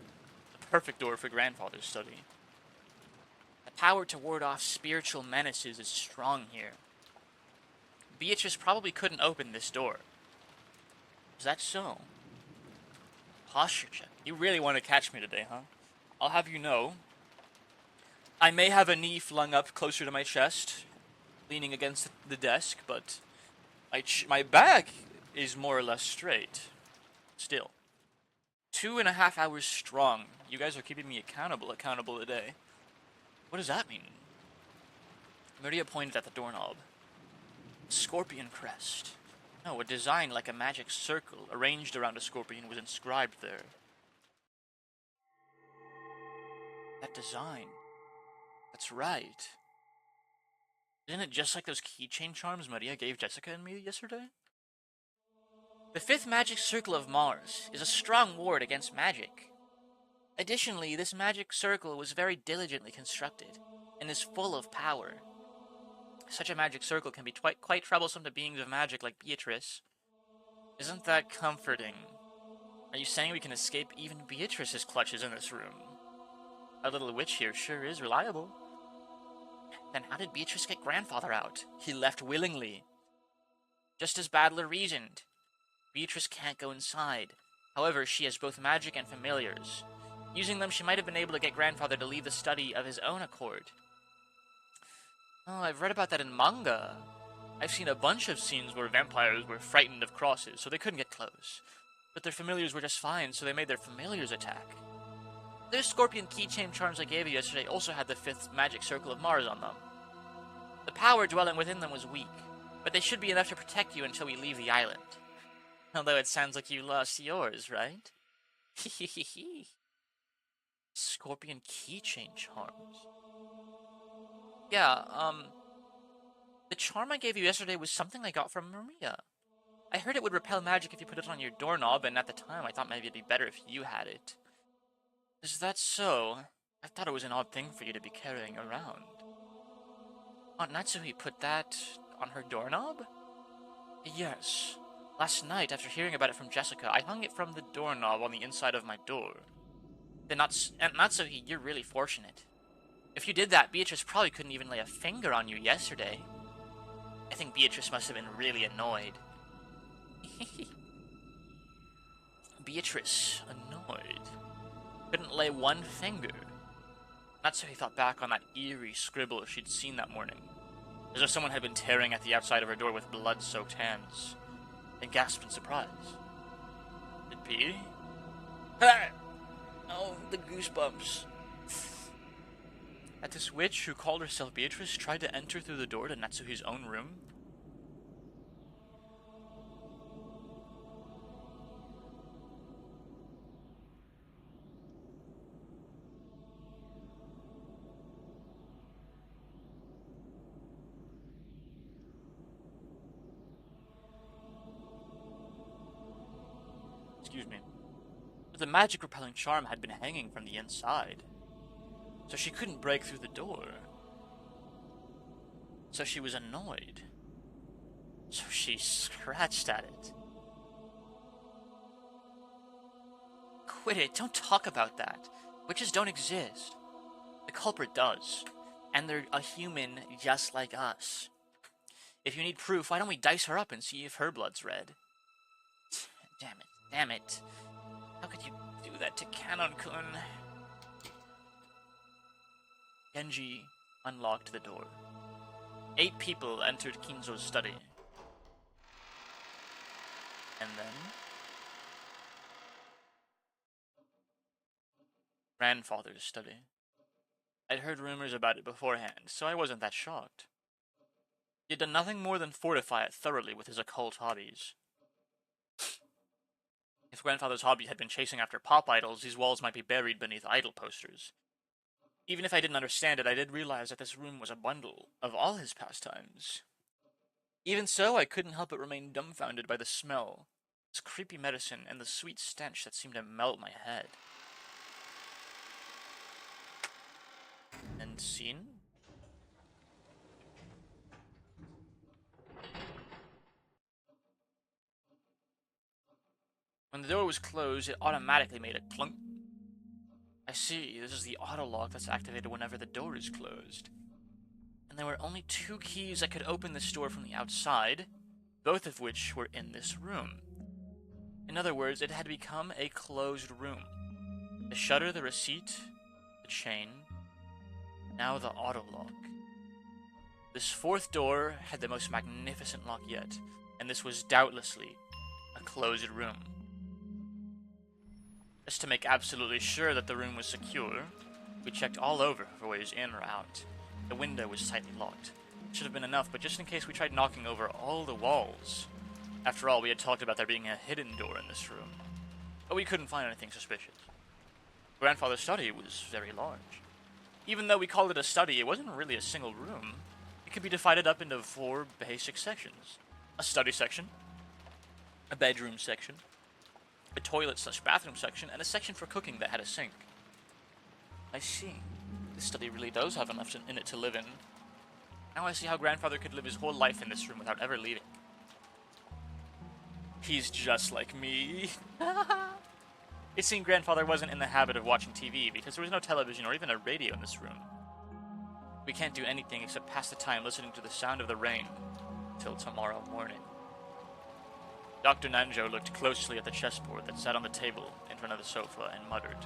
The perfect door for grandfather's study. The power to ward off spiritual menaces is strong here. Beatrice probably couldn't open this door. Is that so? Posture check. You really want to catch me today, huh? I'll have you know, I may have a knee flung up closer to my chest, leaning against the desk, but my back is more or less straight. Still. 2.5 hours strong. You guys are keeping me accountable today. What does that mean? Maria pointed at the doorknob. Scorpion crest. No, a design like a magic circle arranged around a scorpion was inscribed there. That design. That's right. Isn't it just like those keychain charms Maria gave Jessica and me yesterday? The 5th magic circle of Mars is a strong ward against magic. Additionally, this magic circle was very diligently constructed and is full of power. Such a magic circle can be quite troublesome to beings of magic like Beatrice. Isn't that comforting? Are you saying we can escape even Beatrice's clutches in this room? Our little witch here sure is reliable. Then how did Beatrice get grandfather out? He left willingly. Just as Badler reasoned. Beatrice can't go inside. However, she has both magic and familiars. Using them, she might have been able to get Grandfather to leave the study of his own accord. Oh, I've read about that in manga. I've seen a bunch of scenes where vampires were frightened of crosses, so they couldn't get close. But their familiars were just fine, so they made their familiars attack. Those scorpion keychain charms I gave you yesterday also had the 5th magic circle of Mars on them. The power dwelling within them was weak, but they should be enough to protect you until we leave the island. Although it sounds like you lost yours, right? Hehehe. Scorpion keychain charms. Yeah, the charm I gave you yesterday was something I got from Maria. I heard it would repel magic if you put it on your doorknob, and at the time I thought maybe it'd be better if you had it. Is that so? I thought it was an odd thing for you to be carrying around. Aunt Natsuhi put that on her doorknob? Yes. Last night, after hearing about it from Jessica, I hung it from the doorknob on the inside of my door. Then Aunt Natsuhi, you're really fortunate. If you did that, Beatrice probably couldn't even lay a finger on you yesterday. I think Beatrice must have been really annoyed. Beatrice, annoyed. Couldn't lay one finger. Natsuhi thought back on that eerie scribble she'd seen that morning, as if someone had been tearing at the outside of her door with blood-soaked hands, and gasped in surprise. It be? Ah! Oh, the goosebumps. Had this witch, who called herself Beatrice, tried to enter through the door to Natsuhi's own room? Excuse me. But the magic repelling charm had been hanging from the inside, so she couldn't break through the door. So she was annoyed. So she scratched at it. Quit it, don't talk about that. Witches don't exist. The culprit does. And they're a human just like us. If you need proof, why don't we dice her up and see if her blood's red? Damn it. How could you do that to Kanon-kun? Genji unlocked the door. 8 people entered Kinzo's study. And then grandfather's study. I'd heard rumors about it beforehand, so I wasn't that shocked. He had done nothing more than fortify it thoroughly with his occult hobbies. If grandfather's hobby had been chasing after pop idols, these walls might be buried beneath idol posters. Even if I didn't understand it, I did realize that this room was a bundle of all his pastimes. Even so, I couldn't help but remain dumbfounded by the smell, this creepy medicine, and the sweet stench that seemed to melt my head. End scene? When the door was closed, it automatically made a clunk. I see, this is the auto lock that's activated whenever the door is closed. And there were only 2 keys that could open this door from the outside, both of which were in this room. In other words, it had become a closed room. The shutter, the receipt, the chain, now the auto lock. This 4th door had the most magnificent lock yet, and this was doubtlessly a closed room. Just to make absolutely sure that the room was secure, we checked all over for ways in or out. The window was tightly locked. Should have been enough, but just in case we tried knocking over all the walls. After all, we had talked about there being a hidden door in this room. But we couldn't find anything suspicious. Grandfather's study was very large. Even though we called it a study, it wasn't really a single room. It could be divided up into 4 basic sections. A study section, a bedroom section, a toilet/bathroom section, and a section for cooking that had a sink. I see. This study really does have enough in it to live in. Now I see how grandfather could live his whole life in this room without ever leaving. He's just like me. It seemed grandfather wasn't in the habit of watching TV because there was no television or even a radio in this room. We can't do anything except pass the time listening to the sound of the rain till tomorrow morning. Dr. Nanjo looked closely at the chessboard that sat on the table in front of the sofa and muttered,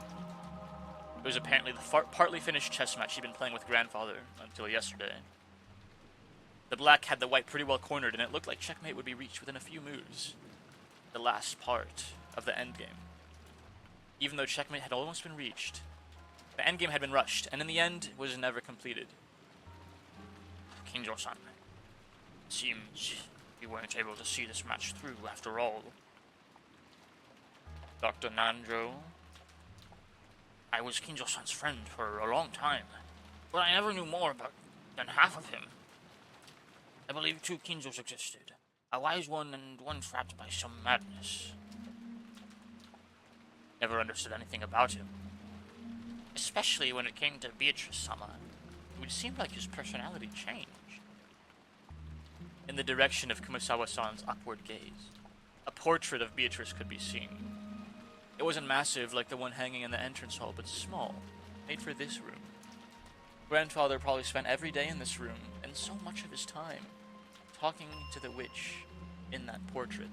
It was apparently the partly finished chess match she'd been playing with grandfather until yesterday. The black had the white pretty well cornered, and it looked like checkmate would be reached within a few moves. The last part of the endgame. Even though checkmate had almost been reached, the endgame had been rushed, and in the end was never completed. Kinjo-san, seems you weren't able to see this match through after all. Dr. Nanjo, I was Kinjo-san's friend for a long time, but I never knew more about than half of him. I believe two Kinjos existed, a wise one and one trapped by some madness. Never understood anything about him, especially when it came to Beatrice-sama. It would seem like his personality changed. In the direction of Kumasawa-san's upward gaze, a portrait of Beatrice could be seen. It wasn't massive like the one hanging in the entrance hall, but small, made for this room. Grandfather probably spent every day in this room, and so much of his time, talking to the witch in that portrait.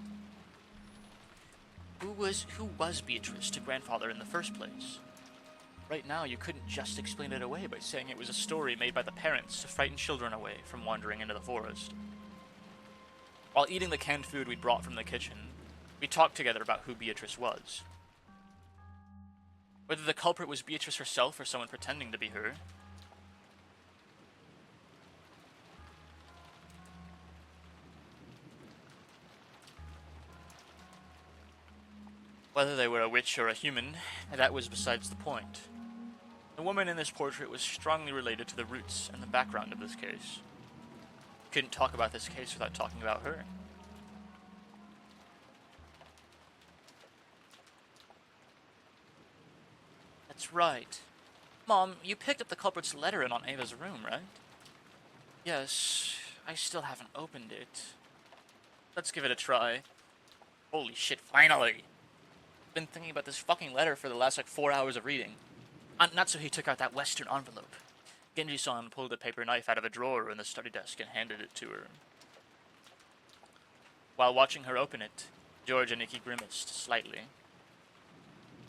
Who was Beatrice to grandfather in the first place? Right now, you couldn't just explain it away by saying it was a story made by the parents to frighten children away from wandering into the forest. While eating the canned food we'd brought from the kitchen, we talked together about who Beatrice was. Whether the culprit was Beatrice herself or someone pretending to be her. Whether they were a witch or a human, that was besides the point. The woman in this portrait was strongly related to the roots and the background of this case. Couldn't talk about this case without talking about her. That's right. Mom, you picked up the culprit's letter in Aunt Ava's room, right? Yes, I still haven't opened it. Let's give it a try. Holy shit, finally! Been thinking about this fucking letter for the last 4 hours of reading. Aunt Natsuhi took out that western envelope. Genji-san pulled a paper knife out of a drawer in the study desk and handed it to her. While watching her open it, George and Nikki grimaced slightly.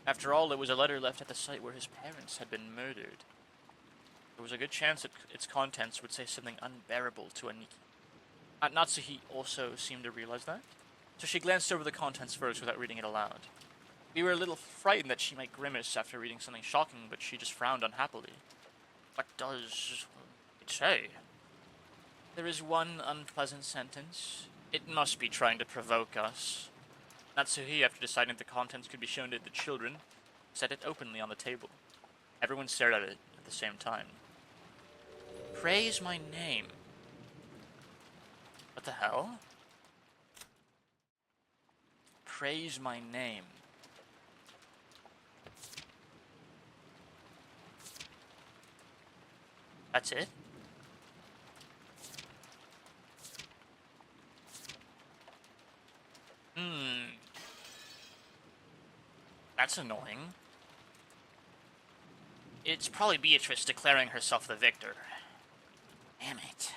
After all, it was a letter left at the site where his parents had been murdered. There was a good chance that its contents would say something unbearable to Aniki. Aunt Natsuhi also seemed to realize that, so she glanced over the contents first without reading it aloud. We were a little frightened that she might grimace after reading something shocking, but she just frowned unhappily. What does it say? There is one unpleasant sentence. It must be trying to provoke us. Natsuhi, after deciding the contents could be shown to the children, set it openly on the table. Everyone stared at it at the same time. Praise my name. What the hell? Praise my name. That's it? That's annoying. It's probably Beatrice declaring herself the victor. Damn it.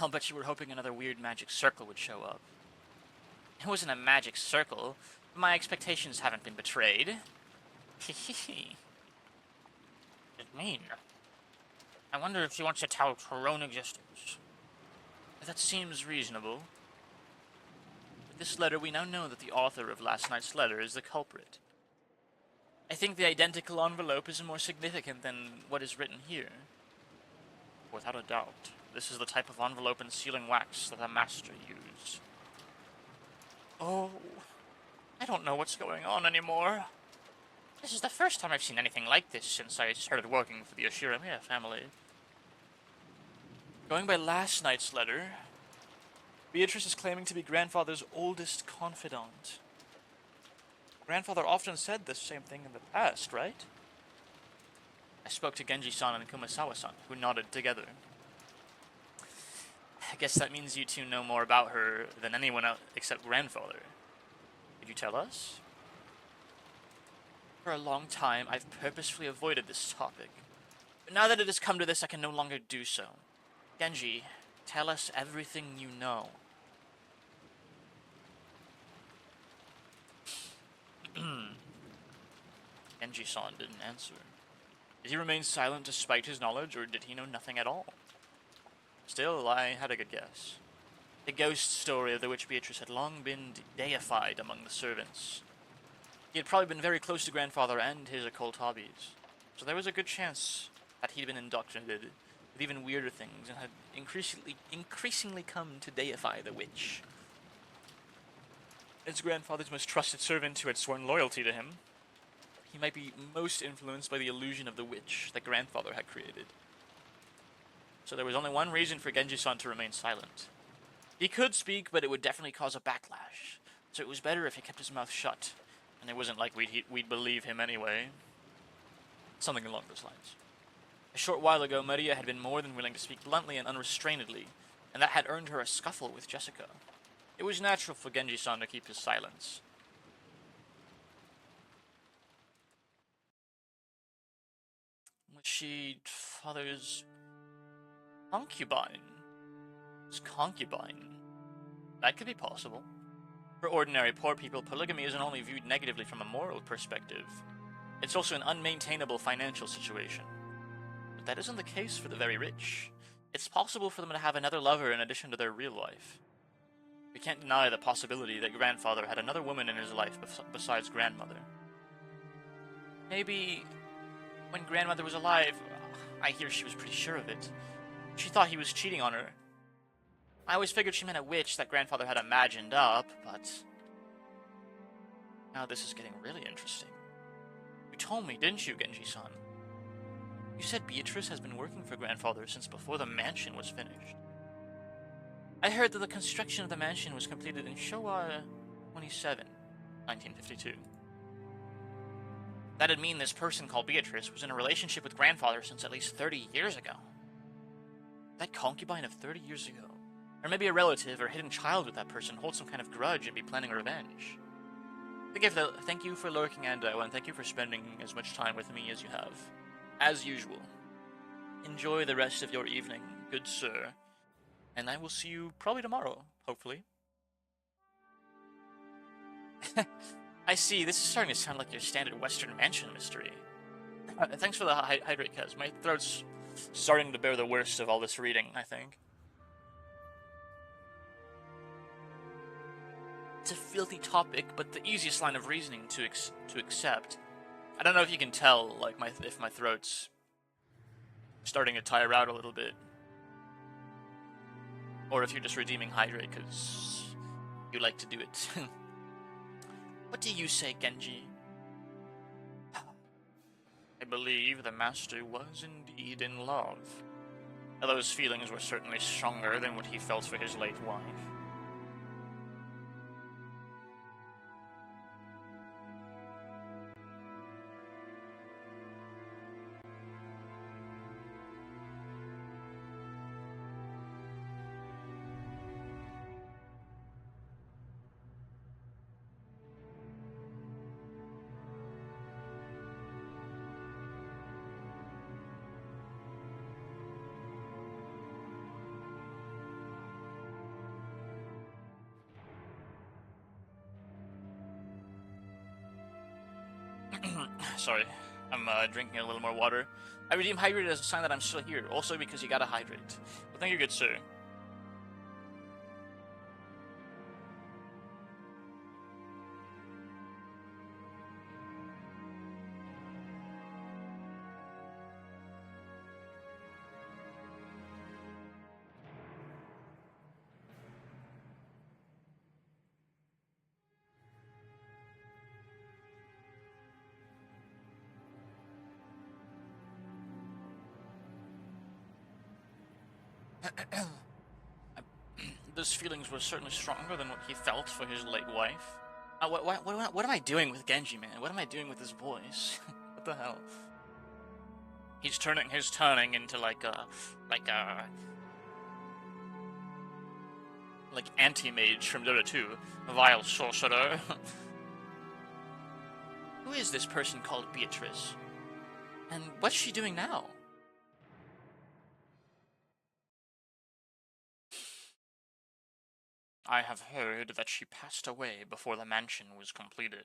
I'll bet you were hoping another weird magic circle would show up. It wasn't a magic circle. My expectations haven't been betrayed. Hehehe. What does it mean? I wonder if she wants to tout her own existence. That seems reasonable. With this letter, we now know that the author of last night's letter is the culprit. I think the identical envelope is more significant than what is written here. Without a doubt, this is the type of envelope and sealing wax that the master used. Oh, I don't know what's going on anymore. This is the first time I've seen anything like this since I started working for the Ashiramiya family. Going by last night's letter, Beatrice is claiming to be grandfather's oldest confidant. Grandfather often said the same thing in the past, right? I spoke to Genji-san and Kumasawa-san, who nodded together. I guess that means you two know more about her than anyone else except grandfather. Could you tell us? For a long time, I've purposefully avoided this topic. But now that it has come to this, I can no longer do so. Genji, tell us everything you know. Genji-san didn't answer. Did he remain silent despite his knowledge, or did he know nothing at all? Still, I had a good guess. The ghost story of the witch Beatrice had long been deified among the servants. He had probably been very close to grandfather and his occult hobbies, so there was a good chance that he'd been indoctrinated with even weirder things and had increasingly come to deify the witch. As grandfather's most trusted servant who had sworn loyalty to him, he might be most influenced by the illusion of the witch that grandfather had created. So there was only one reason for Genji-san to remain silent. He could speak, but it would definitely cause a backlash, so it was better if he kept his mouth shut, and it wasn't like we'd believe him anyway. Something along those lines. A short while ago, Maria had been more than willing to speak bluntly and unrestrainedly, and that had earned her a scuffle with Jessica. It was natural for Genji-san to keep his silence. Was she father's concubine? His concubine? That could be possible. For ordinary poor people, polygamy isn't only viewed negatively from a moral perspective, it's also an unmaintainable financial situation. But that isn't the case for the very rich. It's possible for them to have another lover in addition to their real life. We can't deny the possibility that grandfather had another woman in his life besides grandmother. Maybe when grandmother was alive, I hear she was pretty sure of it. She thought he was cheating on her. I always figured she meant a witch that grandfather had imagined up, but now this is getting really interesting. You told me, didn't you, Genji-san? You said Beatrice has been working for grandfather since before the mansion was finished. I heard that the construction of the mansion was completed in Showa 27, 1952. That'd mean this person called Beatrice was in a relationship with grandfather since at least 30 years ago. That concubine of 30 years ago, or maybe a relative or hidden child with that person, holds some kind of grudge and be planning revenge. Thank you for lurking, Ando, and thank you for spending as much time with me as you have. As usual. Enjoy the rest of your evening, good sir. And I will see you probably tomorrow, hopefully. I see, this is starting to sound like your standard Western Mansion mystery. Thanks for the hydrate, Kez. My throat's starting to bear the worst of all this reading, I think. It's a filthy topic, but the easiest line of reasoning to accept. I don't know if you can tell, like, if my throat's starting to tire out a little bit. Or if you're just redeeming hydrate because you like to do it. What do you say, Genji? I believe the master was indeed in love. Those feelings were certainly stronger than what he felt for his late wife. Sorry, I'm drinking a little more water. I redeem hydrate as a sign that I'm still here, also because you gotta hydrate. Well, thank you, good sir. Those feelings were certainly stronger than what he felt for his late wife. What am I doing with Genji, man? What am I doing with his voice? What the hell? He's turning into like anti-mage from Dota 2, a vile sorcerer. Who is this person called Beatrice? And what's she doing now? I have heard that she passed away before the mansion was completed.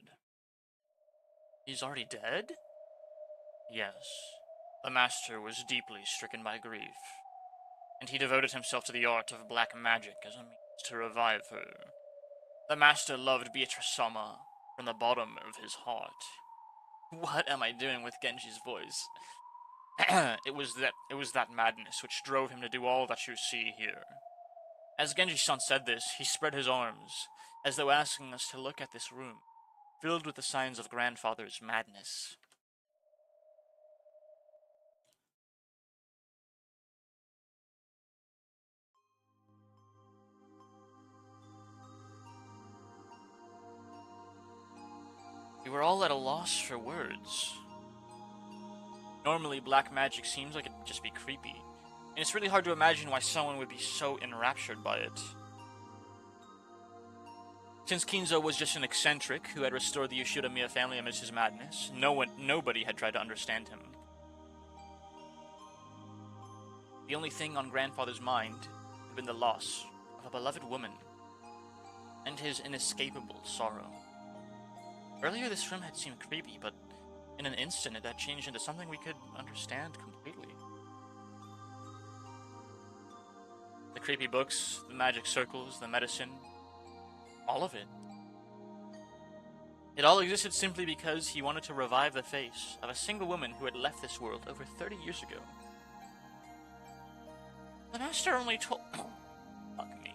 He's already dead? Yes, the master was deeply stricken by grief, and he devoted himself to the art of black magic as a means to revive her. The master loved Beatrice Sama from the bottom of his heart. What am I doing with Genji's voice? it was that madness which drove him to do all that you see here. As Genji-san said this, he spread his arms, as though asking us to look at this room, filled with the signs of grandfather's madness. We were all at a loss for words. Normally, black magic seems like it'd just be creepy, and it's really hard to imagine why someone would be so enraptured by it. Since Kinzo was just an eccentric who had restored the Yoshida-Miya family amidst his madness, nobody had tried to understand him. The only thing on grandfather's mind had been the loss of a beloved woman, and his inescapable sorrow. Earlier this room had seemed creepy, but in an instant it had changed into something we could understand completely. The creepy books, the magic circles, the medicine, all of it. It all existed simply because he wanted to revive the face of a single woman who had left this world over 30 years ago. The master only told... Fuck me.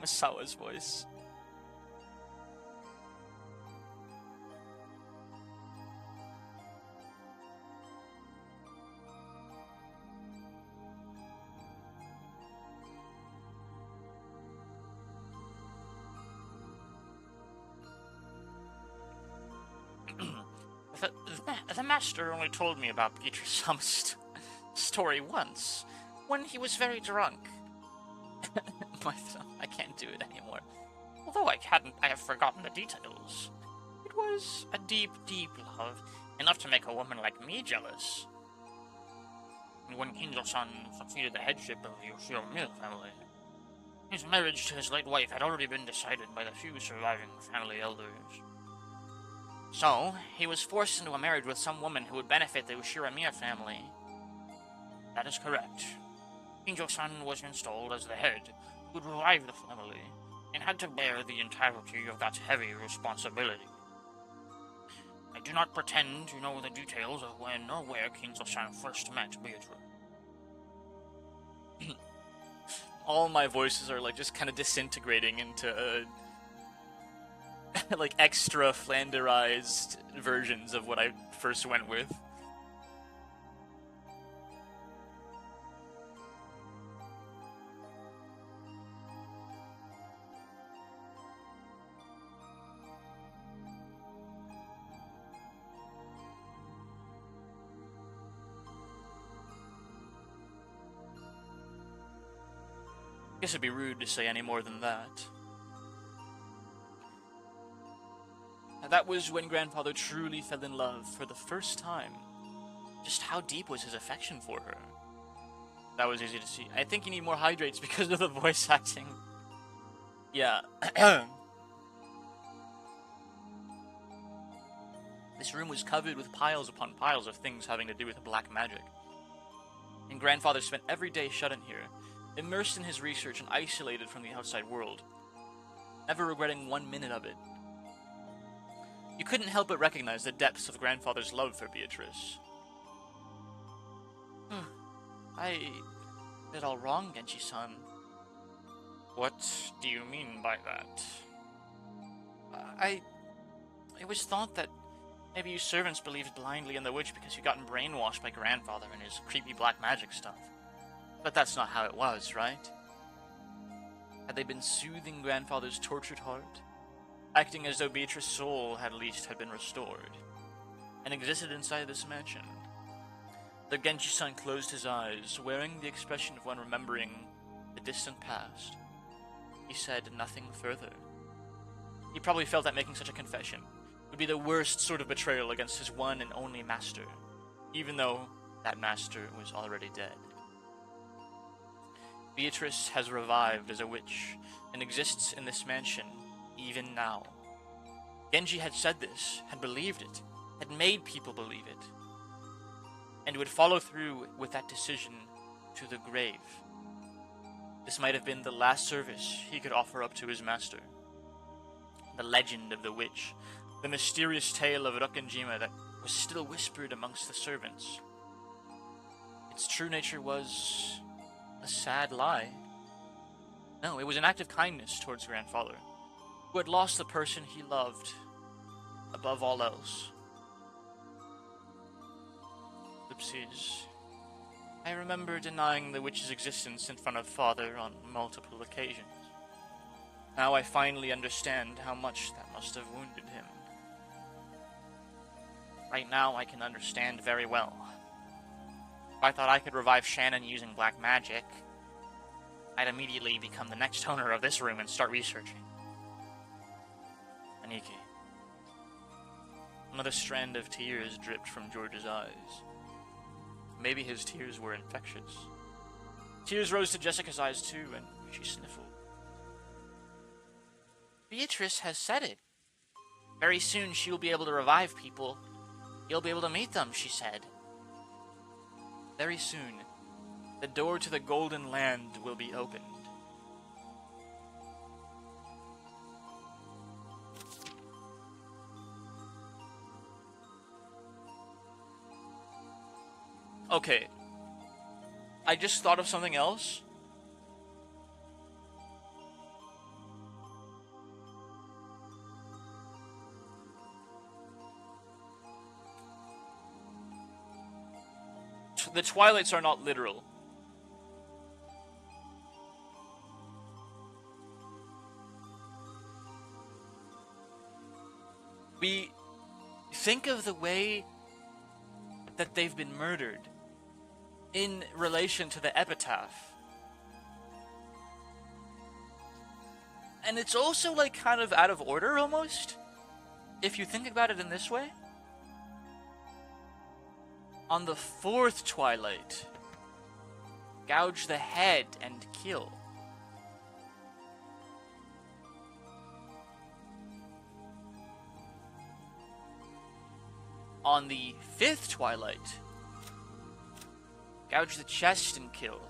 Masawa's voice. The master only told me about Beatrice's story once, when he was very drunk. I can't do it anymore. Although I have forgotten the details. It was a deep, deep love, enough to make a woman like me jealous. And when Kinzo-san succeeded the headship of the Yoshida-Miya family, his marriage to his late wife had already been decided by the few surviving family elders. So, he was forced into a marriage with some woman who would benefit the Ushiramiya family. That is correct. Kinjo-san was installed as the head, who would revive the family, and had to bear the entirety of that heavy responsibility. I do not pretend to know the details of when or where Kinzo-san first met Beatrice. All my voices are like just kind of disintegrating into like extra flanderized versions of what I first went with. I guess it'd be rude to say any more than that. That was when grandfather truly fell in love for the first time. Just how deep was his affection for her? That was easy to see. I think you need more hydrates because of the voice acting. Yeah. This room was covered with piles upon piles of things having to do with black magic. And grandfather spent every day shut in here, immersed in his research and isolated from the outside world, never regretting 1 minute of it. You couldn't help but recognize the depths of grandfather's love for Beatrice. I did all wrong, Genji-san. What do you mean by that? It was thought that maybe you servants believed blindly in the witch because you gotten brainwashed by grandfather and his creepy black magic stuff. But that's not how it was, right? Had they been soothing grandfather's tortured heart? Acting as though Beatrice's soul at least had been restored, and existed inside this mansion. The Genji-san closed his eyes, wearing the expression of one remembering the distant past. He said nothing further. He probably felt that making such a confession would be the worst sort of betrayal against his one and only master, even though that master was already dead. Beatrice has revived as a witch, and exists in this mansion even now. Genji had said this, had believed it, had made people believe it, and would follow through with that decision to the grave. This might have been the last service he could offer up to his master. The legend of the witch, the mysterious tale of Rokkenjima that was still whispered amongst the servants. Its true nature was a sad lie. No, it was an act of kindness towards grandfather, who had lost the person he loved above all else. Oopsies. I remember denying the witch's existence in front of father on multiple occasions. Now I finally understand how much that must have wounded him. Right now I can understand very well. If I thought I could revive Shannon using black magic, I'd immediately become the next owner of this room and start researching. Aniki. Another strand of tears dripped from George's eyes. Maybe his tears were infectious. Tears rose to Jessica's eyes too, and she sniffled. Beatrice has said it. Very soon she will be able to revive people. You'll be able to meet them, she said. Very soon, the door to the Golden Land will be opened. Okay. I just thought of something else. The Twilights are not literal. We think of the way that they've been murdered in relation to the epitaph. And it's also like kind of out of order almost, if you think about it in this way. On the fourth Twilight, gouge the head and kill. On the fifth Twilight, gouge the chest and kill.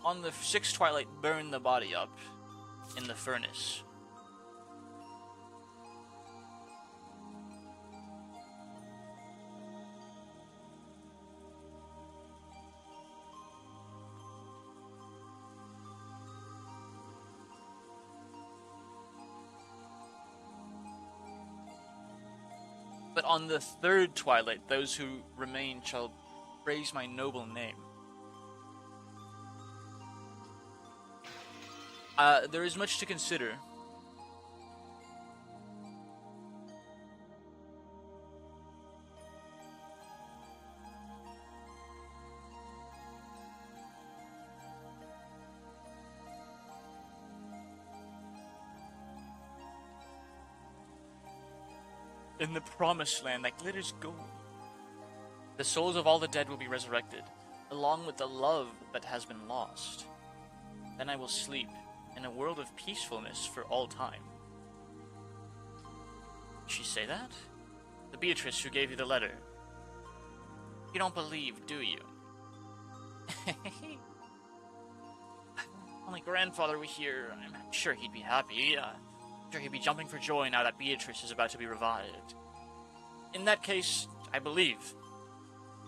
On the sixth Twilight, burn the body up in the furnace. But on the third Twilight, those who remain shall praise my noble name. There is much to consider. In the promised land that glitters gold, the souls of all the dead will be resurrected, along with the love that has been lost. Then I will sleep in a world of peacefulness for all time. Did she say that? The Beatrice who gave you the letter. You don't believe, do you? Only grandfather were here. I'm sure he'd be happy. I'm sure he'd be jumping for joy now that Beatrice is about to be revived. In that case, I believe.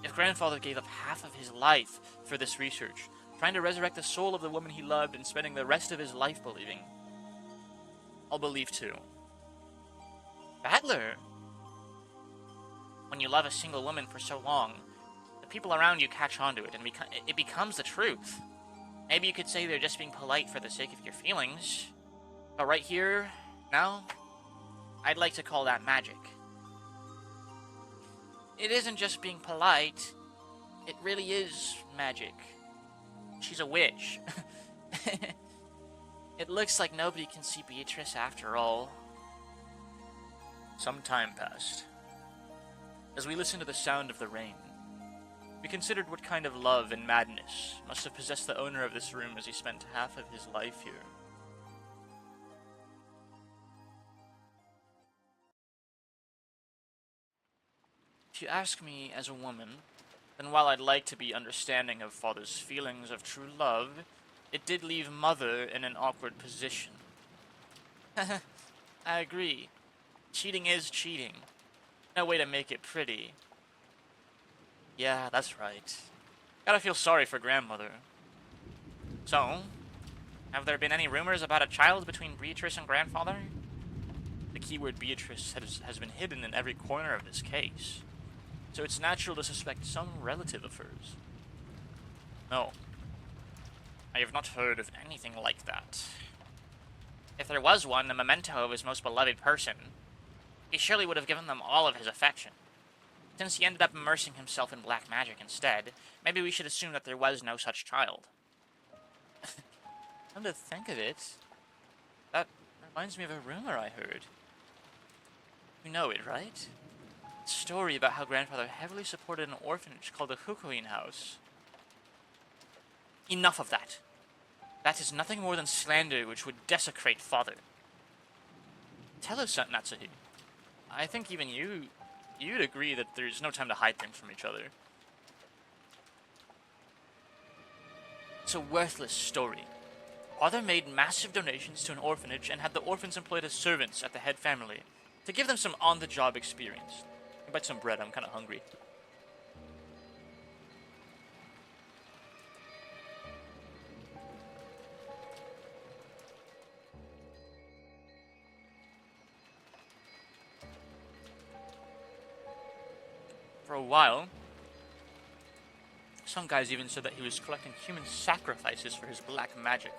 If grandfather gave up half of his life for this research, trying to resurrect the soul of the woman he loved and spending the rest of his life believing, I'll believe too. Battler! When you love a single woman for so long, the people around you catch on to it, and it becomes the truth. Maybe you could say they're just being polite for the sake of your feelings. But right here, now, I'd like to call that magic. It isn't just being polite. It really is magic. She's a witch. It looks like nobody can see Beatrice after all. Some time passed. As we listened to the sound of the rain, We considered what kind of love and madness must have possessed the owner of this room as he spent half of his life here. If you ask me as a woman, then while I'd like to be understanding of Father's feelings of true love, it did leave Mother in an awkward position. I agree. Cheating is cheating. No way to make it pretty. Yeah, that's right. Gotta feel sorry for Grandmother. So, have there been any rumors about a child between Beatrice and Grandfather? The keyword Beatrice has been hidden in every corner of this case, so it's natural to suspect some relative of hers. No. I have not heard of anything like that. If there was one, a memento of his most beloved person, he surely would have given them all of his affection. Since he ended up immersing himself in black magic instead, maybe we should assume that there was no such child. Come to think of it, that reminds me of a rumor I heard. You know it, right? A story about how Grandfather heavily supported an orphanage called the Hukuin House. Enough of that. That is nothing more than slander which would desecrate Father. Tell us, Natsuhi. I think even you'd agree that there's no time to hide things from each other. It's a worthless story. Father made massive donations to an orphanage and had the orphans employed as servants at the head family to give them some on-the-job experience. I'll bite some bread, I'm kind of hungry. For a while, some guys even said that he was collecting human sacrifices for his black magic.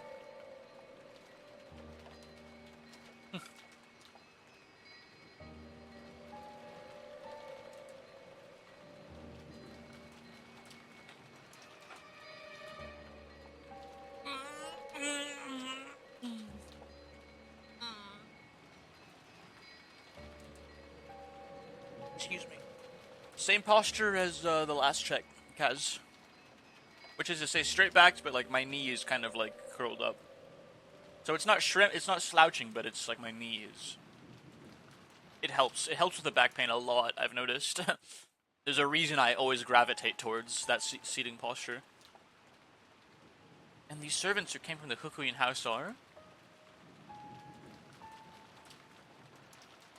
Excuse me. Same posture as the last check, Kaz. Which is to say straight backed, but like my knee is kind of like curled up. So it's not it's not slouching, but it's like my knee is. It helps. It helps with the back pain a lot, I've noticed. There's a reason I always gravitate towards that seating posture. And these servants who came from the Hukuin house are?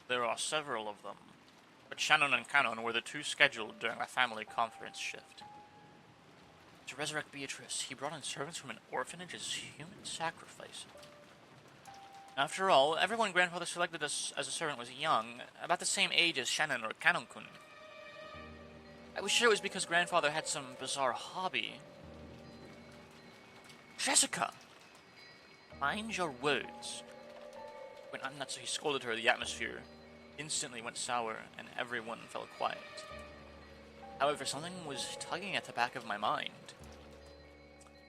There are several of them. But Shannon and Canon were the two scheduled during a family conference shift. To resurrect Beatrice, he brought in servants from an orphanage as human sacrifice. After all, everyone Grandfather selected as a servant was young, about the same age as Shannon or Canon-kun. I was sure it was because Grandfather had some bizarre hobby. Jessica! Mind your words. When Natsuhi scolded her, the atmosphere instantly went sour, and everyone fell quiet. However, something was tugging at the back of my mind.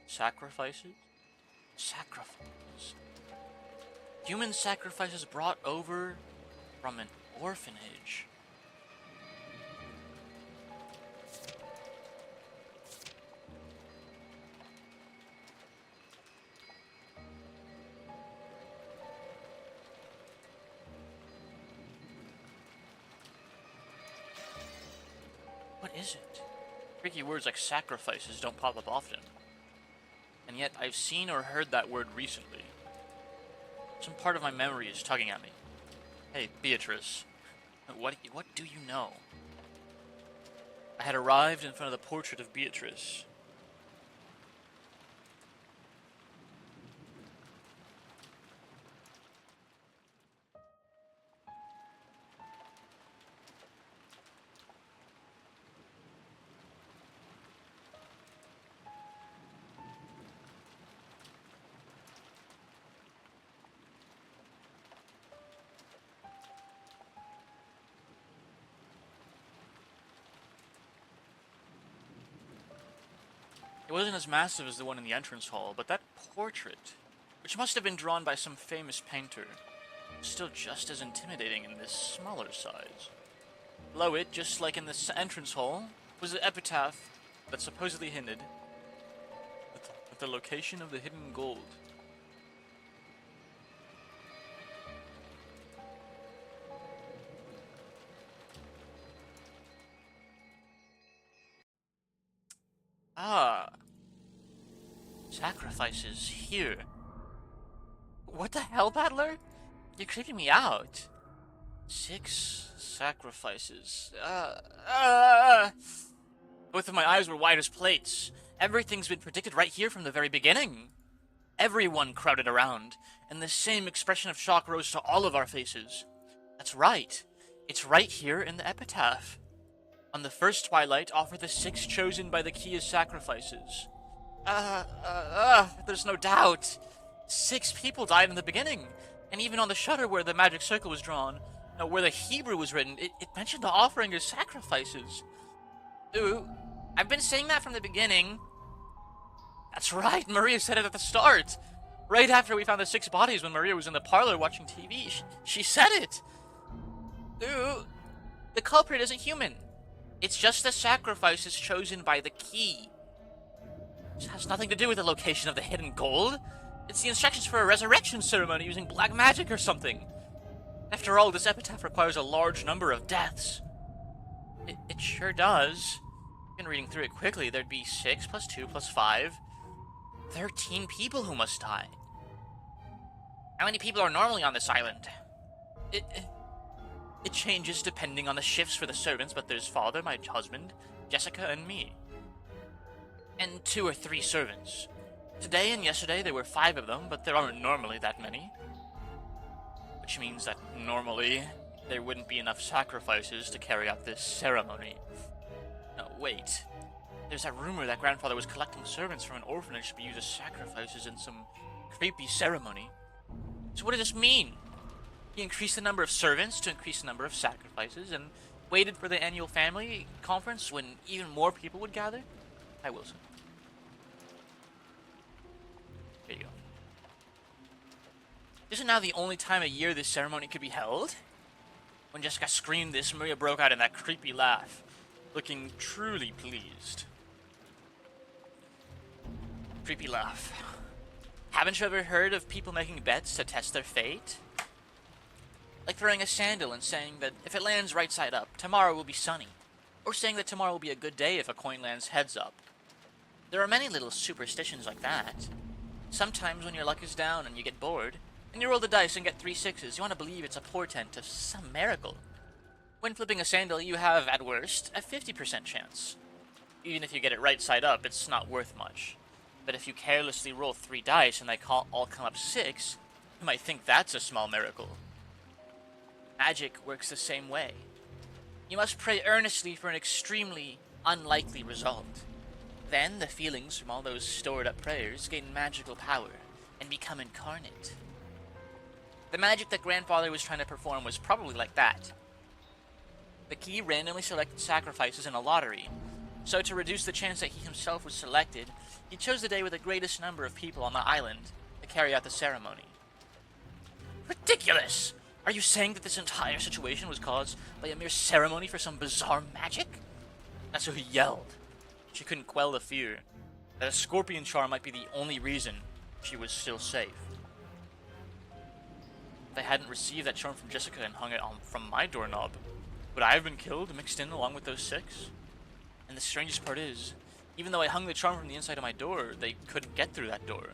Sacrifices? Sacrifices. Human sacrifices brought over from an orphanage. What is it? Tricky words like sacrifices don't pop up often. And yet I've seen or heard that word recently. Some part of my memory is tugging at me. Hey, Beatrice, what do you know? I had arrived in front of the portrait of Beatrice. It wasn't as massive as the one in the entrance hall, but that portrait, which must have been drawn by some famous painter, was still just as intimidating in this smaller size. Below it, just like in the entrance hall, was the epitaph, that supposedly hinted at the location of the hidden gold. Ah, sacrifices here. What the hell, Battler? You're creeping me out. 6 sacrifices. Both of my eyes were wide as plates. Everything's been predicted right here from the very beginning. Everyone crowded around, and the same expression of shock rose to all of our faces. That's right. It's right here in the epitaph. On the first twilight, offer the 6 chosen by the key as sacrifices. There's no doubt. 6 people died in the beginning, and even on the shutter where the magic circle was drawn, where the Hebrew was written, it mentioned the offering as sacrifices. Ooh, I've been saying that from the beginning. That's right, Maria said it at the start. Right after we found the 6 bodies when Maria was in the parlor watching TV, she said it. Ooh, the culprit isn't human. It's just the sacrifices chosen by the key. It has nothing to do with the location of the hidden gold. It's the instructions for a resurrection ceremony using black magic or something. After all, this epitaph requires a large number of deaths. It sure does. Been reading through it quickly. There'd be 6 plus 2 plus 5. 13 people who must die. How many people are normally on this island? It changes depending on the shifts for the servants, but there's father, my husband, Jessica, and me. And 2 or 3 servants. Today and yesterday there were 5 of them, but there aren't normally that many. Which means that normally there wouldn't be enough sacrifices to carry out this ceremony. No, wait. There's that rumor that grandfather was collecting servants from an orphanage to be used as sacrifices in some creepy ceremony. So what does this mean? He increased the number of servants to increase the number of sacrifices and waited for the annual family conference when even more people would gather? Hi, Wilson. There you go. Isn't now the only time a year this ceremony could be held? When Jessica screamed this, Maria broke out in that creepy laugh, looking truly pleased. Creepy laugh. Haven't you ever heard of people making bets to test their fate? Like throwing a sandal and saying that if it lands right side up, tomorrow will be sunny. Or saying that tomorrow will be a good day if a coin lands heads up. There are many little superstitions like that. Sometimes when your luck is down and you get bored, and you roll the dice and get 3 6s, you want to believe it's a portent of some miracle. When flipping a sandal, you have, at worst, a 50% chance. Even if you get it right side up, it's not worth much. But if you carelessly roll 3 dice and they all come up 6, you might think that's a small miracle. Magic works the same way. You must pray earnestly for an extremely unlikely result. Then the feelings from all those stored up prayers gain magical power and become incarnate. The magic that grandfather was trying to perform was probably like that. The key randomly selected sacrifices in a lottery, so to reduce the chance that he himself was selected, he chose the day with the greatest number of people on the island to carry out the ceremony. Ridiculous! Are you saying that this entire situation was caused by a mere ceremony for some bizarre magic? That's what he yelled. She couldn't quell the fear that a scorpion charm might be the only reason she was still safe. If I hadn't received that charm from Jessica and hung it on from my doorknob, would I have been killed mixed in along with those 6? And the strangest part is, even though I hung the charm from the inside of my door, they couldn't get through that door.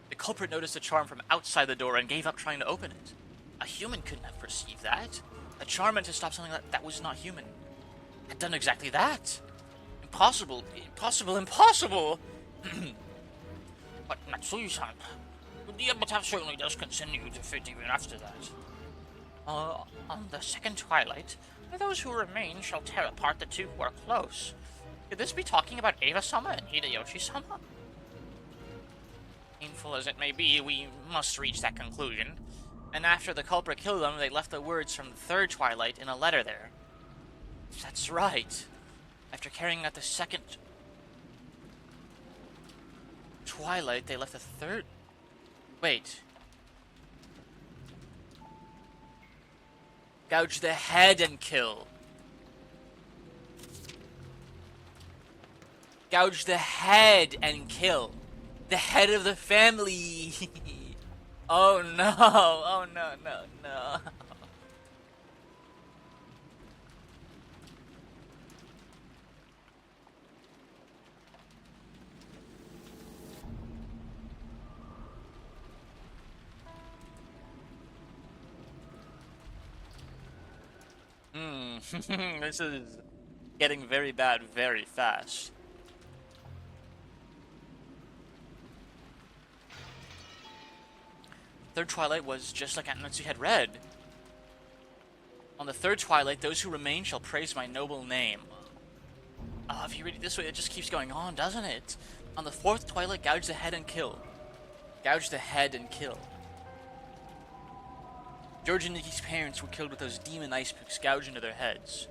The culprit noticed the charm from outside the door and gave up trying to open it. A human couldn't have perceived that. A charm meant to stop something that was not human. Had done exactly that. Impossible, impossible, impossible! But Matsui-san, the epitaph certainly does continue to fit even after that. On the second twilight, those who remain shall tear apart the 2 who are close. Could this be talking about Eva-sama and Hideyoshi-sama? Painful as it may be, we must reach that conclusion. And after the culprit killed them, they left the words from the 3rd twilight in a letter there. That's right. After carrying out the 2nd twilight, they left the 3rd... Wait. Gouge the head and kill. Gouge the head and kill. The head of the family. Oh no, oh no, no, no. This is getting very bad very fast. Third twilight was just like Anansi had read. On the third twilight, those who remain shall praise my noble name. If you read it this way, it just keeps going on, doesn't it? On the fourth twilight, gouge the head and kill. Gouge the head and kill. George and Nikki's parents were killed with those demon ice picks gouged into their heads.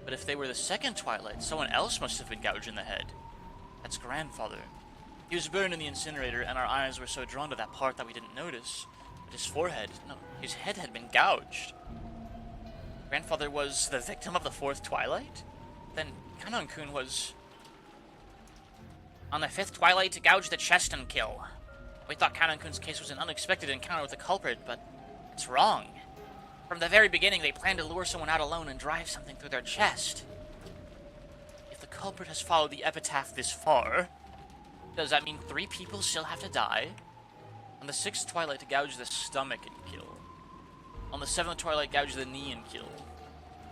But if they were the second twilight, someone else must have been gouged in the head. That's grandfather. He was burned in the incinerator, and our eyes were so drawn to that part that we didn't notice. But his forehead, no, his head had been gouged. Grandfather was the victim of the fourth twilight? Then Kanon-kun was... On the fifth twilight, to gouge the chest and kill. We thought Kanon-kun's case was an unexpected encounter with the culprit, but it's wrong. From the very beginning, they planned to lure someone out alone and drive something through their chest. If the culprit has followed the epitaph this far, does that mean 3 people still have to die? On the 6th twilight, to gouge the stomach and kill. On the 7th twilight, gouge the knee and kill.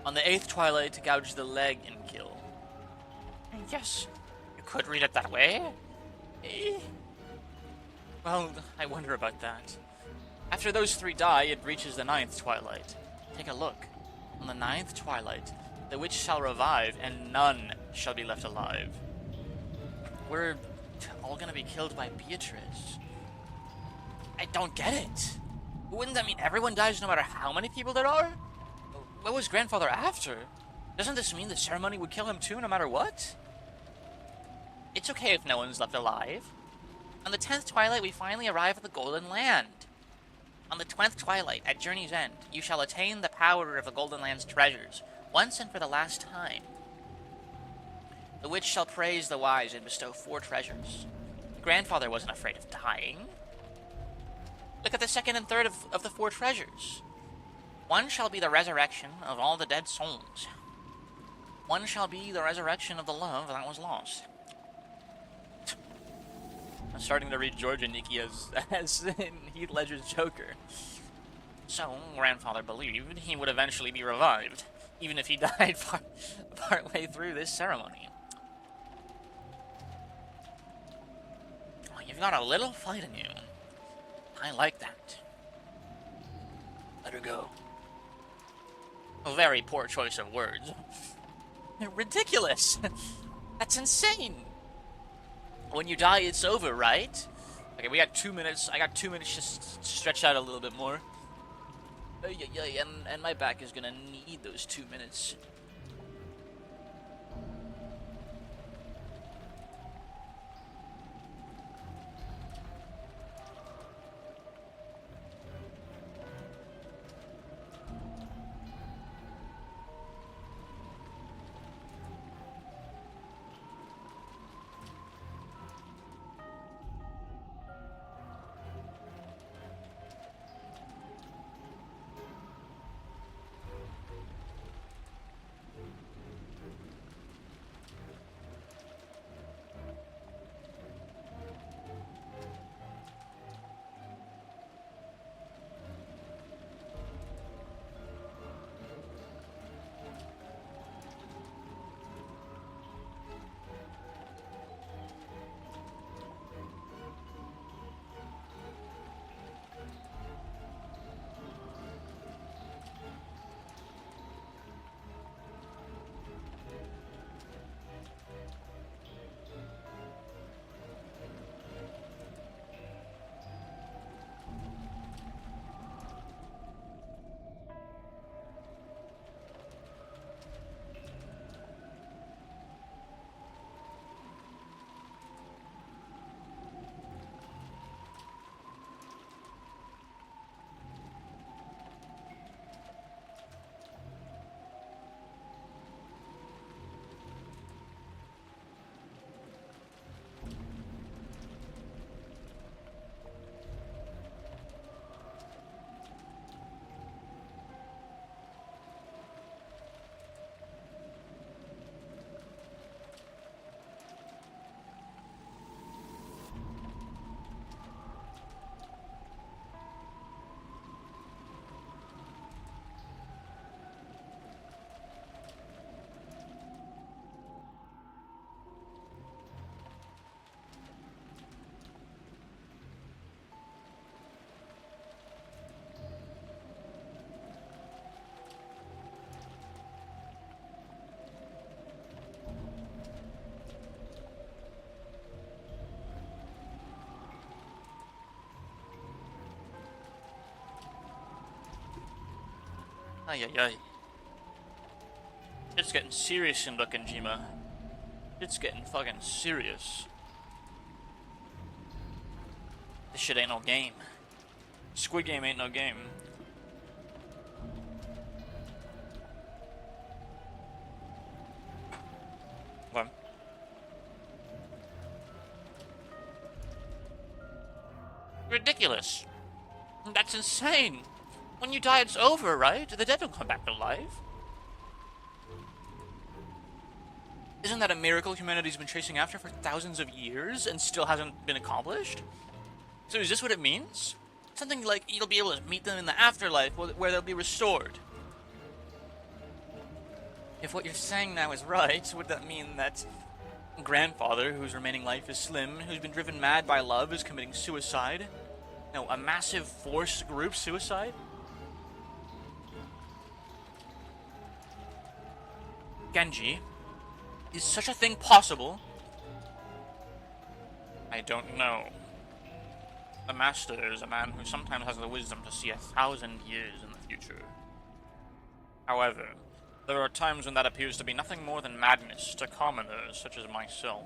On the 8th twilight, to gouge the leg and kill. Yes, you could read it that way. Well, I wonder about that. After those 3 die, it reaches the 9th twilight. Take a look. On the 9th twilight, the witch shall revive, and none shall be left alive. We're all gonna be killed by Beatrice. I don't get it. Wouldn't that mean everyone dies no matter how many people there are? What was grandfather after? Doesn't this mean the ceremony would kill him too, no matter what? It's okay if no one's left alive. On the 10th twilight, we finally arrive at the Golden Land. On the 20th twilight, at Journey's End, you shall attain the power of the Golden Land's treasures, once and for the last time. The witch shall praise the wise and bestow 4 treasures. Grandfather wasn't afraid of dying. Look at the second and third of the 4 treasures. One shall be the resurrection of all the dead souls. One shall be the resurrection of the love that was lost. I'm starting to read George and Nikki as in Heath Ledger's Joker. So, grandfather believed he would eventually be revived, even if he died partway through this ceremony. Oh, you've got a little fight in you. I like that. Let her go. A very poor choice of words. Ridiculous! That's insane! When you die, it's over, right? Okay, we got 2 minutes. I got 2 minutes just to stretch out a little bit more. And my back is gonna need those 2 minutes. Ay ay ay. It's getting serious in Buckinjima. It's getting fucking serious. This shit ain't no game. Squid Game ain't no game. What? Ridiculous. That's insane. When you die, it's over, right? The dead don't come back to life. Isn't that a miracle humanity's been chasing after for thousands of years and still hasn't been accomplished? So is this what it means? Something like you'll be able to meet them in the afterlife where they'll be restored. If what you're saying now is right, would that mean that grandfather, whose remaining life is slim, who's been driven mad by love, is committing suicide? No, a massive forced group suicide? Genji, is such a thing possible? I don't know. The master is a man who sometimes has the wisdom to see 1,000 years in the future. However, there are times when that appears to be nothing more than madness to commoners such as myself.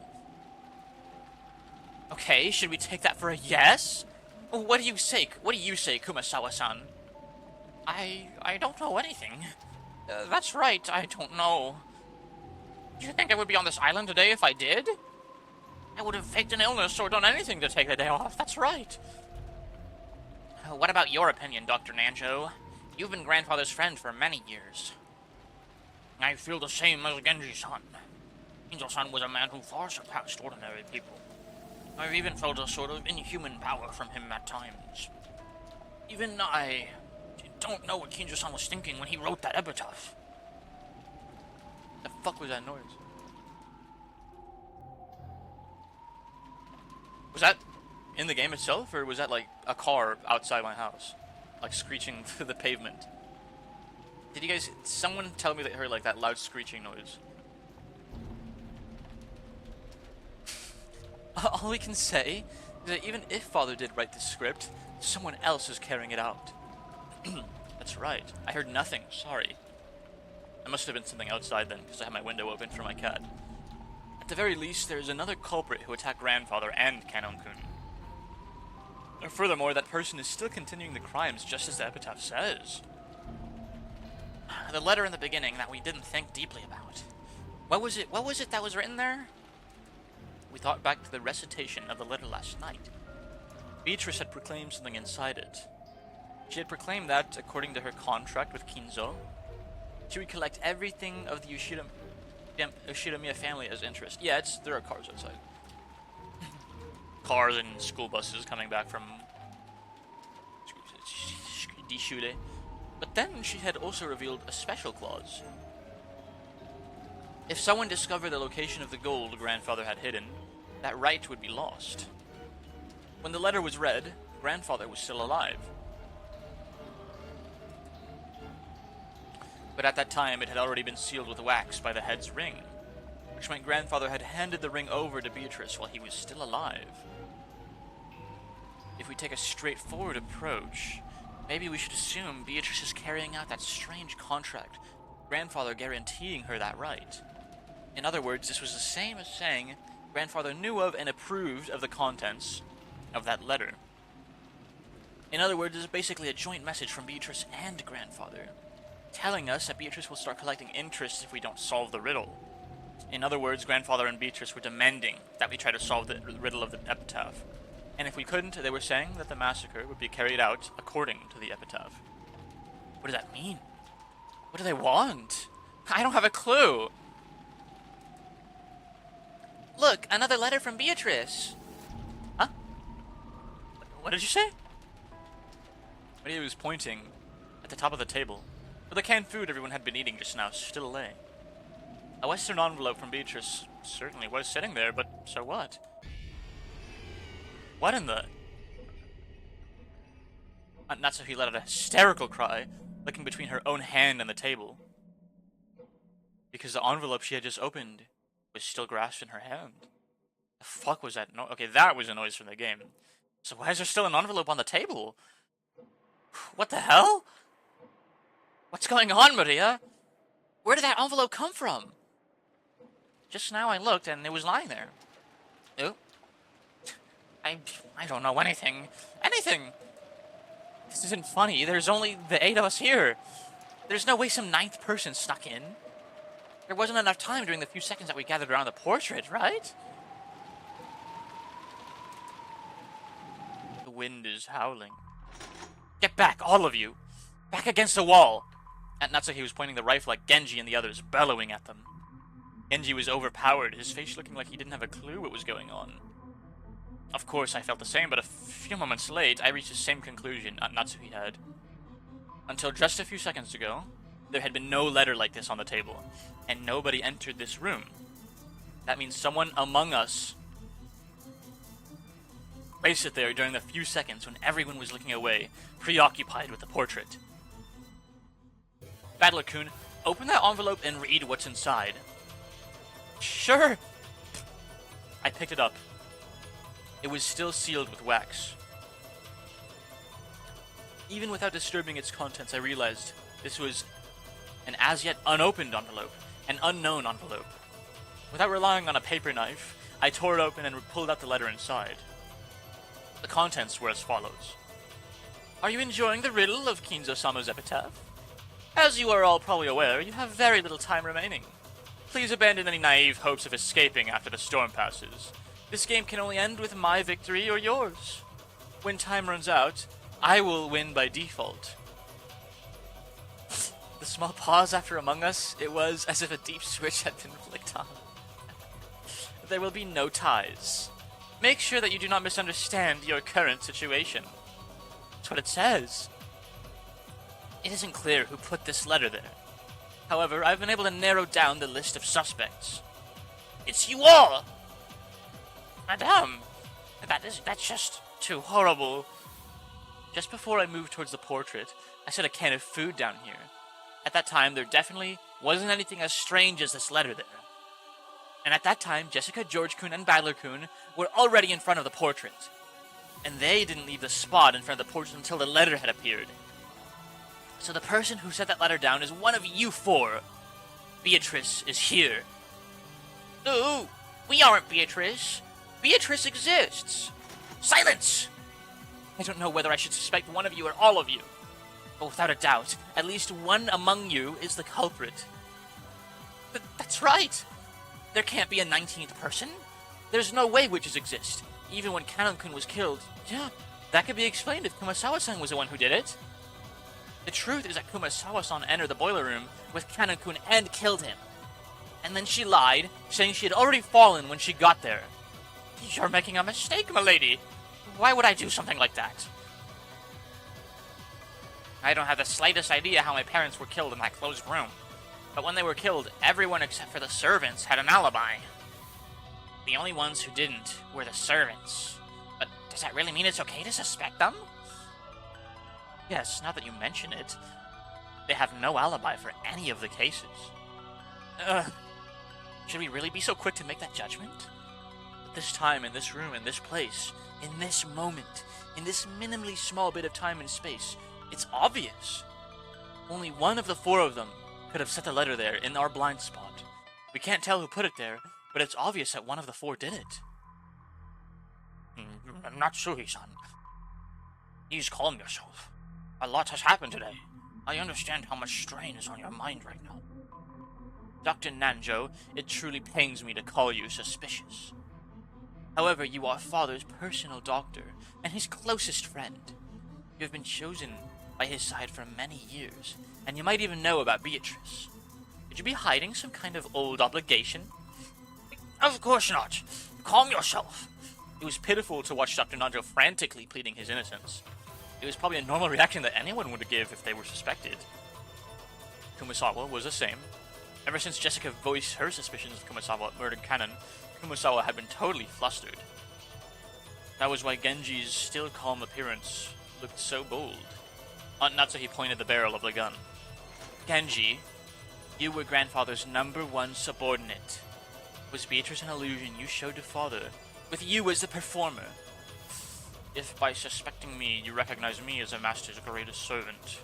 Okay, should we take that for a yes? What do you say? What do you say, Kumasawa-san? I don't know anything. That's right, I don't know. Do you think I would be on this island today if I did? I would have faked an illness or done anything to take the day off, that's right. What about your opinion, Dr. Nanjo? You've been grandfather's friend for many years. I feel the same as Genji-san. Angel-san was a man who far surpassed ordinary people. I've even felt a sort of inhuman power from him at times. Even I don't know what Kinjo-san was thinking when he wrote that epitaph. The fuck was that noise? Was that in the game itself, or was that like a car outside my house? Like screeching through the pavement? Did you guys, someone tell me they heard like that loud screeching noise? All we can say is that even if Father did write the script, someone else is carrying it out. That's right. I heard nothing. Sorry. It must have been something outside then, because I had my window open for my cat. At the very least, there is another culprit who attacked Grandfather and Kanon-kun. Furthermore, that person is still continuing the crimes just as the epitaph says. The letter in the beginning that we didn't think deeply about. What was it that was written there? We thought back to the recitation of the letter last night. Beatrice had proclaimed something inside it. She had proclaimed that, according to her contract with Kinzo, she would collect everything of the Ushiramiya family as interest. Yeah, there are cars outside. Cars and school buses coming back from Dishure. But then she had also revealed a special clause. If someone discovered the location of the gold Grandfather had hidden, that right would be lost. When the letter was read, Grandfather was still alive. But at that time, it had already been sealed with wax by the head's ring, which meant Grandfather had handed the ring over to Beatrice while he was still alive. If we take a straightforward approach, maybe we should assume Beatrice is carrying out that strange contract, Grandfather guaranteeing her that right. In other words, this was the same as saying Grandfather knew of and approved of the contents of that letter. In other words, it's basically a joint message from Beatrice and Grandfather, telling us that Beatrice will start collecting interest if we don't solve the riddle. In other words, Grandfather and Beatrice were demanding that we try to solve the riddle of the epitaph. And if we couldn't, they were saying that the massacre would be carried out according to the epitaph. What does that mean? What do they want? I don't have a clue. Look, another letter from Beatrice. Huh? What did you say? Maria was pointing at the top of the table, where the canned food everyone had been eating just now still lay. A Western envelope from Beatrice certainly was sitting there, but so what? What in the... Natsuhi let out a hysterical cry, looking between her own hand and the table, because the envelope she had just opened was still grasped in her hand. The fuck was that okay, that was a noise from the game. So why is there still an envelope on the table? What the hell? What's going on, Maria? Where did that envelope come from? Just now I looked and it was lying there. Oh. I don't know anything. Anything! This isn't funny. There's only the 8 of us here. There's no way some 9th person snuck in. There wasn't enough time during the few seconds that we gathered around the portrait, right? The wind is howling. Get back, all of you! Back against the wall! At Natsuki was pointing the rifle at Genji and the others, bellowing at them. Genji was overpowered, his face looking like he didn't have a clue what was going on. Of course, I felt the same, but a few moments late, I reached the same conclusion Natsuki had. Until just a few seconds ago, there had been no letter like this on the table, and nobody entered this room. That means someone among us placed it there during the few seconds when everyone was looking away, preoccupied with the portrait. Battler-kun, open that envelope and read what's inside. Sure. I picked it up. It was still sealed with wax. Even without disturbing its contents, I realized this was an as-yet unopened envelope, an unknown envelope. Without relying on a paper knife, I tore it open and pulled out the letter inside. The contents were as follows. Are you enjoying the riddle of Kinzo-sama's epitaph? As you are all probably aware, you have very little time remaining. Please abandon any naive hopes of escaping after the storm passes. This game can only end with my victory or yours. When time runs out, I will win by default. The small pause after Among Us, it was as if a deep switch had been flicked on. There will be no ties. Make sure that you do not misunderstand your current situation. That's what it says. It isn't clear who put this letter there. However, I've been able to narrow down the list of suspects. It's you all! Madame, that's just too horrible. Just before I moved towards the portrait, I set a can of food down here. At that time, there definitely wasn't anything as strange as this letter there. And at that time, Jessica, George-kun, and Badler-kun were already in front of the portrait. And they didn't leave the spot in front of the portrait until the letter had appeared. So the person who set that letter down is one of you four. Beatrice is here. No, we aren't Beatrice. Beatrice exists. Silence! I don't know whether I should suspect one of you or all of you. But without a doubt, at least one among you is the culprit. But that's right. There can't be a 19th person. There's no way witches exist. Even when Kanon-kun was killed, yeah, that could be explained if Kumasawa-san was the one who did it. The truth is that Kumasawa-san entered the boiler room with Kanon-kun and killed him. And then she lied, saying she had already fallen when she got there. You're making a mistake, milady. Why would I do something like that? I don't have the slightest idea how my parents were killed in that closed room. But when they were killed, everyone except for the servants had an alibi. The only ones who didn't were the servants. But does that really mean it's okay to suspect them? Yes, now that you mention it, they have no alibi for any of the cases. Should we really be so quick to make that judgment? At this time, in this room, in this place, in this moment, in this minimally small bit of time and space, it's obvious. Only one of the four of them could have set the letter there in our blind spot. We can't tell who put it there, but it's obvious that one of the four did it. Natsuhi-san. Please calm yourself. A lot has happened today. I understand how much strain is on your mind right now. Dr. Nanjo, it truly pains me to call you suspicious. However, you are Father's personal doctor and his closest friend. You have been chosen by his side for many years, and you might even know about Beatrice. Could you be hiding some kind of old obligation? Of course not. Calm yourself. It was pitiful to watch Dr. Nanjo frantically pleading his innocence. It was probably a normal reaction that anyone would give if they were suspected. Kumasawa was the same. Ever since Jessica voiced her suspicions of Kumasawa murdered Kanon, Kumasawa had been totally flustered. That was why Genji's still calm appearance looked so bold. Aunt Natsuhi pointed the barrel of the gun. Genji, you were grandfather's #1 subordinate. Was Beatrice an illusion you showed to father, with you as the performer? If by suspecting me you recognize me as a master's greatest servant,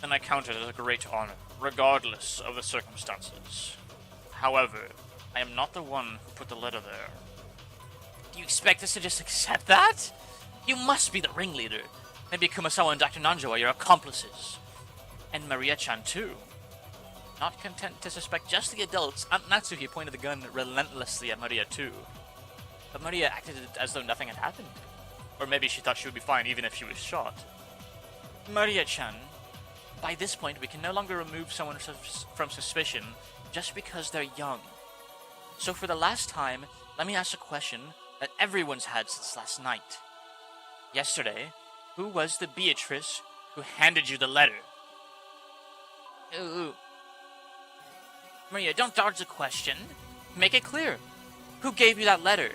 then I count it as a great honor, regardless of the circumstances. However, I am not the one who put the letter there. Do you expect us to just accept that? You must be the ringleader. Maybe Kumasawa and Dr. Nanjo are your accomplices. And Maria-chan too. Not content to suspect just the adults, Aunt Natsuhi pointed the gun relentlessly at Maria too. But Maria acted as though nothing had happened. Or maybe she thought she would be fine even if she was shot. Maria-chan, by this point we can no longer remove someone from suspicion just because they're young. So for the last time, let me ask a question that everyone's had since last night. Yesterday, who was the Beatrice who handed you the letter? Ooh. Maria, don't dodge the question. Make it clear. Who gave you that letter?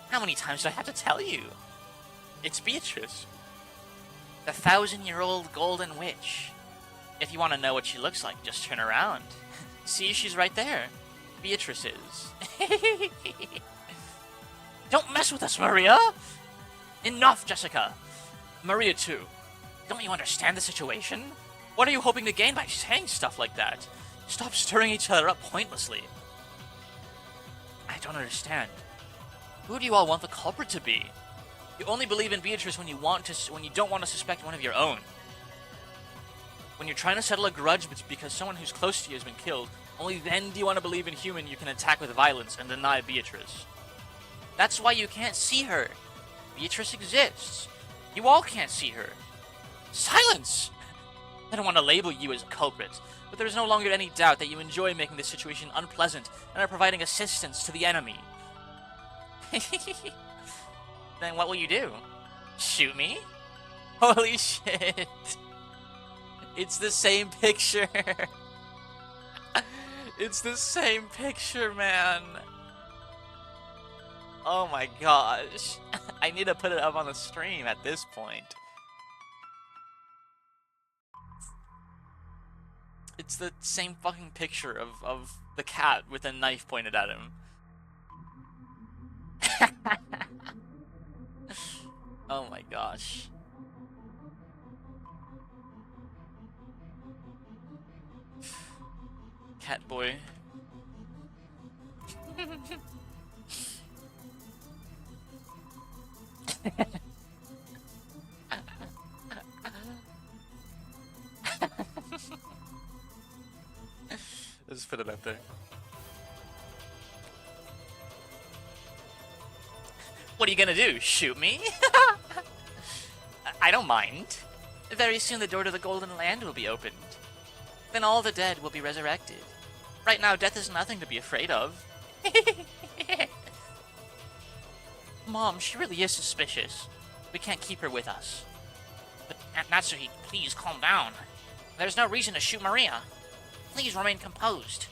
How many times do I have to tell you? It's Beatrice. The 1,000-year-old golden witch. If you want to know what she looks like, just turn around. See, she's right there. Beatrice is. Don't mess with us, Maria! Enough, Jessica! Maria, too. Don't you understand the situation? What are you hoping to gain by saying stuff like that? Stop stirring each other up pointlessly. I don't understand. Who do you all want the culprit to be? You only believe in Beatrice when you don't want to suspect one of your own. When you're trying to settle a grudge because someone who's close to you has been killed, only then do you want to believe in human you can attack with violence and deny Beatrice. That's why you can't see her. Beatrice exists. You all can't see her. Silence! I don't want to label you as a culprit, but there is no longer any doubt that you enjoy making this situation unpleasant and are providing assistance to the enemy. Then what will you do? Shoot me? Holy shit. It's the same picture. It's the same picture, man. Oh my gosh. I need to put it up on the stream at this point. It's the same fucking picture of the cat with a knife pointed at him. Oh my gosh. Cat boy. Let's put it up there. What are you gonna do? Shoot me? I don't mind. Very soon the door to the Golden Land will be opened. Then all the dead will be resurrected. Right now, death is nothing to be afraid of. Mom, she really is suspicious. We can't keep her with us. But Aunt Natsuhi, please calm down. There's no reason to shoot Maria. Please remain composed.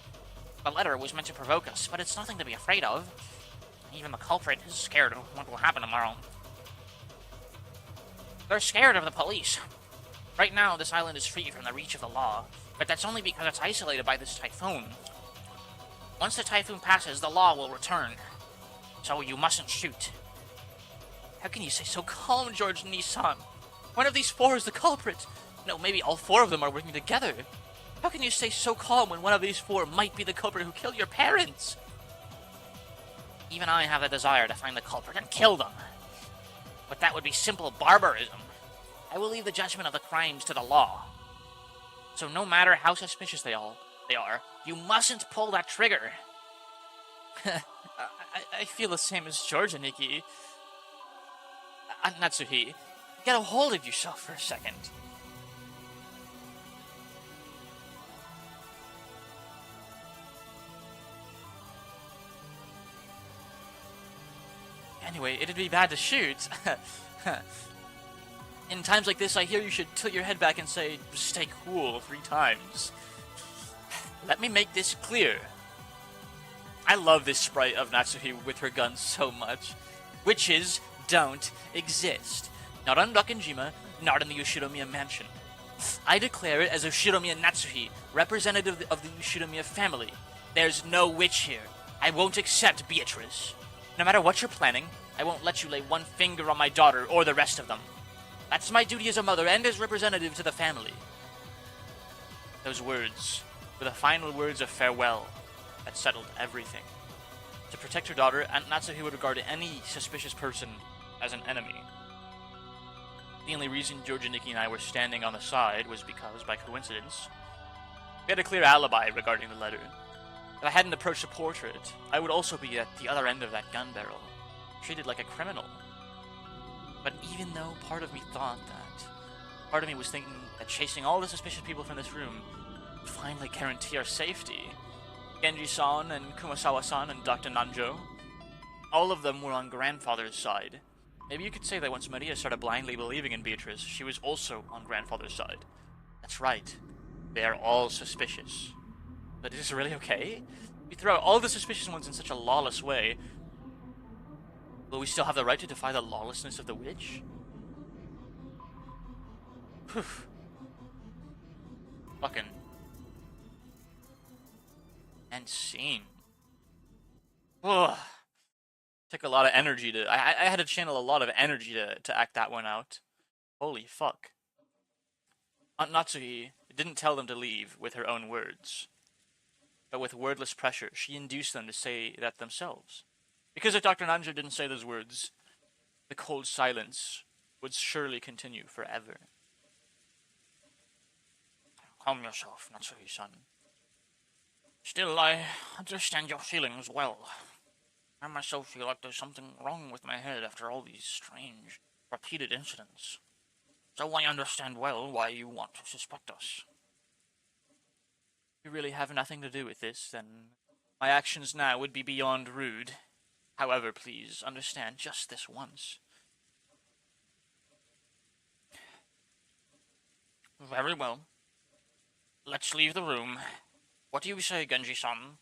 The letter was meant to provoke us, but it's nothing to be afraid of. Even the culprit is scared of what will happen tomorrow. They're scared of the police. Right now, this island is free from the reach of the law, but that's only because it's isolated by this typhoon. Once the typhoon passes, the law will return. So you mustn't shoot. How can you say so calm, George Nissan? One of these four is the culprit. No, maybe all four of them are working together. How can you stay so calm when one of these four might be the culprit who killed your parents? Even I have the desire to find the culprit and kill them. But that would be simple barbarism. I will leave the judgment of the crimes to the law. So no matter how suspicious they are, you mustn't pull that trigger. I feel the same as George, Aniki. Natsuhi, get a hold of yourself for a second. Anyway, it'd be bad to shoot. In times like this, I hear you should tilt your head back and say, stay cool 3 times. Let me make this clear. I love this sprite of Natsuhi with her gun so much. Witches don't exist. Not on Rakenjima, not in the Yoshiromiya mansion. I declare it as Yoshiromiya Natsuhi, representative of the Yoshiromiya family. There's no witch here. I won't accept Beatrice. No matter what you're planning, I won't let you lay one finger on my daughter or the rest of them. That's my duty as a mother and as representative to the family. Those words were the final words of farewell that settled everything. To protect her daughter, Aunt Natsuhi would regard any suspicious person as an enemy. The only reason Georgia, Nikki, and I were standing on the side was because, by coincidence, we had a clear alibi regarding the letter. If I hadn't approached the portrait, I would also be at the other end of that gun barrel, treated like a criminal. But even though part of me thought that, part of me was thinking that chasing all the suspicious people from this room would finally guarantee our safety. Genji-san and Kumasawa-san and Dr. Nanjo, all of them were on grandfather's side. Maybe you could say that once Maria started blindly believing in Beatrice, she was also on grandfather's side. That's right. They are all suspicious. But is this really okay? We throw out all the suspicious ones in such a lawless way. Will we still have the right to defy the lawlessness of the witch? Phew. Fucking end scene. Ugh. Took a lot of energy to... I had to channel a lot of energy to act that one out. Holy fuck. Aunt Natsuhi didn't tell them to leave with her own words. But with wordless pressure, she induced them to say that themselves. Because if Dr. Nanjo didn't say those words, the cold silence would surely continue forever. Calm yourself, Natsuhi-san. Still, I understand your feelings well. I myself feel like there's something wrong with my head after all these strange, repeated incidents. So I understand well why you want to suspect us. If you really have nothing to do with this, then my actions now would be beyond rude. However, please understand just this once. Very well. Let's leave the room. What do you say, Genji-san?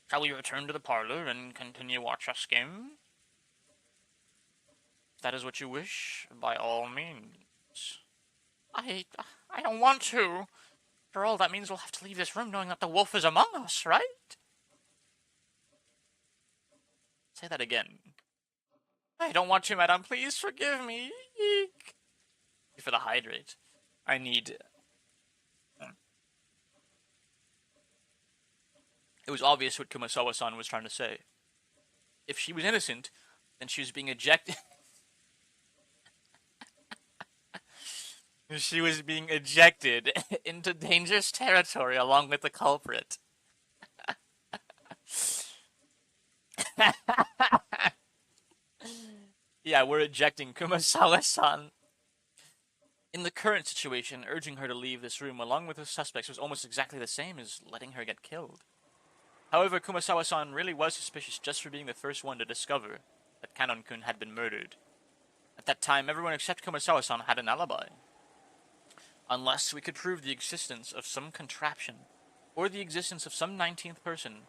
Shall we return to the parlor and continue watch us game? If that is what you wish, by all means. I don't want to. After all, that means we'll have to leave this room knowing that the wolf is among us, right? Say that again. I don't want to, madam. Please forgive me. Eek. For the hydrate, I need... It was obvious what Kumasawa-san was trying to say. If she was innocent, then she was being ejected... She was being ejected into dangerous territory along with the culprit. Yeah, we're ejecting Kumasawa-san. In the current situation, urging her to leave this room along with the suspects was almost exactly the same as letting her get killed. However, Kumasawa-san really was suspicious just for being the first one to discover that Kanon-kun had been murdered. At that time, everyone except Kumasawa-san had an alibi. Unless we could prove the existence of some contraption, or the existence of some 19th person,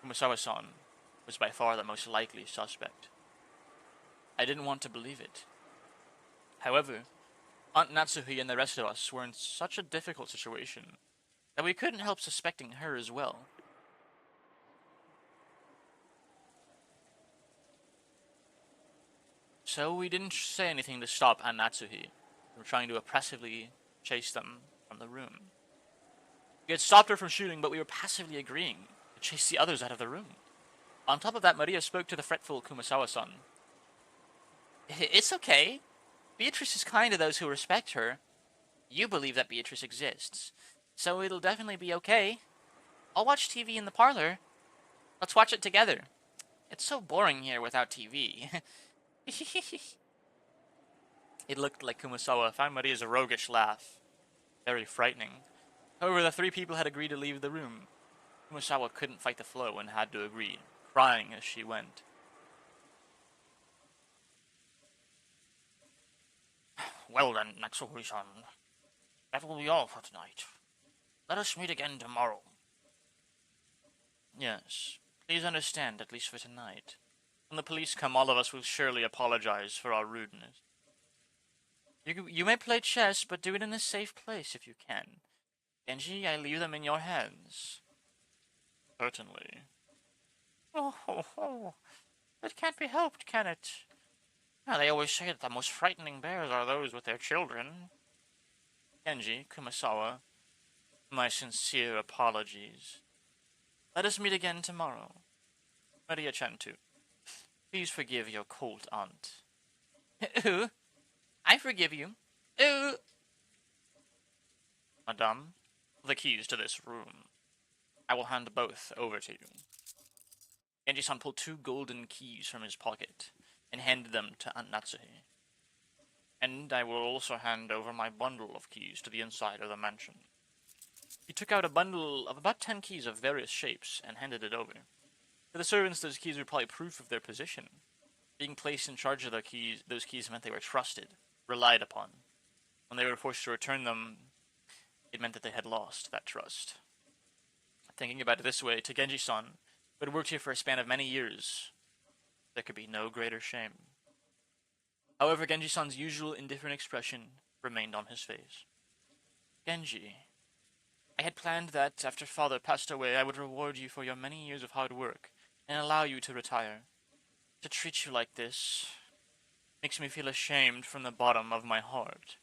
Kumasawa-san was by far the most likely suspect. I didn't want to believe it. However, Aunt Natsuhi and the rest of us were in such a difficult situation that we couldn't help suspecting her as well. So we didn't say anything to stop Aunt Natsuhi from trying to oppressively chase them from the room. We had stopped her from shooting, but we were passively agreeing to chase the others out of the room. On top of that, Maria spoke to the fretful Kumasawa-san. It's okay. Beatrice is kind to those who respect her. You believe that Beatrice exists, so it'll definitely be okay. I'll watch TV in the parlor. Let's watch it together. It's so boring here without TV. It looked like Kumasawa found Maria's roguish laugh very frightening. However, the three people had agreed to leave the room. Kumasawa couldn't fight the flow and had to agree, crying as she went. Well then, Natsuhi-san, that will be all for tonight. Let us meet again tomorrow. Yes, please understand, at least for tonight. When the police come, all of us will surely apologize for our rudeness. You may play chess, but do it in a safe place if you can. Genji, I leave them in your hands. Certainly. Oh, it can't be helped, can it? Yeah, they always say that the most frightening bears are those with their children. Genji, Kumasawa, my sincere apologies. Let us meet again tomorrow. Maria-chan too. Please forgive your cold aunt. Ooh, I forgive you. Ooh. Madame, the keys to this room. I will hand both over to you. Genji-san pulled 2 golden keys from his pocket and handed them to Aunt Natsuhi. And I will also hand over my bundle of keys to the inside of the mansion. He took out a bundle of about 10 keys of various shapes and handed it over. To the servants, those keys were probably proof of their position. Being placed in charge of those keys meant they were trusted, relied upon. When they were forced to return them, it meant that they had lost that trust. Thinking about it this way, to Genji-san, who had worked here for a span of many years, there could be no greater shame. However, Genji-san's usual indifferent expression remained on his face. Genji, I had planned that after father passed away, I would reward you for your many years of hard work and allow you to retire. To treat you like this makes me feel ashamed from the bottom of my heart.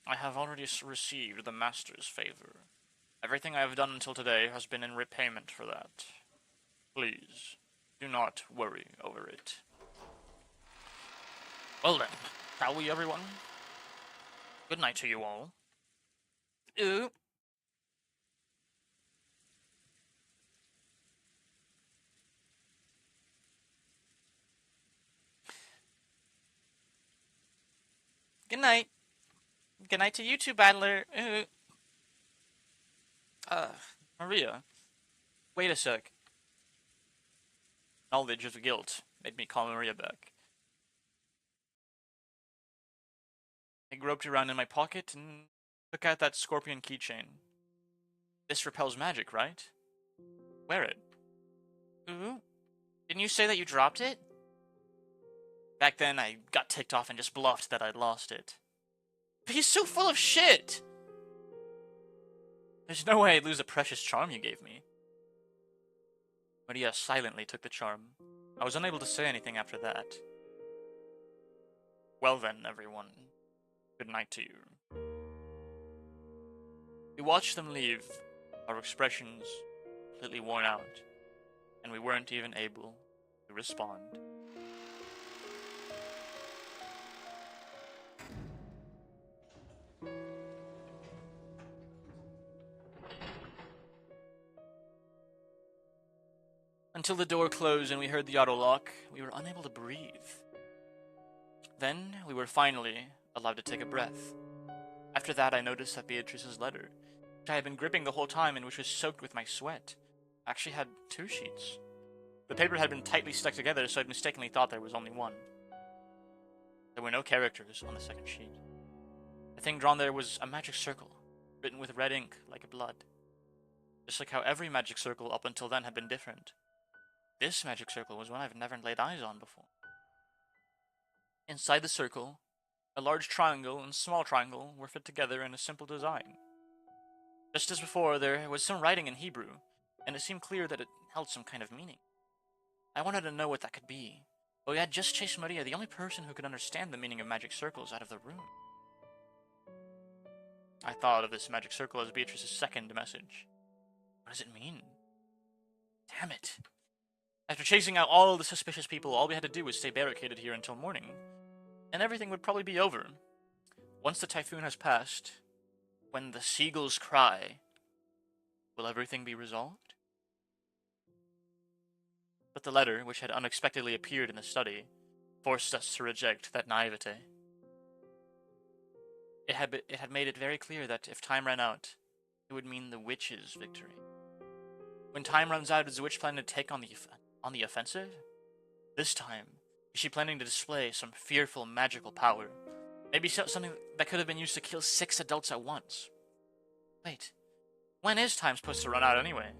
I have already received the master's favor. Everything I have done until today has been in repayment for that. Please, do not worry over it. Well then, shall we, everyone? Good night to you all. Ooh. Good night. Good night to you too, Battler. Ooh. Maria. Wait a sec. Knowledge of guilt made me call Maria back. I groped around in my pocket and took out that scorpion keychain. This repels magic, right? Wear it. Ooh. Didn't you say that you dropped it? Back then, I got ticked off and just bluffed that I'd lost it. But he's so full of shit! There's no way I'd lose the precious charm you gave me. Maria silently took the charm. I was unable to say anything after that. Well then, everyone. Good night to you. We watched them leave, our expressions completely worn out, and we weren't even able to respond. Until the door closed and we heard the auto lock, we were unable to breathe. Then, we were finally allowed to take a breath. After that, I noticed that Beatrice's letter, which I had been gripping the whole time and which was soaked with my sweat, actually had 2 sheets. The paper had been tightly stuck together, so I'd mistakenly thought there was only one. There were no characters on the second sheet. The thing drawn there was a magic circle, written with red ink like blood. Just like how every magic circle up until then had been different. This magic circle was one I've never laid eyes on before. Inside the circle, a large triangle and small triangle were fit together in a simple design. Just as before, there was some writing in Hebrew, and it seemed clear that it held some kind of meaning. I wanted to know what that could be, but we had just chased Maria, the only person who could understand the meaning of magic circles, out of the room. I thought of this magic circle as Beatrice's second message. What does it mean? Damn it. After chasing out all the suspicious people, all we had to do was stay barricaded here until morning, and everything would probably be over. Once the typhoon has passed, when the seagulls cry, will everything be resolved? But the letter, which had unexpectedly appeared in the study, forced us to reject that naivete. It had made it very clear that if time ran out, it would mean the witch's victory. When time runs out, is the witch planning to take on the offensive? This time, is she planning to display some fearful magical power? Maybe something that could have been used to kill 6 adults at once? Wait, when is time supposed to run out anyway?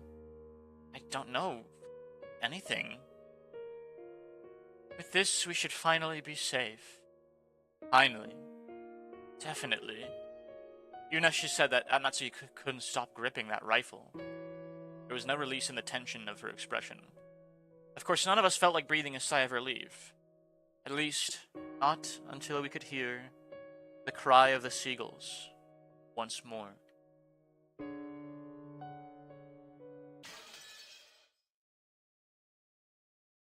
I don't know anything. With this, we should finally be safe. Finally. Definitely. Even as she said that, Anatsu couldn't stop gripping that rifle. There was no release in the tension of her expression. Of course, none of us felt like breathing a sigh of relief. At least, not until we could hear the cry of the seagulls once more.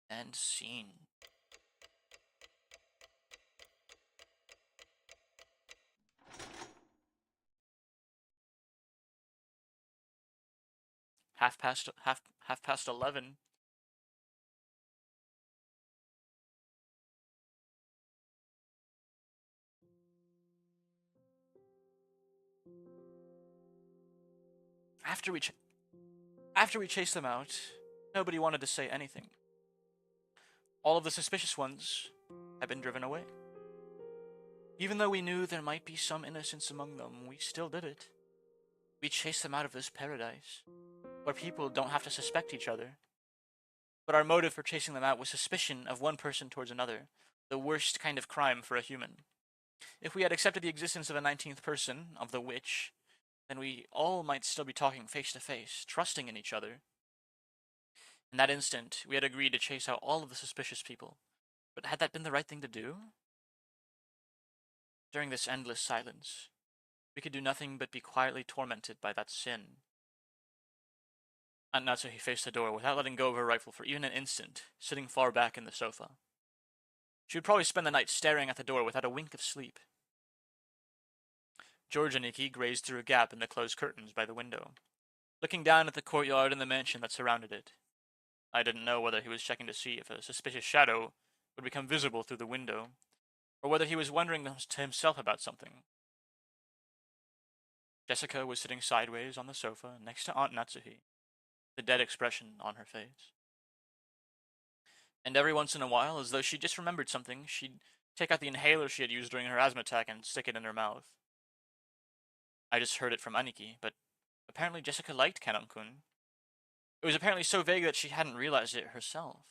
And scene. Half past 11. After we chased them out, nobody wanted to say anything. All of the suspicious ones had been driven away. Even though we knew there might be some innocence among them, we still did it. We chased them out of this paradise, where people don't have to suspect each other. But our motive for chasing them out was suspicion of one person towards another, the worst kind of crime for a human. If we had accepted the existence of a 19th person, of the witch, then we all might still be talking face to face, trusting in each other. In that instant, we had agreed to chase out all of the suspicious people. But had that been the right thing to do? During this endless silence, we could do nothing but be quietly tormented by that sin. Aunt Natsuhi faced the door without letting go of her rifle for even an instant, sitting far back in the sofa. She would probably spend the night staring at the door without a wink of sleep. George and Nikki grazed through a gap in the closed curtains by the window, looking down at the courtyard and the mansion that surrounded it. I didn't know whether he was checking to see if a suspicious shadow would become visible through the window, or whether he was wondering to himself about something. Jessica was sitting sideways on the sofa next to Aunt Natsuhi, the dead expression on her face. And every once in a while, as though she just remembered something, she'd take out the inhaler she had used during her asthma attack and stick it in her mouth. I just heard it from Aniki, but apparently Jessica liked Kanon-kun. It was apparently so vague that she hadn't realized it herself.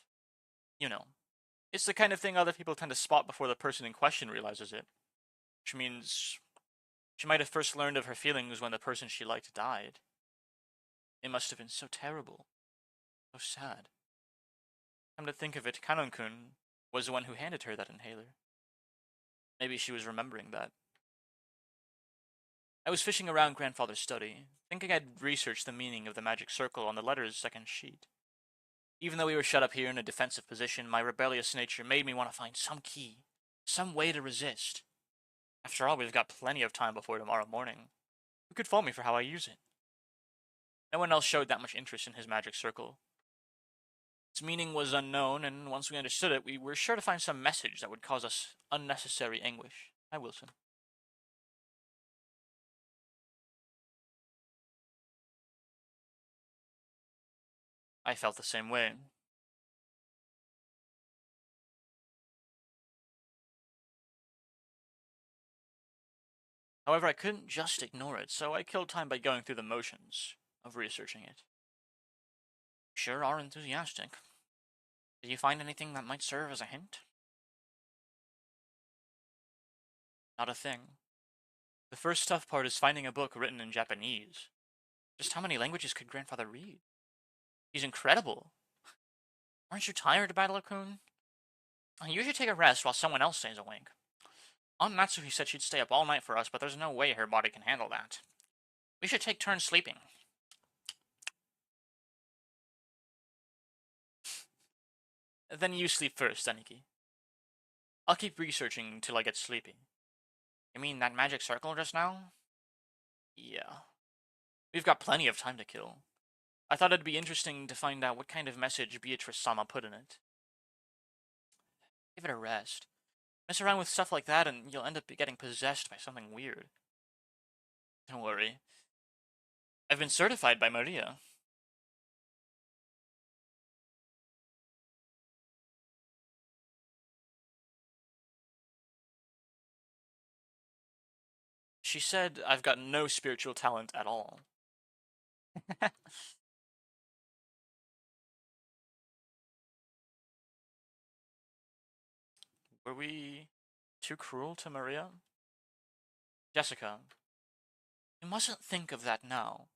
You know, it's the kind of thing other people tend to spot before the person in question realizes it. Which means she might have first learned of her feelings when the person she liked died. It must have been so terrible. So sad. Come to think of it, Kanon-kun was the one who handed her that inhaler. Maybe she was remembering that. I was fishing around Grandfather's study, thinking I'd researched the meaning of the magic circle on the letter's second sheet. Even though we were shut up here in a defensive position, my rebellious nature made me want to find some key, some way to resist. After all, we've got plenty of time before tomorrow morning. Who could fault me for how I use it? No one else showed that much interest in his magic circle. Its meaning was unknown, and once we understood it, we were sure to find some message that would cause us unnecessary anguish. Hi, Wilson. I felt the same way. However, I couldn't just ignore it, so I killed time by going through the motions of researching it. Sure are enthusiastic. Did you find anything that might serve as a hint? Not a thing. The first tough part is finding a book written in Japanese. Just how many languages could Grandfather read? He's incredible. Aren't you tired, Battle-kun? You should take a rest while someone else stays awake. Aunt Natsuhi said she'd stay up all night for us, but there's no way her body can handle that. We should take turns sleeping. Then you sleep first, Aniki. I'll keep researching till I get sleepy. You mean that magic circle just now? Yeah. We've got plenty of time to kill. I thought it'd be interesting to find out what kind of message Beatrice-sama put in it. Give it a rest. Mess around with stuff like that and you'll end up getting possessed by something weird. Don't worry. I've been certified by Maria. She said I've got no spiritual talent at all. Were we too cruel to Maria? Jessica, you mustn't think of that now.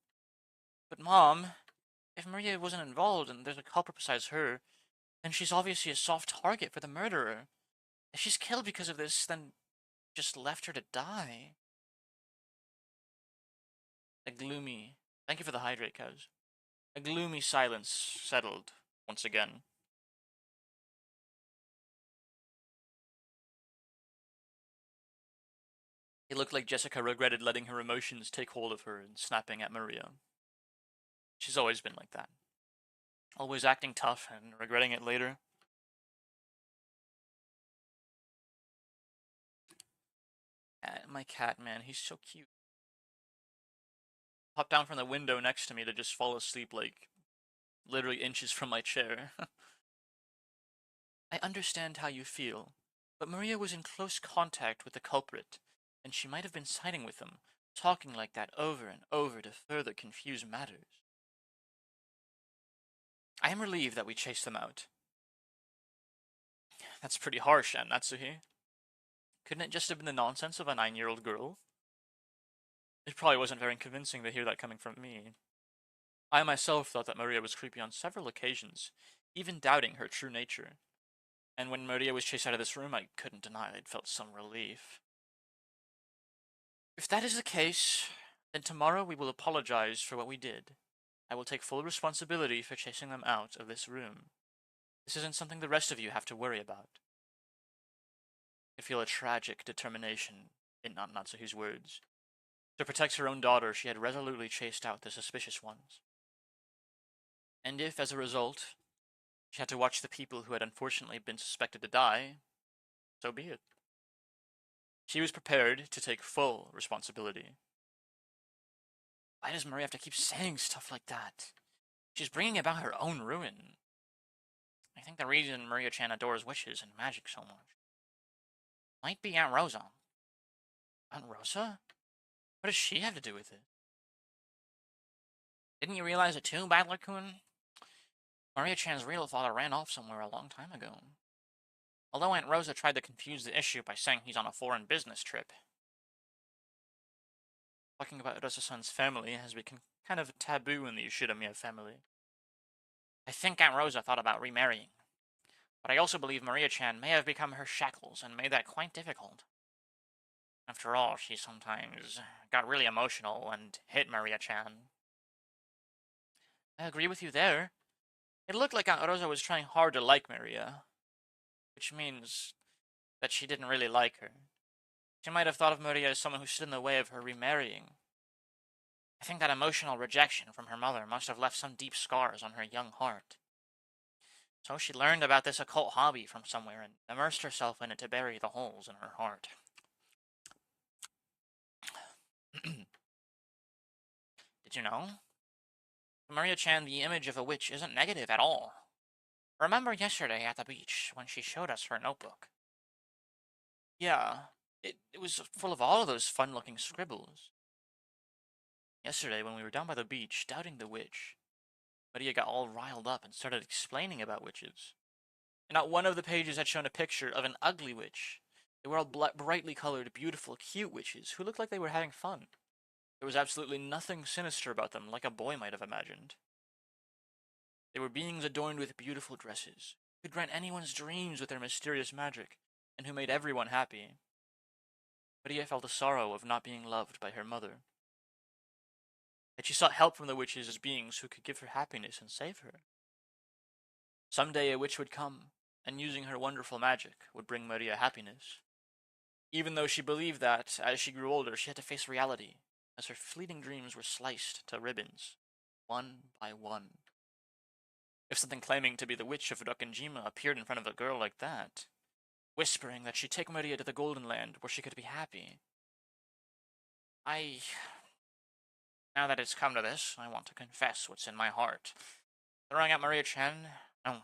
But Mom, if Maria wasn't involved and there's a culprit besides her, then she's obviously a soft target for the murderer. If she's killed because of this, then just left her to die. A gloomy... Thank you for the hydrate, Cows. A gloomy silence settled once again. It looked like Jessica regretted letting her emotions take hold of her and snapping at Maria. She's always been like that. Always acting tough and regretting it later. My cat, man, he's so cute. Popped down from the window next to me to just fall asleep like literally inches from my chair. I understand how you feel, but Maria was in close contact with the culprit, and she might have been siding with him, talking like that over and over to further confuse matters. I am relieved that we chased them out. That's pretty harsh, Aunt Natsuhi. Couldn't it just have been the nonsense of a 9-year-old girl? It probably wasn't very convincing to hear that coming from me. I myself thought that Maria was creepy on several occasions, even doubting her true nature. And when Maria was chased out of this room, I couldn't deny I'd felt some relief. If that is the case, then tomorrow we will apologize for what we did. I will take full responsibility for chasing them out of this room. This isn't something the rest of you have to worry about. I feel a tragic determination in Natsuhi's words. To protect her own daughter, she had resolutely chased out the suspicious ones. And if, as a result, she had to watch the people who had unfortunately been suspected to die, so be it. She was prepared to take full responsibility. Why does Maria have to keep saying stuff like that? She's bringing about her own ruin. I think the reason Maria-chan adores witches and magic so much might be Aunt Rosa. Aunt Rosa? What does she have to do with it? Didn't you realize it too, Battler-kun? Maria-chan's real father ran off somewhere a long time ago. Although Aunt Rosa tried to confuse the issue by saying he's on a foreign business trip. Talking about Rosa-san's family has become kind of taboo in the Ushidamiya family. I think Aunt Rosa thought about remarrying, but I also believe Maria-chan may have become her shackles and made that quite difficult. After all, she sometimes got really emotional and hit Maria-chan. I agree with you there. It looked like Aunt Rosa was trying hard to like Maria, which means that she didn't really like her. She might have thought of Maria as someone who stood in the way of her remarrying. I think that emotional rejection from her mother must have left some deep scars on her young heart. So she learned about this occult hobby from somewhere and immersed herself in it to bury the holes in her heart. Did you know? To Maria-chan, the image of a witch isn't negative at all. Remember yesterday at the beach when she showed us her notebook? Yeah, it was full of all of those fun-looking scribbles. Yesterday, when we were down by the beach, doubting the witch, Maria got all riled up and started explaining about witches. And not one of the pages had shown a picture of an ugly witch. They were all brightly colored, beautiful, cute witches who looked like they were having fun. There was absolutely nothing sinister about them, like a boy might have imagined. They were beings adorned with beautiful dresses, who could grant anyone's dreams with their mysterious magic, and who made everyone happy. Maria felt the sorrow of not being loved by her mother. Yet she sought help from the witches as beings who could give her happiness and save her. Someday a witch would come, and using her wonderful magic, would bring Maria happiness. Even though she believed that, as she grew older, she had to face reality, as her fleeting dreams were sliced to ribbons, one by one. If something claiming to be the witch of Rokkenjima appeared in front of a girl like that, whispering that she'd take Maria to the Golden Land where she could be happy, now that it's come to this, I want to confess what's in my heart. Throwing out Maria-chan, no,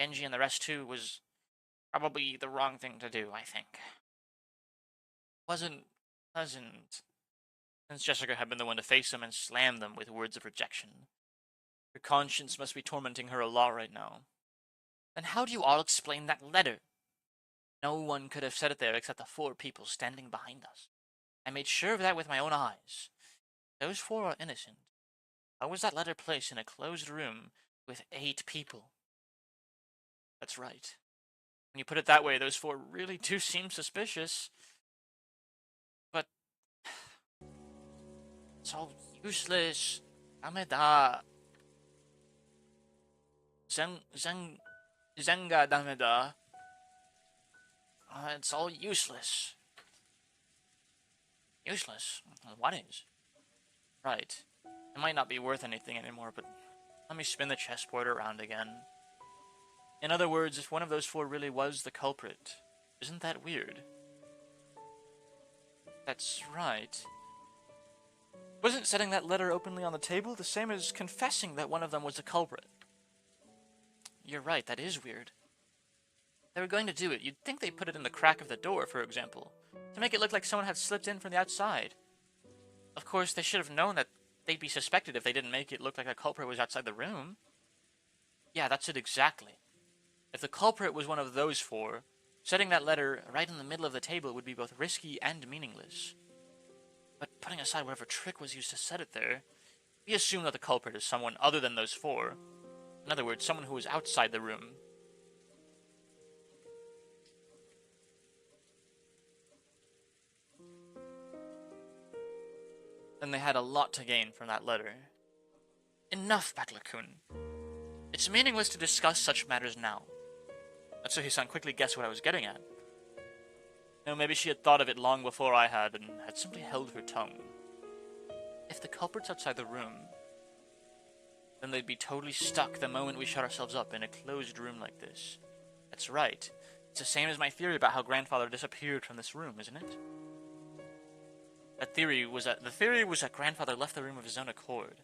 Genji and the rest too, was probably the wrong thing to do, I think. Wasn't pleasant, since Jessica had been the one to face them and slam them with words of rejection. Her conscience must be tormenting her a lot right now. Then how do you all explain that letter? No one could have said it there except the 4 people standing behind us. I made sure of that with my own eyes. Those 4 are innocent. How was that letter placed in a closed room with 8 people? That's right. When you put it that way, those 4 really do seem suspicious. But it's all useless. Dameda. Zenga dameda. It's all useless. Useless? What is? Right. It might not be worth anything anymore, but let me spin the chessboard around again. In other words, if one of those 4 really was the culprit, isn't that weird? That's right. Wasn't setting that letter openly on the table the same as confessing that one of them was the culprit? You're right, that is weird. If they were going to do it, you'd think they'd put it in the crack of the door, for example, to make it look like someone had slipped in from the outside. Of course, they should have known that they'd be suspected if they didn't make it look like the culprit was outside the room. Yeah, that's it exactly. If the culprit was one of those 4, setting that letter right in the middle of the table would be both risky and meaningless. But putting aside whatever trick was used to set it there, we assume that the culprit is someone other than those 4. In other words, someone who was outside the room. Then they had a lot to gain from that letter. Enough, Baklakun. It's meaningless to discuss such matters now. Natsuhi-san quickly guessed what I was getting at. No, maybe she had thought of it long before I had, and had simply held her tongue. If the culprit's outside the room, then they'd be totally stuck the moment we shut ourselves up in a closed room like this. That's right. It's the same as my theory about how grandfather disappeared from this room, isn't it? The theory was that grandfather left the room of his own accord.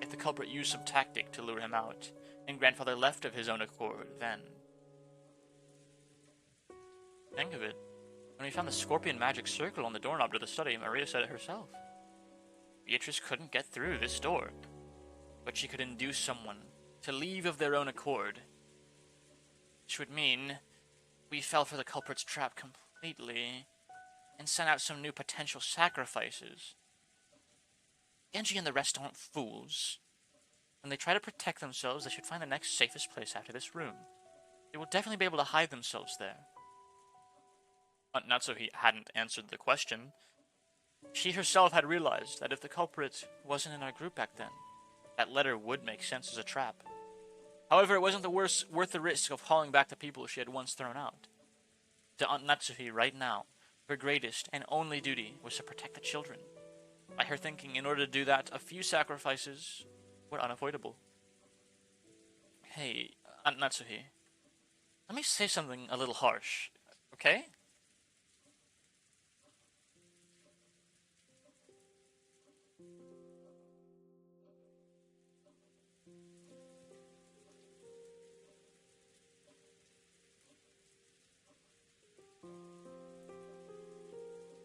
If the culprit used some tactic to lure him out, and grandfather left of his own accord, then... Think of it. When we found the scorpion magic circle on the doorknob to the study, Maria said it herself. Beatrice couldn't get through this door, but she could induce someone to leave of their own accord. Which would mean we fell for the culprit's trap completely, and sent out some new potential sacrifices. Genji and the rest aren't fools. When they try to protect themselves, they should find the next safest place after this room. They will definitely be able to hide themselves there. Natsuhi hadn't answered the question. She herself had realized that if the culprit wasn't in our group back then, that letter would make sense as a trap. However, it wasn't worth the risk of hauling back the people she had once thrown out. To Aunt Natsuhi right now, her greatest and only duty was to protect the children. By her thinking, in order to do that, a few sacrifices were unavoidable. Hey, Aunt Natsuhi, let me say something a little harsh, okay?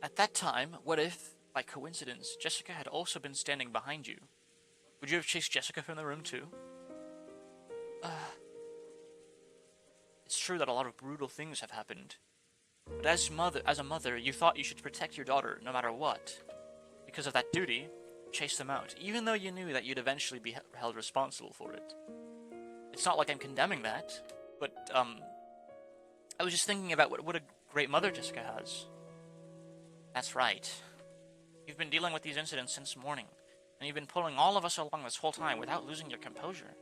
At that time, what if, by coincidence, Jessica had also been standing behind you? Would you have chased Jessica from the room too? It's true that a lot of brutal things have happened. But as a mother, you thought you should protect your daughter no matter what. Because of that duty, chase them out, even though you knew that you'd eventually be held responsible for it. It's not like I'm condemning that, but, I was just thinking about what a great mother Jessica has. That's right. You've been dealing with these incidents since morning, and you've been pulling all of us along this whole time without losing your composure.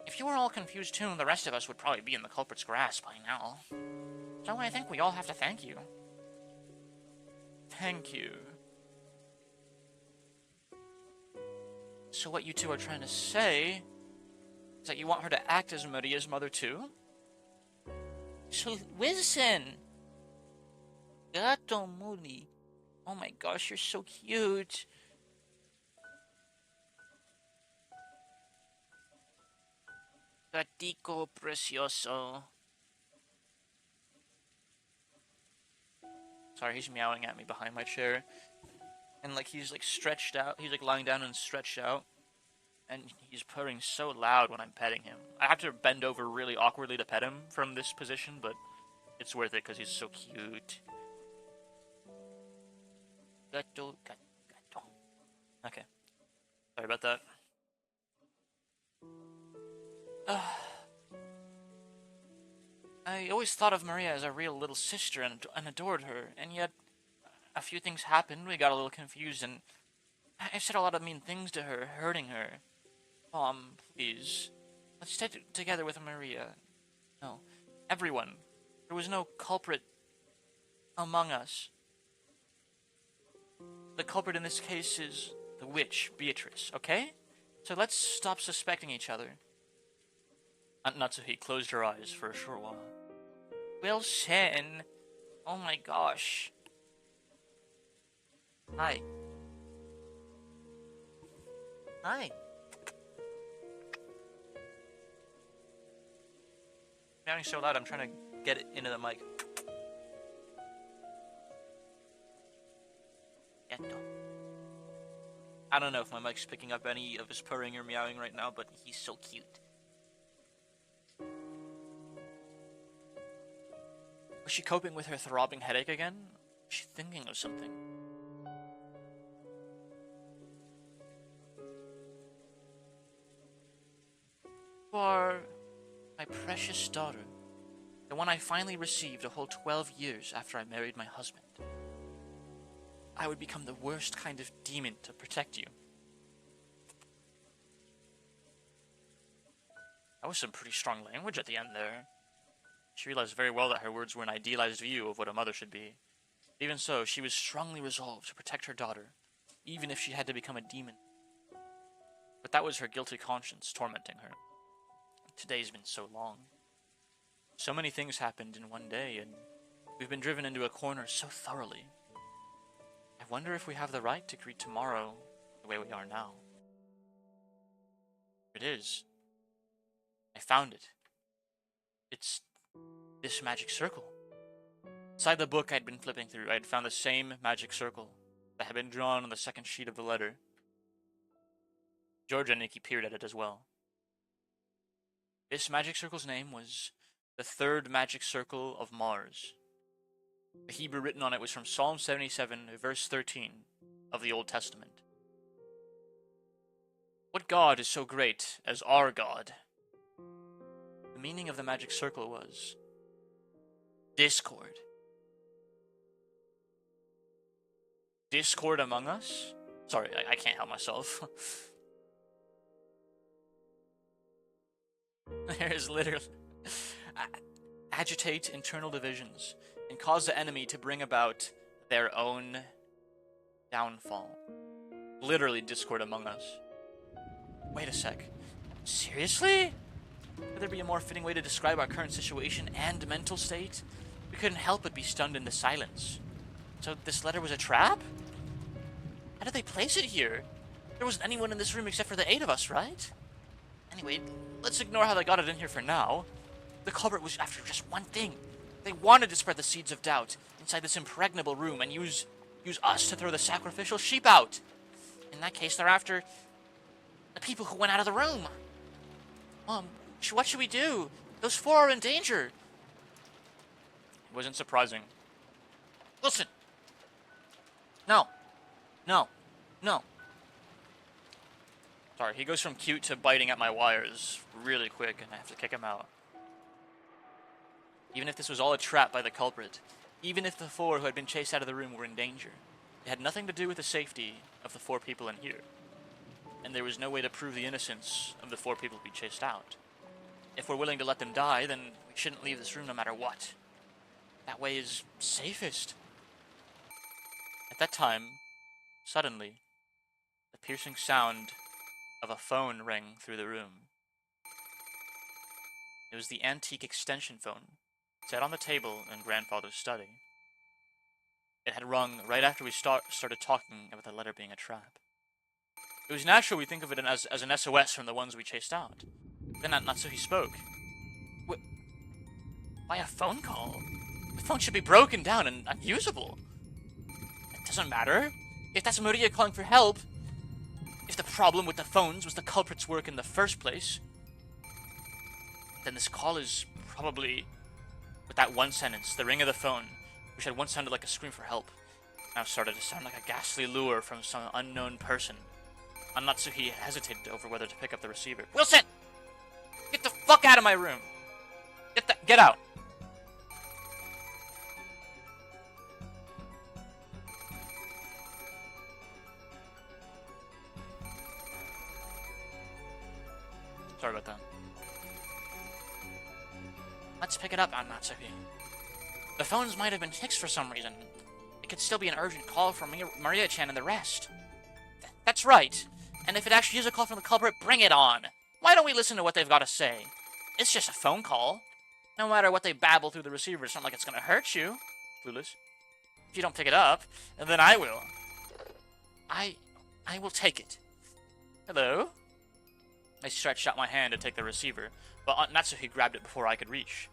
If you were all confused too, the rest of us would probably be in the culprit's grasp by now. So I think we all have to thank you. Thank you. So what you two are trying to say is that you want her to act as Maria's mother too? So listen! Gato Moody. Oh my gosh, you're so cute. Gatico precioso. Sorry, he's meowing at me behind my chair. And like he's like stretched out. He's like lying down and stretched out. And he's purring so loud when I'm petting him. I have to bend over really awkwardly to pet him from this position, but it's worth it because he's so cute. Gato, gato, gato. Okay. Sorry about that. I always thought of Maria as a real little sister and adored her, and yet a few things happened, we got a little confused, and I said a lot of mean things to her, hurting her. Mom, please. Let's stay together with Maria. No. Everyone. There was no culprit among us. The culprit in this case is the witch, Beatrice, okay? So let's stop suspecting each other. Aunt Natsuhi closed her eyes for a short while. Wilson! Oh my gosh. Hi. Hi. Sounding so loud, I'm trying to get it into the mic. I don't know if my mic's picking up any of his purring or meowing right now, but he's so cute. Was she coping with her throbbing headache again? Was she thinking of something? For my precious daughter, the one I finally received a whole 12 years after I married my husband. I would become the worst kind of demon to protect you. That was some pretty strong language at the end there. She realized very well that her words were an idealized view of what a mother should be. Even so, she was strongly resolved to protect her daughter, even if she had to become a demon. But that was her guilty conscience tormenting her. Today's been so long. So many things happened in one day, and we've been driven into a corner so thoroughly. I wonder if we have the right to greet tomorrow the way we are now. It is. I found it. It's this magic circle. Inside the book I'd been flipping through, I had found the same magic circle that had been drawn on the second sheet of the letter. George and Nikki peered at it as well. This magic circle's name was the third magic circle of Mars. The Hebrew written on it was from Psalm 77, verse 13 of the Old Testament. What God is so great as our God? The meaning of the magic circle was discord. Discord among us? Sorry, I can't help myself. There is literally agitate internal divisions and cause the enemy to bring about their own downfall. Literally discord among us. Wait a sec. Seriously? Could there be a more fitting way to describe our current situation and mental state? We couldn't help but be stunned into silence. So this letter was a trap? How did they place it here? There wasn't anyone in this room except for the 8 of us, right? Anyway, let's ignore how they got it in here for now. The culprit was after just one thing. They wanted to spread the seeds of doubt inside this impregnable room and use us to throw the sacrificial sheep out. In that case, they're after the people who went out of the room. Mom, what should we do? Those 4 are in danger. It wasn't surprising. Listen. No. Sorry, he goes from cute to biting at my wires really quick, and I have to kick him out. Even if this was all a trap by the culprit, even if the 4 who had been chased out of the room were in danger, it had nothing to do with the safety of the 4 people in here. And there was no way to prove the innocence of the 4 people we chased out. If we're willing to let them die, then we shouldn't leave this room no matter what. That way is safest. At that time, suddenly, the piercing sound of a phone rang through the room. It was the antique extension phone, set on the table in Grandfather's study. It had rung right after we started talking about the letter being a trap. It was natural we think of it as an SOS from the ones we chased out. Then Natsuhi spoke. Why a phone call? The phone should be broken down and unusable. It doesn't matter. If that's Maria calling for help, if the problem with the phones was the culprit's work in the first place, then this call is probably, with that one sentence, the ring of the phone, which had once sounded like a scream for help, now started to sound like a ghastly lure from some unknown person. Natsuhi hesitated over whether to pick up the receiver. Wilson! Get the fuck out of my room! Get out! Sorry about that. Let's pick it up, Aunt Natsuki. The phones might have been fixed for some reason. It could still be an urgent call from Maria-chan and the rest. That's right. And if it actually is a call from the culprit, bring it on. Why don't we listen to what they've got to say? It's just a phone call. No matter what they babble through the receiver, it's not like it's gonna hurt you. Clueless. If you don't pick it up, then I will. I will take it. Hello? I stretched out my hand to take the receiver, but Aunt Natsuki grabbed it before I could reach.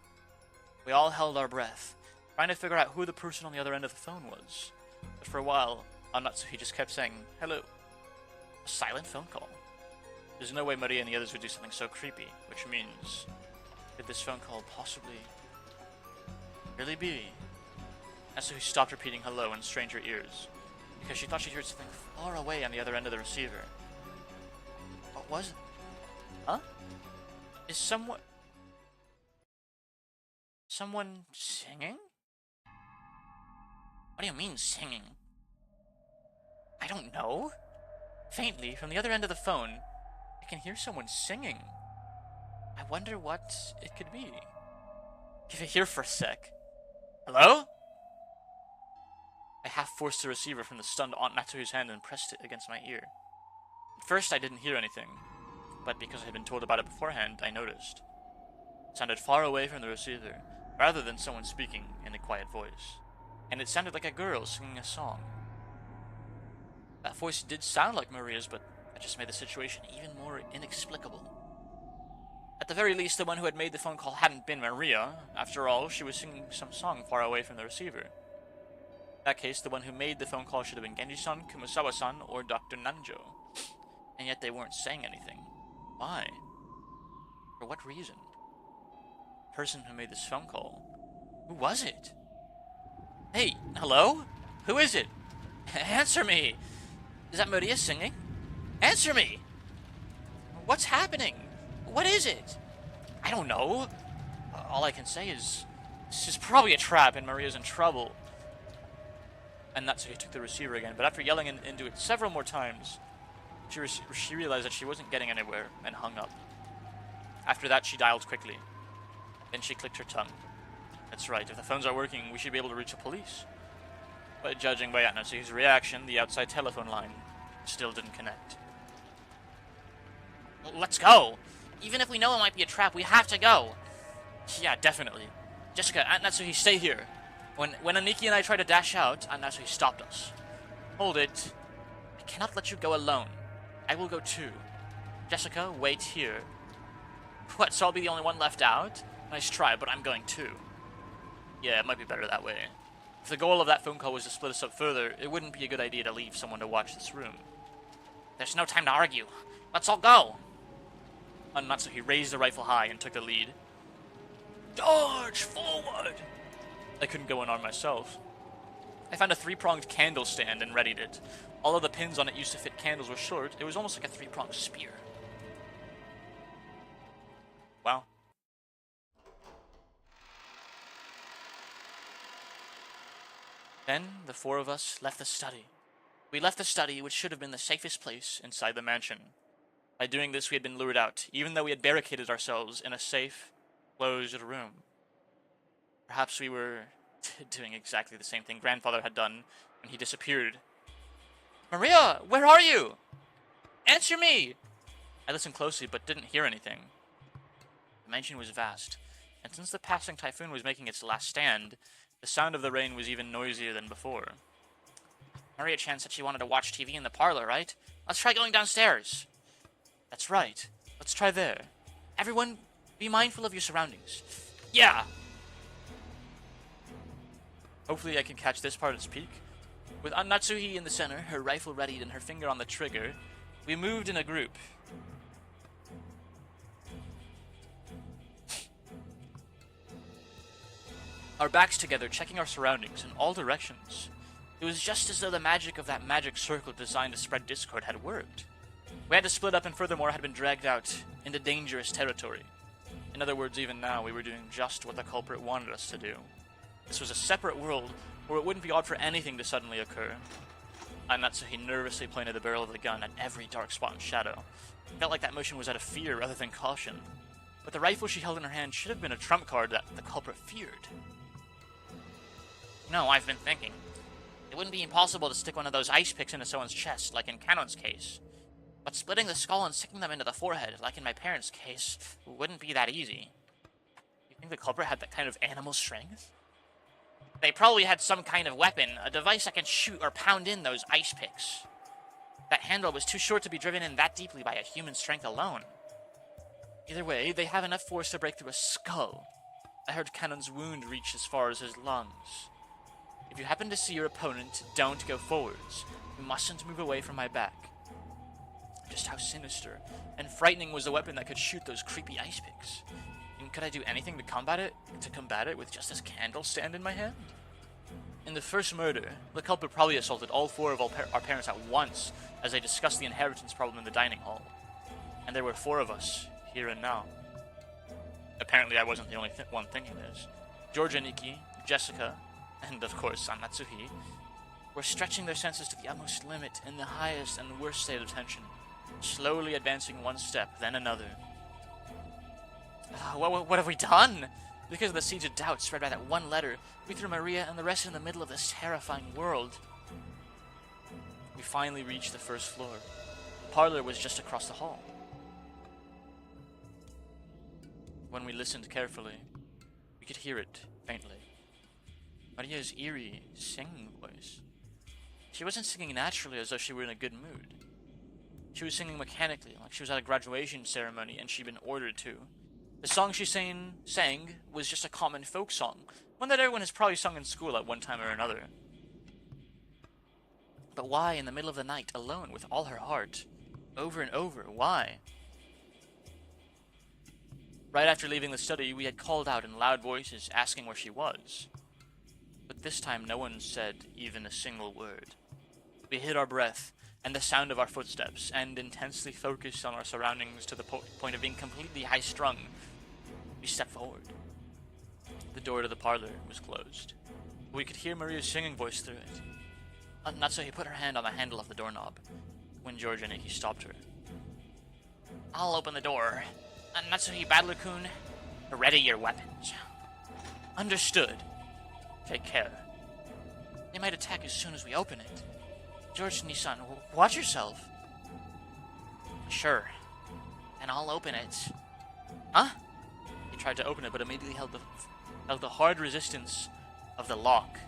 We all held our breath, trying to figure out who the person on the other end of the phone was. But for a while, Aunt Natsuki just kept saying, hello. A silent phone call. There's no way Maria and the others would do something so creepy, which means, could this phone call possibly really be? Natsuki stopped repeating hello and strained her ears, because she thought she heard something far away on the other end of the receiver. What was it? Huh? Is someone singing? What do you mean, singing? I don't know. Faintly, from the other end of the phone, I can hear someone singing. I wonder what it could be. Give it here for a sec. Hello? I half forced the receiver from the stunned Aunt Natsuki's hand and pressed it against my ear. At first, I didn't hear anything, but because I had been told about it beforehand, I noticed. It sounded far away from the receiver, rather than someone speaking in a quiet voice. And it sounded like a girl singing a song. That voice did sound like Maria's, but that just made the situation even more inexplicable. At the very least, the one who had made the phone call hadn't been Maria. After all, she was singing some song far away from the receiver. In that case, the one who made the phone call should have been Genji-san, Kumasawa-san, or Dr. Nanjo. And yet they weren't saying anything. Why? For what reason? The person who made this phone call. Who was it? Hey, hello? Who is it? Answer me! Is that Maria singing? Answer me! What's happening? What is it? I don't know. All I can say is, this is probably a trap and Maria's in trouble. And Natsuki took the receiver again, but after yelling into it several more times, she realized that she wasn't getting anywhere and hung up. After that, she dialed quickly. Then she clicked her tongue. That's right, if the phones are working, we should be able to reach the police. But judging by Aunt Natsuki's reaction, the outside telephone line still didn't connect. Let's go! Even if we know it might be a trap, we have to go! Yeah, definitely. Jessica, Aunt Natsuki, stay here. When Aniki and I tried to dash out, Aunt Natsuki stopped us. Hold it. I cannot let you go alone. I will go too. Jessica, wait here. What, so I'll be the only one left out? Nice try, but I'm going too. Yeah, it might be better that way. If the goal of that phone call was to split us up further, it wouldn't be a good idea to leave someone to watch this room. There's no time to argue. Let's all go! Aunt Natsuki raised the rifle high and took the lead. Charge forward! I couldn't go unarmed myself. I found a 3-pronged candle stand and readied it. Although the pins on it used to fit candles were short, it was almost like a 3-pronged spear. Wow. Then, the 4 of us left the study. We left the study, which should have been the safest place inside the mansion. By doing this, we had been lured out, even though we had barricaded ourselves in a safe, closed room. Perhaps we were doing exactly the same thing Grandfather had done when he disappeared. Maria, where are you? Answer me! I listened closely, but didn't hear anything. The mansion was vast, and since the passing typhoon was making its last stand, the sound of the rain was even noisier than before. Maria-chan said she wanted to watch TV in the parlor, right? Let's try going downstairs. That's right. Let's try there. Everyone, be mindful of your surroundings. Yeah! Hopefully I can catch this part at its peak. With Aunt Natsuki in the center, her rifle readied and her finger on the trigger, we moved in a group. Our backs together, checking our surroundings in all directions. It was just as though the magic of that magic circle designed to spread discord had worked. We had to split up and furthermore had been dragged out into dangerous territory. In other words, even now, we were doing just what the culprit wanted us to do. This was a separate world where it wouldn't be odd for anything to suddenly occur. Natsuhi nervously pointed the barrel of the gun at every dark spot and shadow. It felt like that motion was out of fear rather than caution. But the rifle she held in her hand should have been a trump card that the culprit feared. No, I've been thinking. It wouldn't be impossible to stick one of those ice picks into someone's chest, like in Cannon's case. But splitting the skull and sticking them into the forehead, like in my parents' case, wouldn't be that easy. You think the culprit had that kind of animal strength? They probably had some kind of weapon, a device that can shoot or pound in those ice picks. That handle was too short to be driven in that deeply by a human strength alone. Either way, they have enough force to break through a skull. I heard Cannon's wound reach as far as his lungs. If you happen to see your opponent, don't go forwards. You mustn't move away from my back. Just how sinister and frightening was the weapon that could shoot those creepy ice picks? And could I do anything to combat it with just this candle stand in my hand? In the first murder, the culprit probably assaulted all four of our parents at once as they discussed the inheritance problem in the dining hall. And there were four of us, here and now. Apparently I wasn't the only one thinking this. Georgia Nikki, Jessica, and of course Natsuhi, were stretching their senses to the utmost limit in the highest and worst state of tension, slowly advancing one step, then another. What have we done? Because of the siege of doubt spread by that one letter, we threw Maria and the rest in the middle of this terrifying world. We finally reached the first floor. The parlor was just across the hall. When we listened carefully, we could hear it faintly. Maria's eerie, singing voice. She wasn't singing naturally as though she were in a good mood. She was singing mechanically, like she was at a graduation ceremony and she'd been ordered to. The song she sang was just a common folk song, one that everyone has probably sung in school at one time or another. But why in the middle of the night, alone, with all her heart? Over and over, why? Right after leaving the study, we had called out in loud voices, asking where she was. But this time no one said even a single word. We hid our breath and the sound of our footsteps, and intensely focused on our surroundings to the point of being completely high-strung. We stepped forward. The door to the parlor was closed. We could hear Maria's singing voice through it. Natsuhi put her hand on the handle of the doorknob, when George and Nikki stopped her. I'll open the door. Natsuhi Battler-kun, ready your weapons. Understood. Take care. They might attack as soon as we open it. George Nisan, watch yourself. Sure. And I'll open it. Huh? He tried to open it, but immediately held the hard resistance of the lock.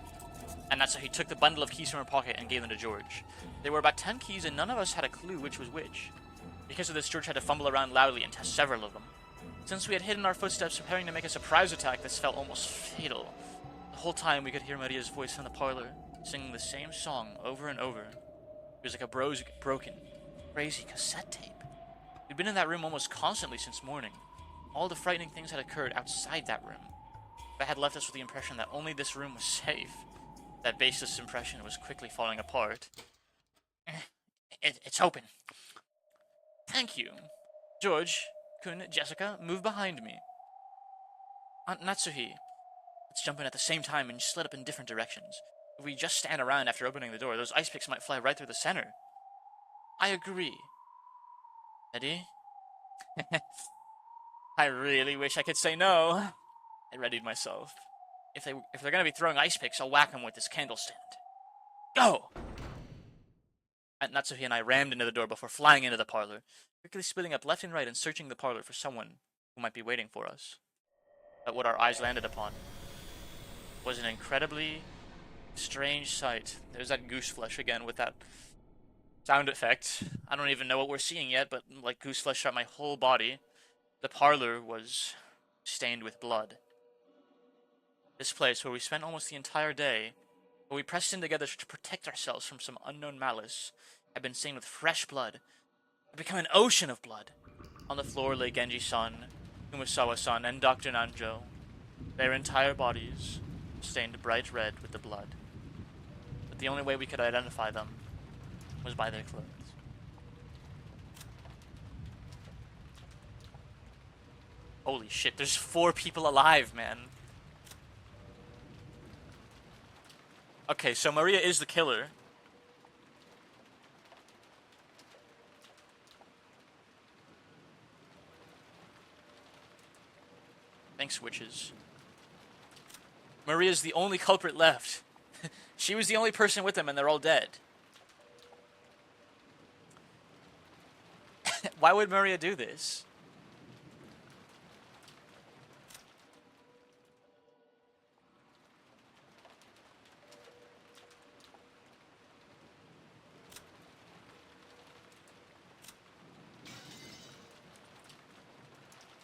And that's how he took the bundle of keys from her pocket and gave them to George. There were about 10 keys, and none of us had a clue which was which. Because of this, George had to fumble around loudly and test several of them. Since we had hidden our footsteps preparing to make a surprise attack, this felt almost fatal. The whole time we could hear Maria's voice in the parlor, singing the same song over and over. It was like a broken, crazy cassette tape. We'd been in that room almost constantly since morning. All the frightening things had occurred outside that room. That had left us with the impression that only this room was safe. That baseless impression was quickly falling apart. It's open. Thank you. George, Kun, Jessica, move behind me. Aunt Natsuhi, let's jump in at the same time and split up in different directions. If we just stand around after opening the door, those ice picks might fly right through the center. I agree. Ready? I really wish I could say no. I readied myself. If they're gonna be throwing ice picks, I'll whack them with this candle stand. Go! Aunt Natsuhi and I rammed into the door before flying into the parlor, quickly splitting up left and right and searching the parlor for someone who might be waiting for us. But what our eyes landed upon was an incredibly strange sight. There's that goose flesh again with that sound effect. I don't even know what we're seeing yet, but like goose flesh throughout my whole body. The parlor was stained with blood. This place, where we spent almost the entire day, where we pressed in together to protect ourselves from some unknown malice, had been stained with fresh blood. It had become an ocean of blood. On the floor lay Genji-san, Kumasawa-san, and Dr. Nanjo, their entire bodies stained bright red with the blood. But the only way we could identify them was by their clothes. Holy shit, there's 4 people alive, man. Okay, so Maria is the killer. Thanks, witches. Maria's the only culprit left. She was the only person with them, and they're all dead. Why would Maria do this?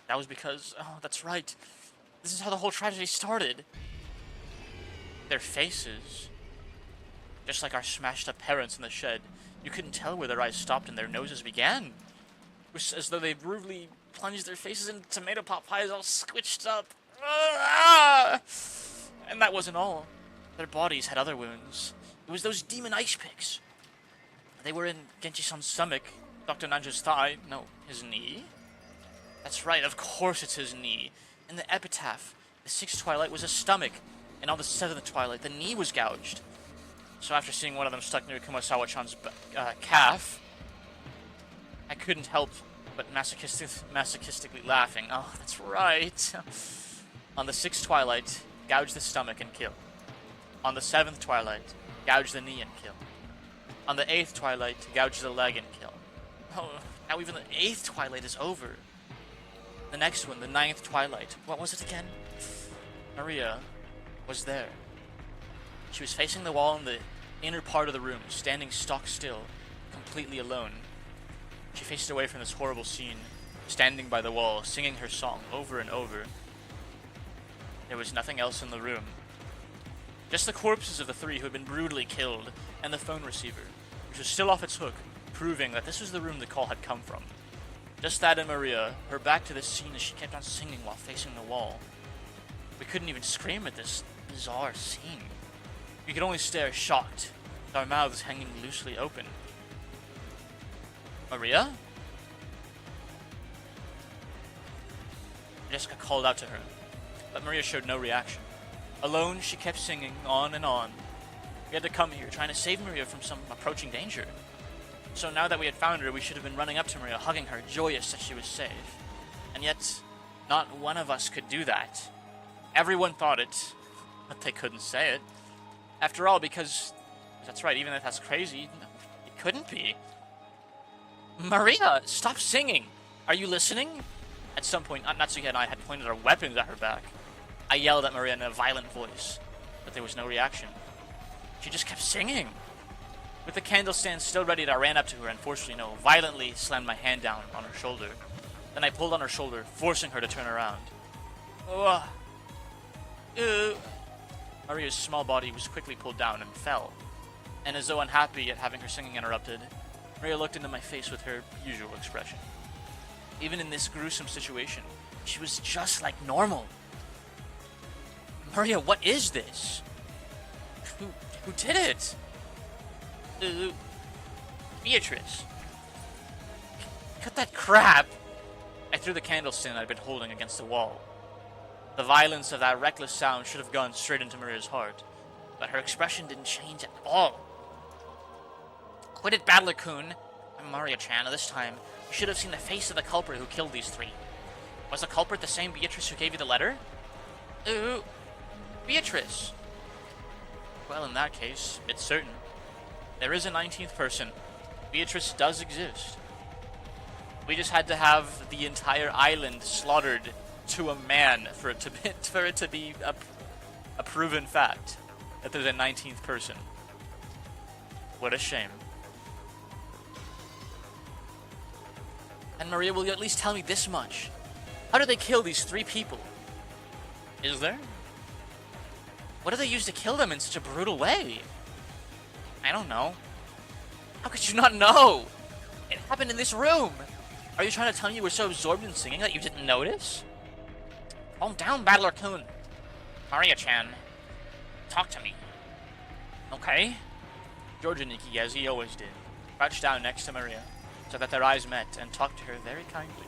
That was because... Oh, that's right. This is how the whole tragedy started. Their faces. Just like our smashed up parents in the shed. You couldn't tell where their eyes stopped and their noses began. It was as though they brutally plunged their faces into tomato pot pies all squished up. Ah! And that wasn't all. Their bodies had other wounds. It was those demon ice picks. They were in Genji-san's stomach, Dr. Nanjo's thigh, no, his knee. That's right, of course it's his knee. In the epitaph, the 6th twilight was a stomach, and on the 7th twilight, the knee was gouged. So after seeing one of them stuck near Kumasawa-chan's calf, I couldn't help but masochistically laughing. Oh, that's right. On the 6th twilight, gouge the stomach and kill. On the 7th twilight, gouge the knee and kill. On the 8th twilight, gouge the leg and kill. Oh, now even the 8th twilight is over. The next one, the 9th twilight. What was it again? Maria was there. She was facing the wall in the inner part of the room, standing stock still, completely alone. She faced away from this horrible scene, standing by the wall, singing her song over and over. There was nothing else in the room. Just the corpses of the 3 who had been brutally killed, and the phone receiver, which was still off its hook, proving that this was the room the call had come from. Just that and Maria, her back to the scene as she kept on singing while facing the wall. We couldn't even scream at this bizarre scene. We could only stare shocked, with our mouths hanging loosely open. Maria? Jessica called out to her, but Maria showed no reaction. Alone, she kept singing on and on. We had to come here, trying to save Maria from some approaching danger. So now that we had found her, we should have been running up to Maria, hugging her, joyous that she was safe. And yet, not one of us could do that. Everyone thought it, but they couldn't say it. After all, because, that's right, even if that's crazy, it couldn't be. Maria, stop singing! Are you listening? At some point, Natsuki and I had pointed our weapons at her back. I yelled at Maria in a violent voice, but there was no reaction. She just kept singing. With the candle stand still ready, I ran up to her and, forcefully violently slammed my hand down on her shoulder. Then I pulled on her shoulder, forcing her to turn around. Maria's small body was quickly pulled down and fell. And as though unhappy at having her singing interrupted, Maria looked into my face with her usual expression. Even in this gruesome situation, she was just like normal. Maria, what is this? Who did it? Beatrice. Cut that crap! I threw the candle stand I'd been holding against the wall. The violence of that reckless sound should have gone straight into Maria's heart, but her expression didn't change at all. Quit it, Battler-kun. I'm Maria-chan. This time, you should have seen the face of the culprit who killed these 3. Was the culprit the same Beatrice who gave you the letter? Beatrice. Well, in that case, it's certain. There is a 19th person. Beatrice does exist. We just had to have the entire island slaughtered to a man for it to be a proven fact that there's a 19th person. What a shame. And Maria, will you at least tell me this much? How did they kill these 3 people? Is there? What did they use to kill them in such a brutal way? I don't know. How could you not know? It happened in this room. Are you trying to tell me you were so absorbed in singing that you didn't notice? Calm down, Battler-kun. Maria-chan, talk to me. Okay? George and Nikki, as he always did, crouched down next to Maria, so that their eyes met and talked to her very kindly.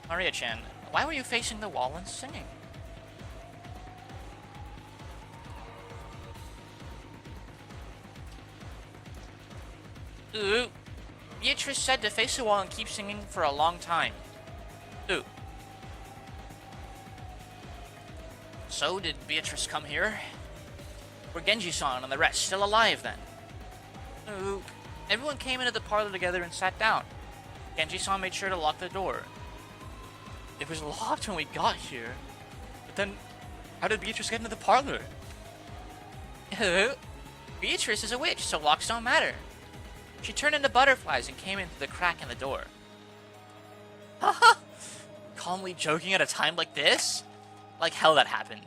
Maria-chan, why were you facing the wall and singing? Beatrice said to face the wall and keep singing for a long time. So, did Beatrice come here? Were Genji-san and the rest still alive then? No. Everyone came into the parlor together and sat down. Genji-san made sure to lock the door. It was locked when we got here. But then, how did Beatrice get into the parlor? Beatrice is a witch, so locks don't matter. She turned into butterflies and came in through the crack in the door. Haha! Calmly joking at a time like this? Like hell that happened.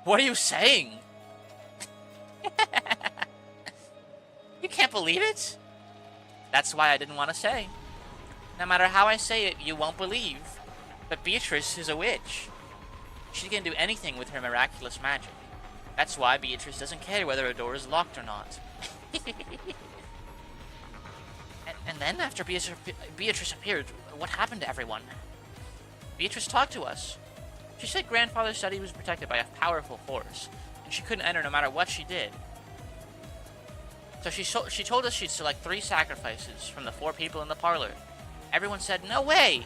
What are you saying? You can't believe it? That's why I didn't want to say. No matter how I say it, you won't believe. But Beatrice is a witch. She can do anything with her miraculous magic. That's why Beatrice doesn't care whether a door is locked or not. and then after Beatrice appeared, what happened to everyone? Beatrice talked to us. She said grandfather said he was protected by a powerful force, and she couldn't enter no matter what she did. So she told us she'd select 3 sacrifices from the 4 people in the parlor. Everyone said, no way!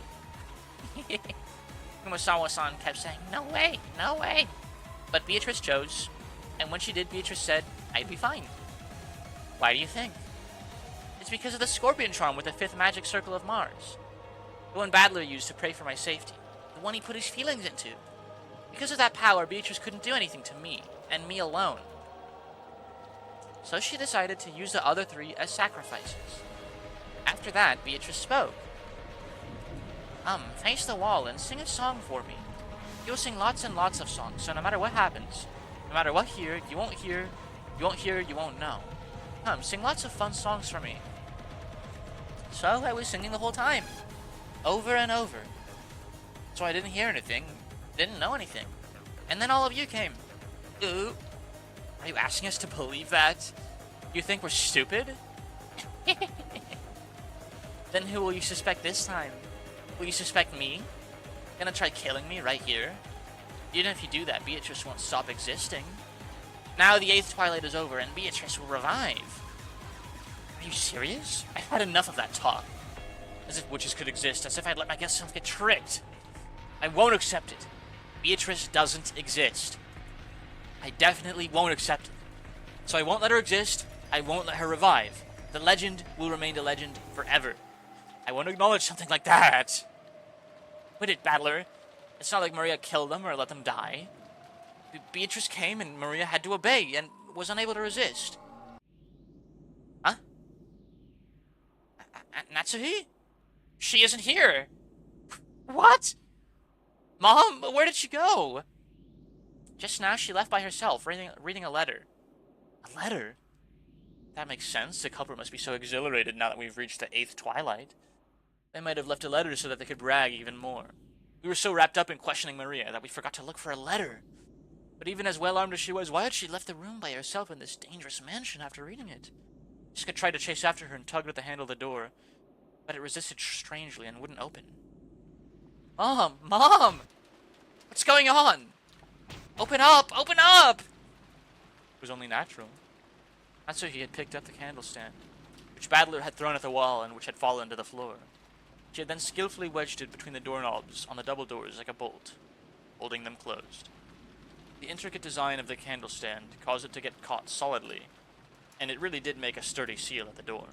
Kumasawa-san kept saying, no way, no way! But Beatrice chose, and when she did, Beatrice said, I'd be fine. Why do you think? It's because of the scorpion charm with the 5th magic circle of Mars. The one Battler used to pray for my safety. The one he put his feelings into. Because of that power, Beatrice couldn't do anything to me, and me alone. So she decided to use the other 3 as sacrifices. After that, Beatrice spoke. Face the wall and sing a song for me. You'll sing lots and lots of songs, so no matter what happens, no matter what you won't hear, you won't know. Sing lots of fun songs for me. So I was singing the whole time. Over and over. So I didn't hear anything, didn't know anything. And then all of you came. Ooh. Are you asking us to believe that? You think we're stupid? Then who will you suspect this time? Will you suspect me? Gonna try killing me right here? Even if you do that, Beatrice won't stop existing. Now the 8th twilight is over and Beatrice will revive. Are you serious? I've had enough of that talk. As if witches could exist, as if I'd let my guest self get tricked. I won't accept it. Beatrice doesn't exist. I definitely won't accept it. So I won't let her exist, I won't let her revive. The legend will remain a legend forever. I won't acknowledge something like that. Quit it, Battler. It's not like Maria killed them or let them die. Beatrice came and Maria had to obey and was unable to resist. Huh? Natsuhi? She isn't here. What? Mom, where did she go? Just now she left by herself, reading a letter. A letter? That makes sense. The culprit must be so exhilarated now that we've reached the 8th twilight. They might have left a letter so that they could brag even more. We were so wrapped up in questioning Maria that we forgot to look for a letter. But even as well-armed as she was, why had she left the room by herself in this dangerous mansion after reading it? Jessica tried to chase after her and tugged at the handle of the door, but it resisted strangely and wouldn't open. Mom! Mom! What's going on? Open up! Open up! It was only natural. Natsuhi had picked up the candle stand, which Battler had thrown at the wall and which had fallen to the floor. She had then skillfully wedged it between the doorknobs on the double doors like a bolt, holding them closed. The intricate design of the candle stand caused it to get caught solidly, and it really did make a sturdy seal at the door.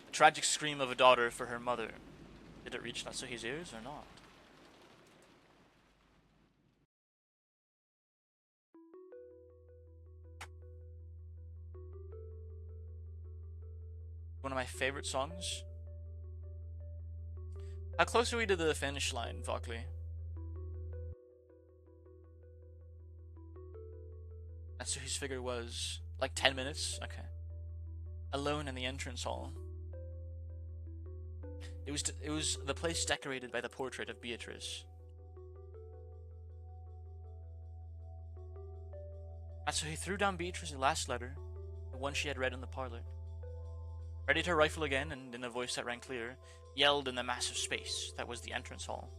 The tragic scream of a daughter for her mother. Did it reach Natsuhi's ears or not? One of my favorite songs. How close are we to the finish line, Vokli? Natsuhi's figure was like 10 minutes? Okay. Alone in the entrance hall. It was the place decorated by the portrait of Beatrice. Natsuhi threw down Beatrice's last letter, the one she had read in the parlor. Readied her rifle again, and in a voice that rang clear, yelled in the massive space that was the entrance hall.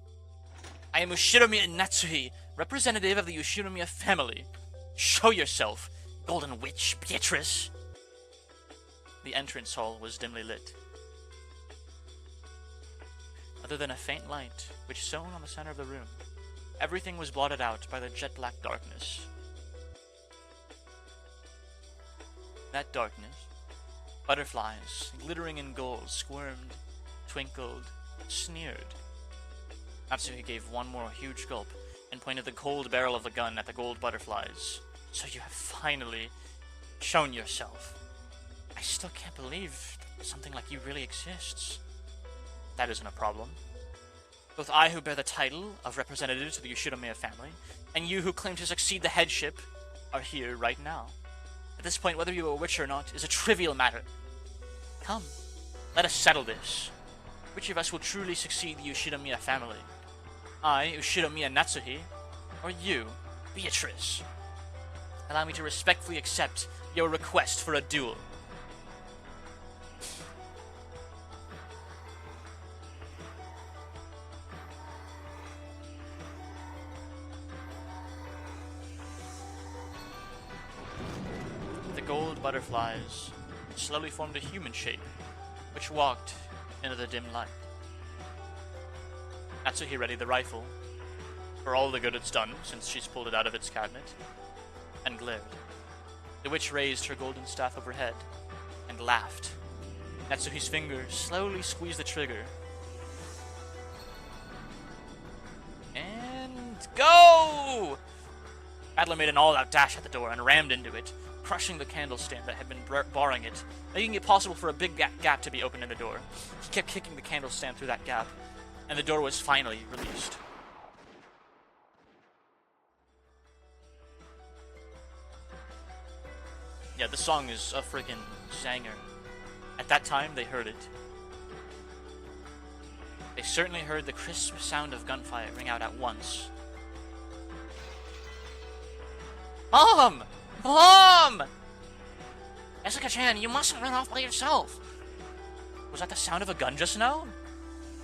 I am Ushiromiya Natsuhi, representative of the Ushiromiya family. Show yourself, golden witch Beatrice! The entrance hall was dimly lit. Other than a faint light, which shone on the center of the room, everything was blotted out by the jet-black darkness. That darkness, butterflies, glittering in gold, squirmed, twinkled, sneered. Natsuhi gave one more huge gulp and pointed the cold barrel of the gun at the gold butterflies. So you have finally shown yourself. I still can't believe something like you really exists. That isn't a problem. Both I, who bear the title of representative to the Yoshinomiya family, and you who claim to succeed the headship, are here right now. At this point, whether you are a witch or not is a trivial matter. Come, let us settle this. Which of us will truly succeed the Yoshinomiya family? I, Yoshinomiya Natsuhi, or you, Beatrice? Allow me to respectfully accept your request for a duel. The gold butterflies slowly formed a human shape, which walked into the dim light. Natsuhi readied the rifle, for all the good it's done since she's pulled it out of its cabinet, and glared. The witch raised her golden staff overhead and laughed. Natsuhi's fingers slowly squeezed the trigger. And go! Adler made an all-out dash at the door and rammed into it, crushing the candle stand that had been barring it, making it possible for a big gap to be opened in the door. He kept kicking the candle stand through that gap, and the door was finally released. Yeah, this song is a friggin' zanger. At that time, they heard it. They certainly heard the crisp sound of gunfire ring out at once. Mom! Mom! Jessica-chan, you mustn't run off by yourself. Was that the sound of a gun just now?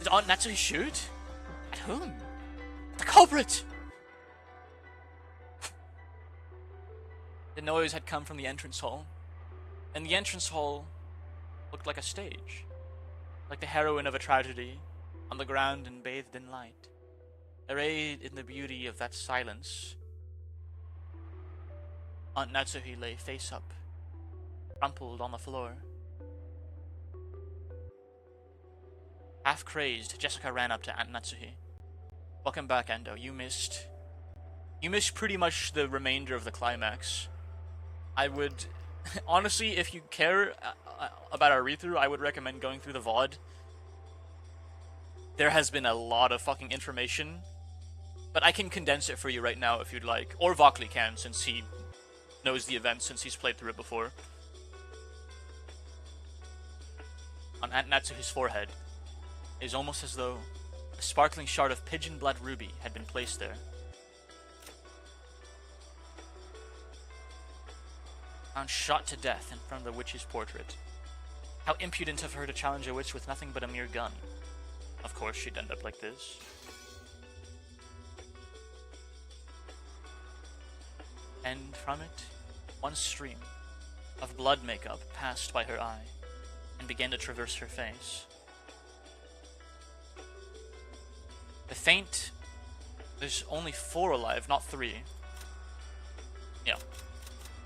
Did Aunt Natsuhi shoot? At whom? The culprit! The noise had come from the entrance hall, and the entrance hall looked like a stage, like the heroine of a tragedy, on the ground and bathed in light. Arrayed in the beauty of that silence, Aunt Natsuhi lay face up, crumpled on the floor. Half crazed, Jessica ran up to Aunt Natsuhi. Welcome back, Endo. You missed pretty much the remainder of the climax. I would, honestly, if you care about our read-through, I would recommend going through the VOD. There has been a lot of fucking information, but I can condense it for you right now if you'd like. Or Vokli can, since he knows the event, since he's played through it before. On Aunt Natsuhi's forehead, it is almost as though a sparkling shard of pigeon blood ruby had been placed there. Found shot to death in front of the witch's portrait. How impudent of her to challenge a witch with nothing but a mere gun. Of course she'd end up like this. And from it, one stream of blood makeup passed by her eye and began to traverse her face. The faint... There's only 4 alive, not 3. Yeah.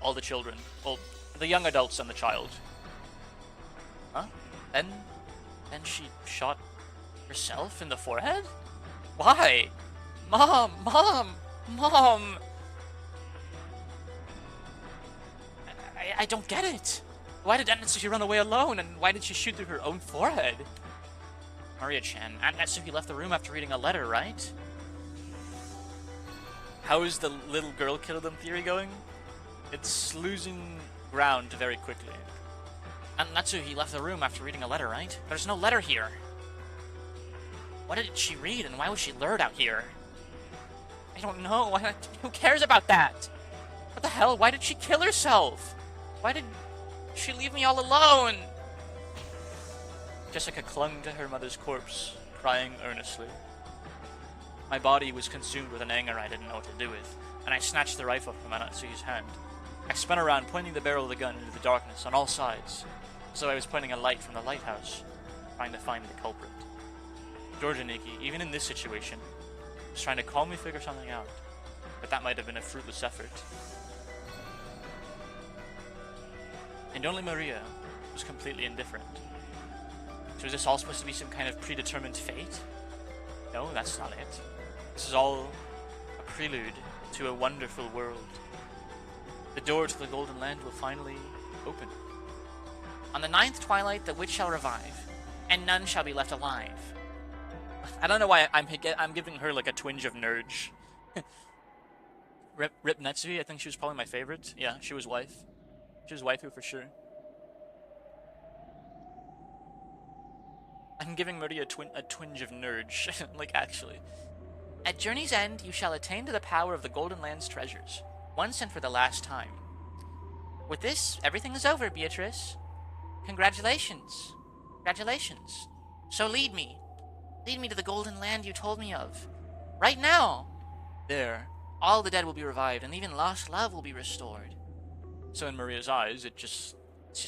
All the children. Well, the young adults and the child. Huh? Then she shot herself in the forehead? Why? Mom! Mom! Mom! I don't get it. Why did Aunt Natsuhi run away alone, and why did she shoot through her own forehead? Maria-chan, Aunt Natsuhi left the room after reading a letter, right? How is the little girl killed them theory going? It's losing ground very quickly. Aunt Natsuhi left the room after reading a letter, right? There's no letter here. What did she read, and why would she lure it out here? I don't know. Who cares about that? What the hell? Why did she kill herself? Why did she leave me all alone? Jessica clung to her mother's corpse, crying earnestly. My body was consumed with an anger I didn't know what to do with, and I snatched the rifle from Natsuhi's hand. I spun around, pointing the barrel of the gun into the darkness on all sides, as though I was pointing a light from the lighthouse, trying to find the culprit. Georgia Nikki, even in this situation, was trying to calmly figure something out, but that might have been a fruitless effort. And only Maria was completely indifferent. So is this all supposed to be some kind of predetermined fate? No, that's not it. This is all a prelude to a wonderful world. The door to the Golden Land will finally open. On the 9th twilight, the witch shall revive, and none shall be left alive. I don't know why I'm giving her like a twinge of nurge. Rip Netsuhi, I think she was probably my favorite. Yeah, she was wife. She was waifu for sure. I'm giving Maria a twinge of nurge, like actually. At journey's end, you shall attain to the power of the Golden Land's treasures, once and for the last time. With this, everything is over, Beatrice. Congratulations. Congratulations. So lead me. Lead me to the Golden Land you told me of. Right now. There, all the dead will be revived, and even lost love will be restored. So in Maria's eyes, it's just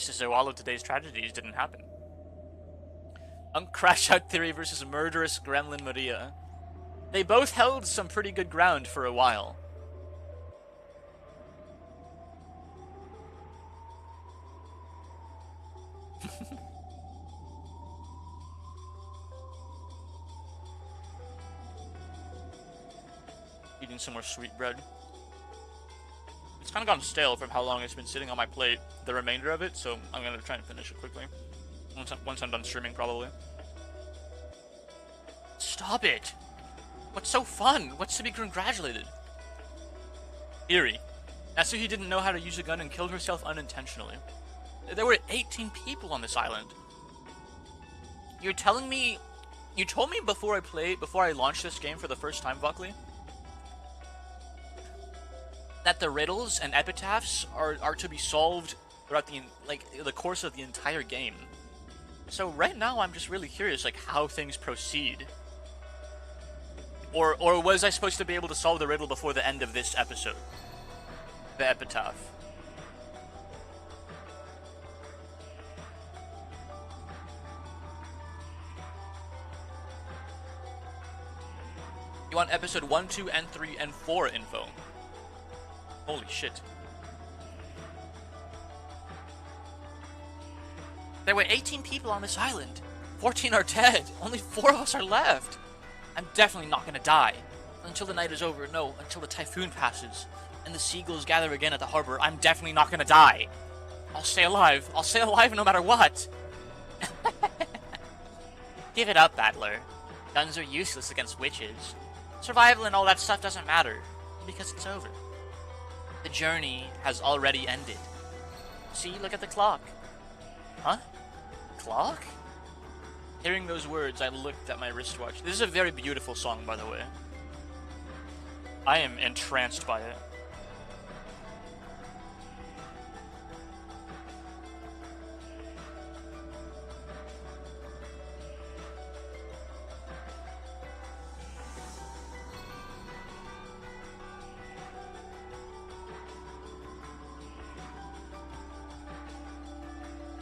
as though all of today's tragedies didn't happen. Crash Out Theory versus Murderous Gremlin Maria. They both held some pretty good ground for a while. Eating some more sweetbread. It's kind of gone stale from how long it's been sitting on my plate, the remainder of it, so I'm going to try and finish it quickly. Once I'm done streaming, probably. Stop it! What's so fun? What's to be congratulated? Eerie. Natsuhi didn't know how to use a gun and killed herself unintentionally. There were 18 people on this island. You're telling me... You told me before I launched this game for the first time, Buckley, that the riddles and epitaphs are to be solved throughout the course of the entire game. So right now I'm just really curious, like, how things proceed. Or was I supposed to be able to solve the riddle before the end of this episode? The epitaph. You want episode 1, 2, and 3, and 4 info. Holy shit. There were 18 people on this island. 14 are dead. Only 4 of us are left. I'm definitely not gonna die. Until the night is over, no, until the typhoon passes, and the seagulls gather again at the harbor, I'm definitely not gonna die. I'll stay alive. I'll stay alive no matter what. Give it up, Battler. Guns are useless against witches. Survival and all that stuff doesn't matter, because it's over. The journey has already ended. See, look at the clock. Huh? Clock? Hearing those words, I looked at my wristwatch. This is a very beautiful song, by the way. I am entranced by it.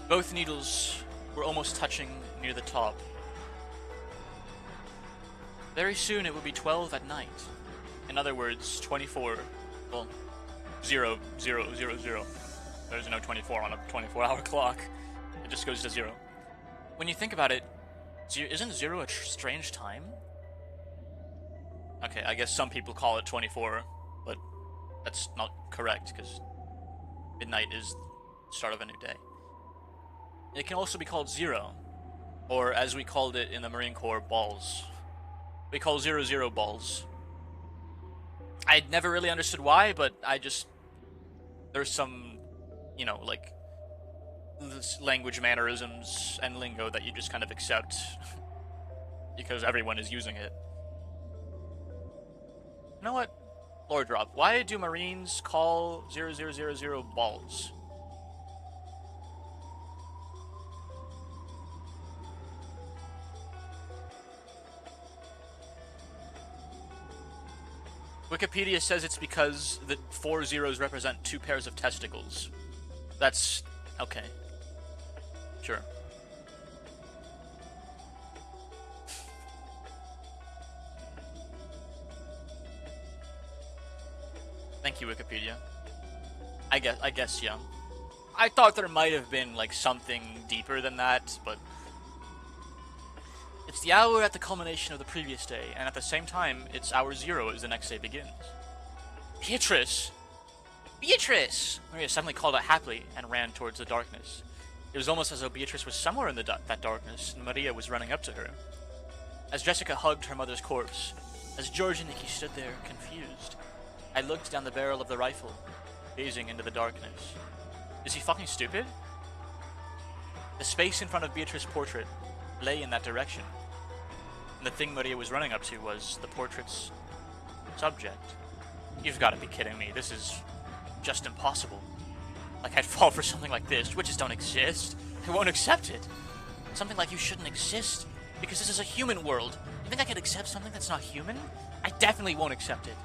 Both needles were almost touching near the top. Very soon it would be 12 at night. In other words, 24. Well, 0, 0, 0, 0. There's no 24 on a 24-hour clock. It just goes to 0. When you think about it, isn't 0 a strange time? Okay, I guess some people call it 24, but that's not correct, because midnight is the start of a new day. It can also be called 0, or as we called it in the Marine Corps, balls. We call 00 balls. I'd never really understood why, but there's some, you know, like, language mannerisms and lingo that you just kind of accept because everyone is using it. You know what? Lore drop. Why do Marines call 0000 balls? Wikipedia says it's because the 4 zeros represent 2 pairs of testicles. That's... okay. Sure. Thank you, Wikipedia. I guess, yeah. I thought there might have been, like, something deeper than that, but... It's the hour at the culmination of the previous day, and at the same time, it's hour 0 as the next day begins. Beatrice! Beatrice! Maria suddenly called out happily and ran towards the darkness. It was almost as though Beatrice was somewhere in that darkness, and Maria was running up to her. As Jessica hugged her mother's corpse, as George and Nikki stood there, confused, I looked down the barrel of the rifle, gazing into the darkness. Is he fucking stupid? The space in front of Beatrice's portrait lay in that direction, and the thing Maria was running up to was the portrait's subject. You've got to be kidding me. This is just impossible. Like, I'd fall for something like this. Witches don't exist. I won't accept it. Something like you shouldn't exist, because this is a human world. You think I could accept something that's not human? I definitely won't accept it.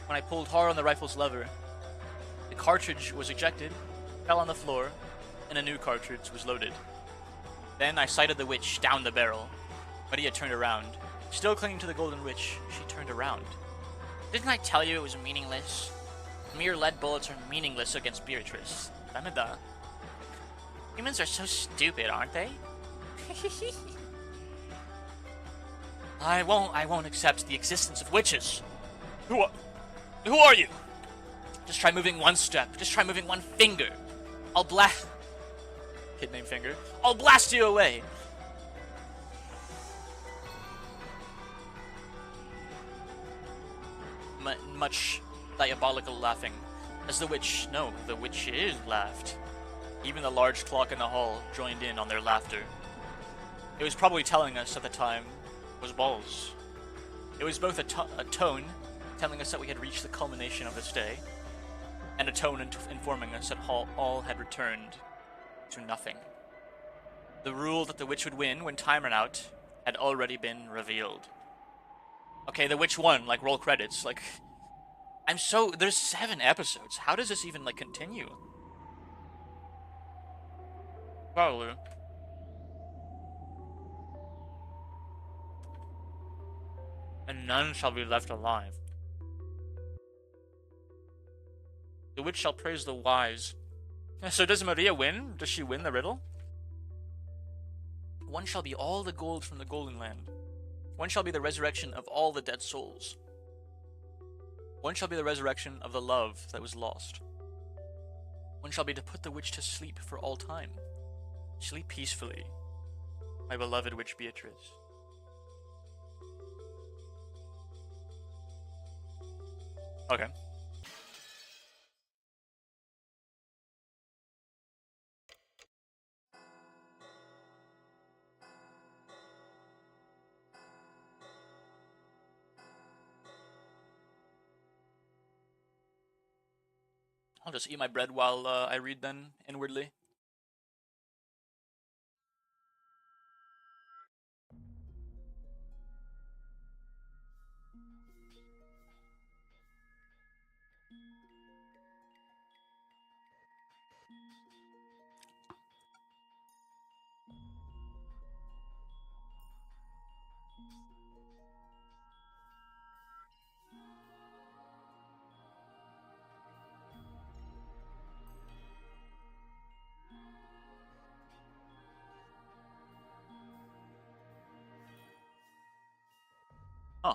When I pulled hard on the rifle's lever, the cartridge was ejected, fell on the floor, and a new cartridge was loaded. Then I sighted the witch down the barrel. Maria turned around. Still clinging to the golden witch, she turned around. Didn't I tell you it was meaningless? Mere lead bullets are meaningless against Beatrice. Dameda. Humans are so stupid, aren't they? I won't accept the existence of witches. Who are you? Just try moving one step. Just try moving one finger. I'll blast... Kid named Finger. I'll blast you away. Much diabolical laughing. As the witch laughed. Even the large clock in the hall joined in on their laughter. It was probably telling us at the time was balls. It was both a tone telling us that we had reached the culmination of this day, and a tone informing us that all had returned to nothing. The rule that the witch would win when time ran out had already been revealed. Okay, the witch won, like, roll credits, like... there's 7 episodes. How does this even, like, continue? Probably. And none shall be left alive. The witch shall praise the wise. So does Maria win? Does she win the riddle? One shall be all the gold from the Golden Land. One shall be the resurrection of all the dead souls. One shall be the resurrection of the love that was lost. One shall be to put the witch to sleep for all time. Sleep peacefully, my beloved witch Beatrice. Okay. I'll just eat my bread while I read then, inwardly. Huh.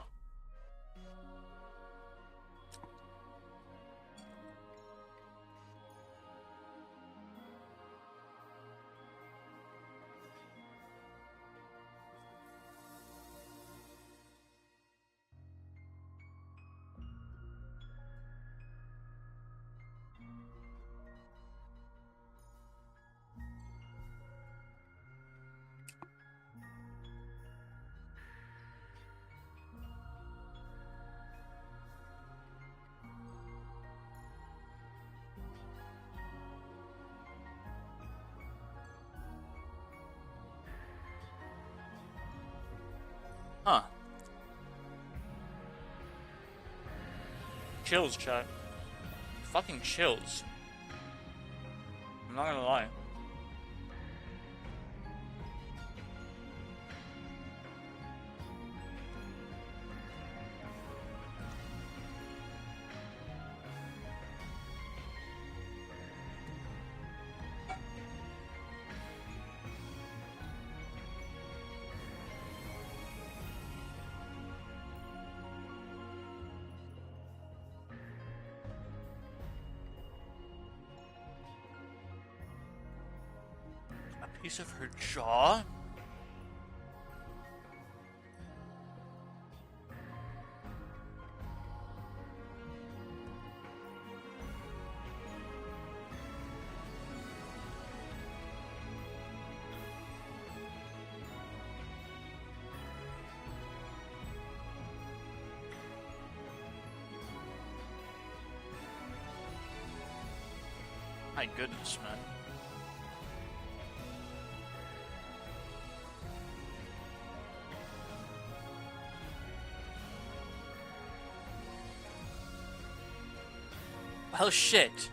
Huh. Chills, chat. Fucking chills. I'm not gonna lie. piece of her jaw? My goodness, man. Well, shit.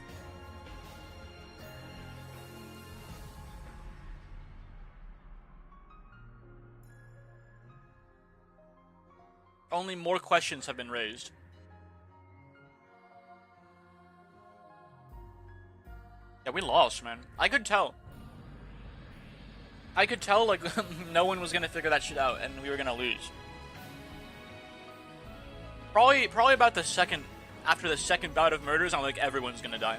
Only more questions have been raised. Yeah, we lost, man. I could tell. I could tell, like, no one was gonna figure that shit out, and we were gonna lose. Probably about the second, after the second bout of murders, I'm like, everyone's gonna die.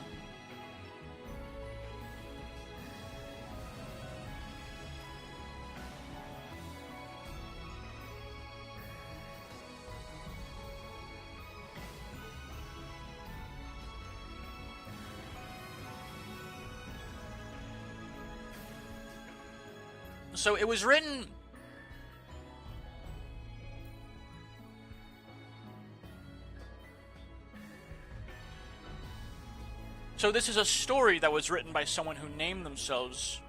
So it was written... So this is a story that was written by someone who named themselves...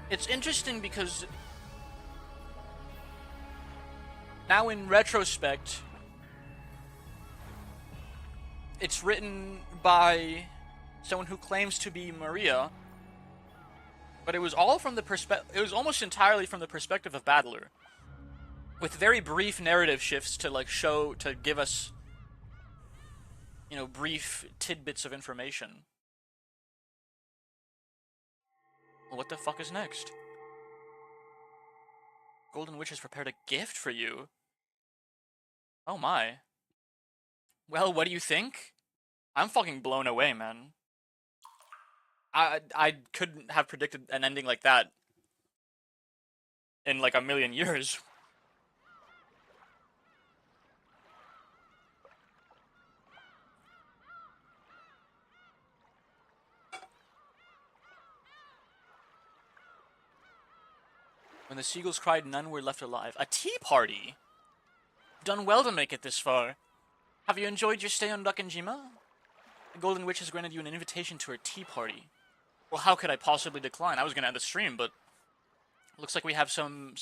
It's interesting because now in retrospect, it's written by someone who claims to be Maria, but it was all from the it was almost entirely from the perspective of Battler, with very brief narrative shifts to to give us, you know, brief tidbits of information. What the fuck is next? Golden Witch has prepared a gift for you. Oh my. Well, what do you think? I'm fucking blown away, man. I couldn't have predicted an ending like that in like a million years. When the seagulls cried, none were left alive. A tea party? Done well to make it this far. Have you enjoyed your stay on Dakenjima? The Golden Witch has granted you an invitation to her tea party. Well, how could I possibly decline? I was gonna end the stream, but looks like we have some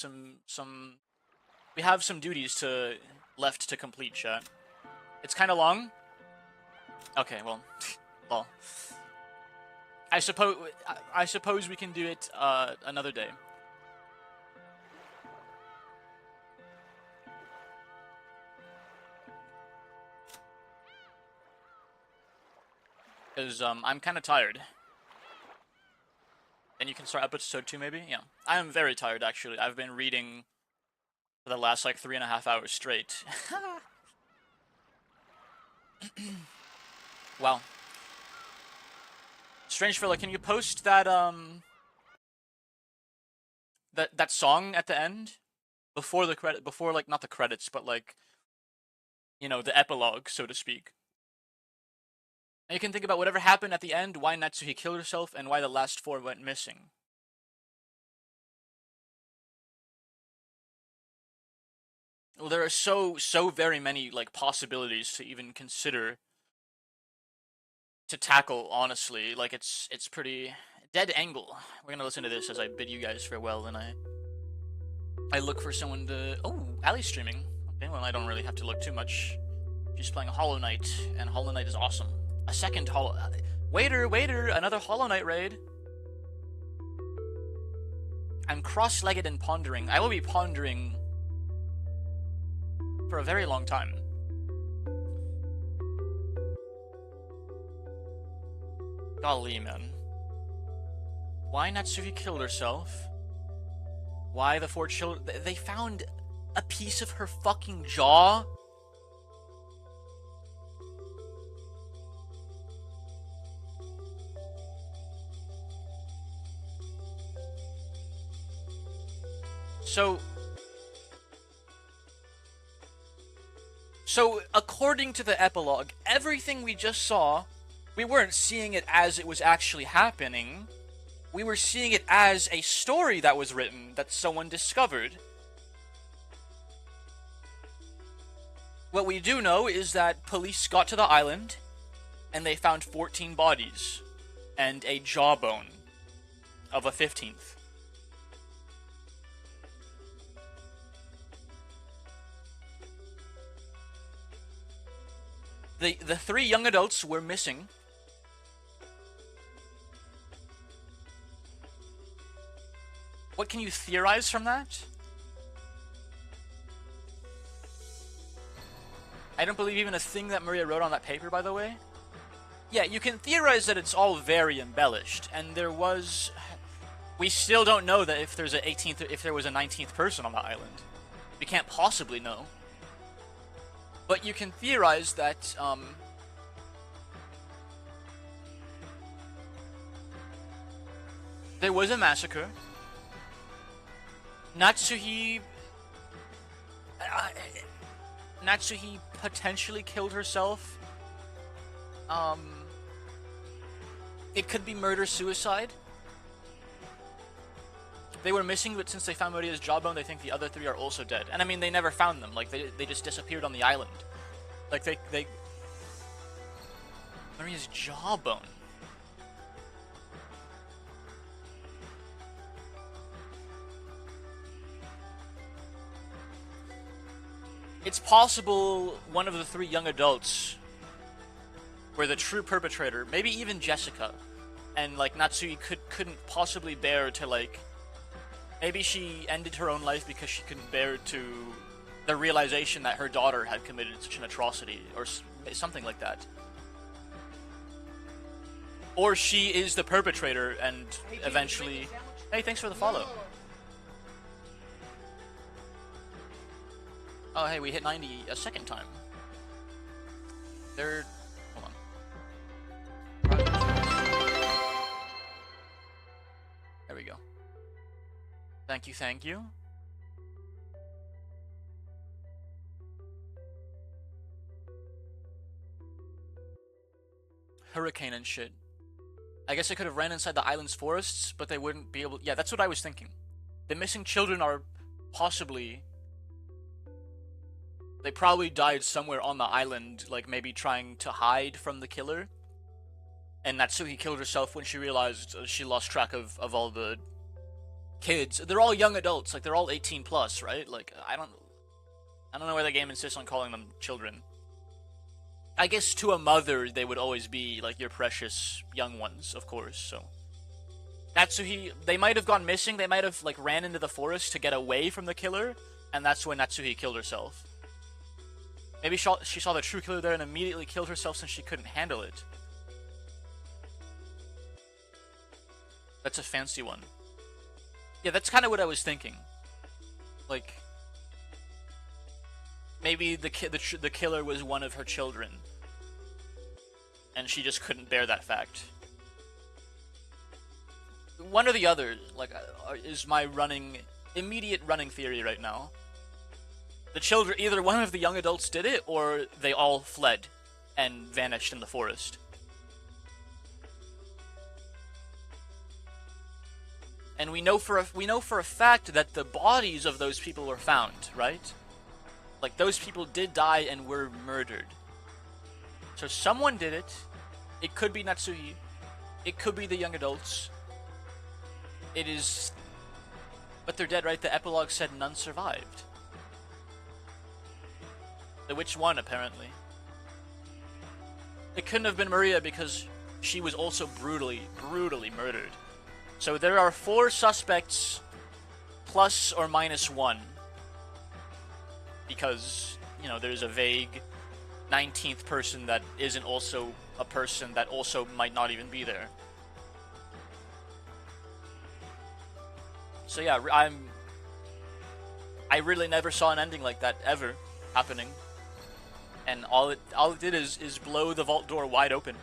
duties left to complete, chat. It's kind of long. Okay, well, well, I suppose we can do it another day. Because I'm kind of tired. And you can start episode 2 maybe? Yeah. I am very tired, actually. I've been reading for the last, like, 3.5 hours straight. Wow. Strange Fella, can you post that, that song at the end? Before the credit, before, like, not the credits, but, like, you know, the epilogue, so to speak. And you can think about whatever happened at the end, why Natsuhi killed herself, and why the last 4 went missing. Well, there are so very many, like, possibilities to even consider to tackle, honestly. Like, it's pretty... Dead Angle. We're gonna listen to this as I bid you guys farewell, and I look for someone to... Oh, Ali's streaming. Okay, well, I don't really have to look too much. She's playing Hollow Knight, and Hollow Knight is awesome. A second Hollow... Waiter, another Hollow Knight raid. I'm cross-legged and pondering. I will be pondering for a very long time. Golly, man. Why Natsuki killed herself? Why the 4 children? They found a piece of her fucking jaw? So according to the epilogue, everything we just saw, we weren't seeing it as it was actually happening. We were seeing it as a story that was written, that someone discovered. What we do know is that police got to the island, and they found 14 bodies, and a jawbone of a 15th. The 3 young adults were missing. What can you theorize from that? I don't believe even a thing that Maria wrote on that paper, by the way. Yeah, you can theorize that it's all very embellished, and there was... We still don't know that if there's if there was a 19th person on the island. We can't possibly know. But you can theorize that, there was a massacre. Natsuhi potentially killed herself. It could be murder-suicide. They were missing, but since they found Maria's jawbone, they think the other 3 are also dead. And I mean, they never found them. Like, they just disappeared on the island. Like, they... Maria's jawbone. It's possible one of the 3 young adults were the true perpetrator. Maybe even Jessica. And, like, Natsui couldn't possibly bear to, like... Maybe she ended her own life because she couldn't bear to the realization that her daughter had committed such an atrocity, or something like that. Or she is the perpetrator and eventually... Hey, thanks for the follow. Oh, hey, we hit 90 a second time. Hold on. There we go. Thank you, thank you. Hurricane and shit. I guess they could have ran inside the island's forests, but they wouldn't be able... Yeah, that's what I was thinking. The missing children are possibly... They probably died somewhere on the island, like maybe trying to hide from the killer. And Natsuki killed herself when she realized she lost track of all the kids. They're all young adults, like they're all 18 plus, right? Like, I don't know why the game insists on calling them children. I guess to a mother, they would always be, like, your precious young ones, of course, so... Natsuhi, they might have gone missing, they might have, like, ran into the forest to get away from the killer, and that's when Natsuhi killed herself. Maybe she saw the true killer there and immediately killed herself since she couldn't handle it. That's a fancy one. Yeah, that's kind of what I was thinking. Like... Maybe the killer was one of her children. And she just couldn't bear that fact. One or the other, like, is my immediate running theory right now. The children, either one of the young adults did it, or they all fled and vanished in the forest. And we know for a fact that the bodies of those people were found, right? Like, those people did die and were murdered. So someone did it. It could be Natsuhi. It could be the young adults. It is... But they're dead, right? The epilogue said none survived. The which one, apparently. It couldn't have been Maria because she was also brutally murdered. So there are 4 suspects plus or minus 1. Because, you know, there's a vague 19th person that isn't also a person that also might not even be there. So yeah, I really never saw an ending like that ever happening, and all it did is blow the vault door wide open.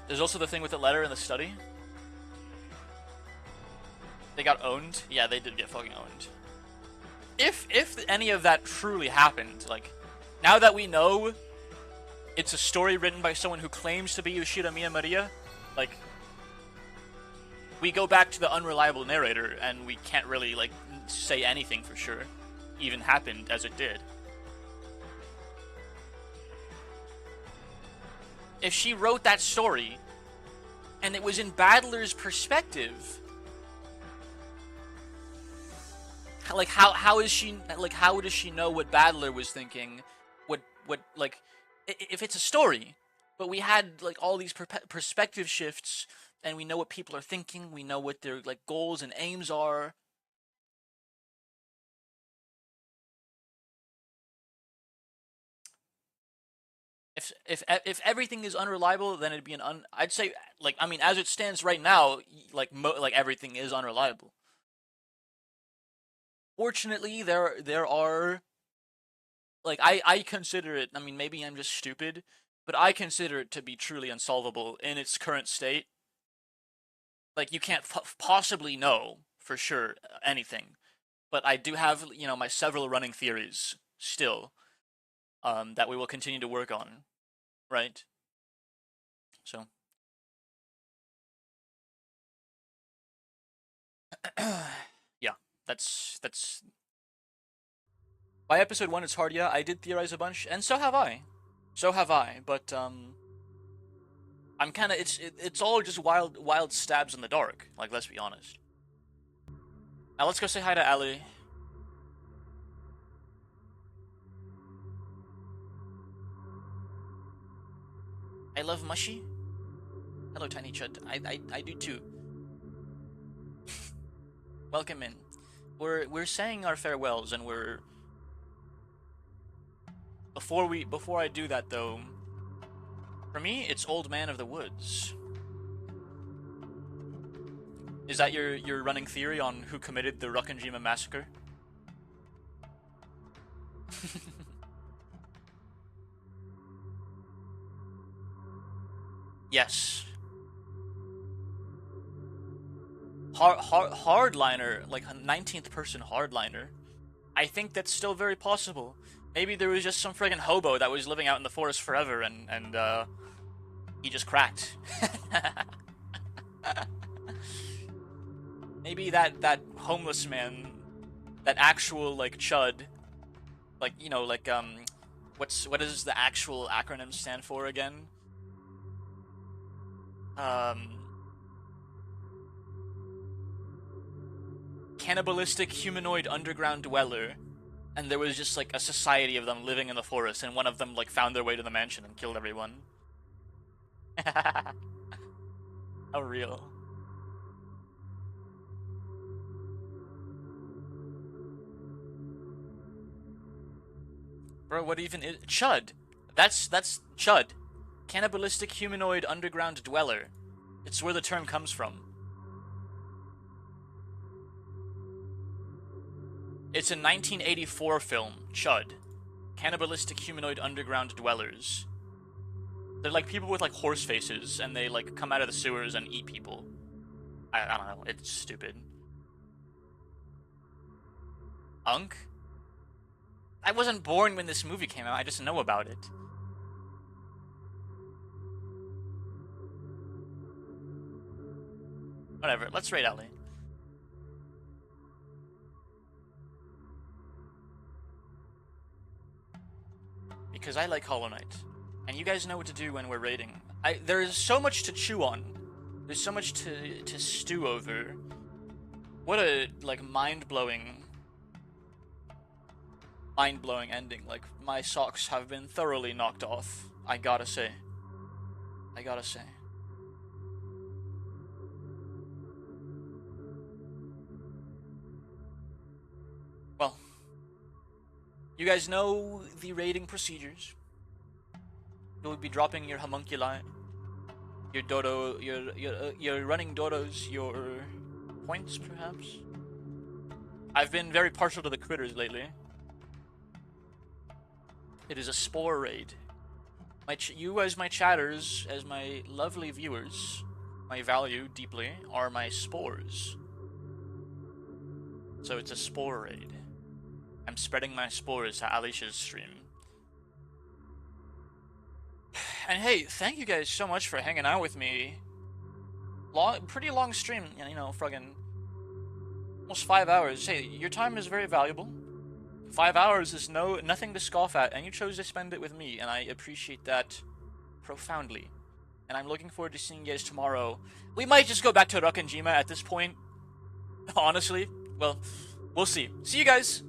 There's also the thing with the letter in the study. They got owned. Yeah, they did get fucking owned. If any of that truly happened, like, now that we know it's a story written by someone who claims to be Yoshida Miyamaria, like, we go back to the unreliable narrator and we can't really, like, say anything for sure even happened as it did. If she wrote that story and it was in Battler's perspective, like, how is she, like, how does she know what Battler was thinking? What like, if it's a story, but we had, like, all these perspective shifts, and we know what people are thinking, we know what their, like, goals and aims are. If everything is unreliable, then it'd be I'd say, like, I mean, as it stands right now, like, everything is unreliable. Fortunately, there are, like, I consider it, I mean, maybe I'm just stupid, but I consider it to be truly unsolvable in its current state. Like, you can't possibly know for sure anything, but I do have, you know, my several running theories still, that we will continue to work on, right? So, yeah, that's by episode 1 it's hard. Yeah, I did theorize a bunch, and so have I, but I'm kind of, it's all just wild stabs in the dark, like, let's be honest. Now let's go say hi to Ali. I love mushy. Hello, tiny chud. I do too. Welcome in. We're saying our farewells, and we're, before I do that though, for me it's Old Man of the Woods. Is that your running theory on who committed the Rokkenjima massacre? Yes. Hardliner, like a 19th person hardliner. I think that's still very possible. Maybe there was just some friggin' hobo that was living out in the forest forever, and he just cracked. Maybe that homeless man, that actual, like, chud, like, you know, like, what does the actual acronym stand for again? Cannibalistic humanoid underground dweller, and there was just, like, a society of them living in the forest, and one of them, like, found their way to the mansion and killed everyone. How real. Bro, what even is chud? That's chud. Cannibalistic humanoid underground dweller. It's where the term comes from. It's a 1984 film, Chud. Cannibalistic humanoid underground dwellers. They're like people with, like, horse faces, and they, like, come out of the sewers and eat people. I don't know, it's stupid. Unk? I wasn't born when this movie came out, I just know about it. Whatever, let's raid Ali. Because I like Hollow Knight. And you guys know what to do when we're raiding. There is so much to chew on. There's so much to stew over. What a, like, mind-blowing ending. Like, my socks have been thoroughly knocked off, I gotta say. Well, you guys know the raiding procedures. You'll be dropping your homunculi. your dodo, your running dodos, your points, perhaps? I've been very partial to the critters lately. It is a spore raid. You as my chatters, as my lovely viewers, I value deeply, are my spores. So it's a spore raid. I'm spreading my spores to Alicia's stream. And hey, thank you guys so much for hanging out with me. Pretty long stream, you know, fucking almost 5 hours. Hey, your time is very valuable. 5 hours is nothing to scoff at, and you chose to spend it with me, and I appreciate that profoundly. And I'm looking forward to seeing you guys tomorrow. We might just go back to Rakanjima at this point. Honestly, well, we'll see. See you guys!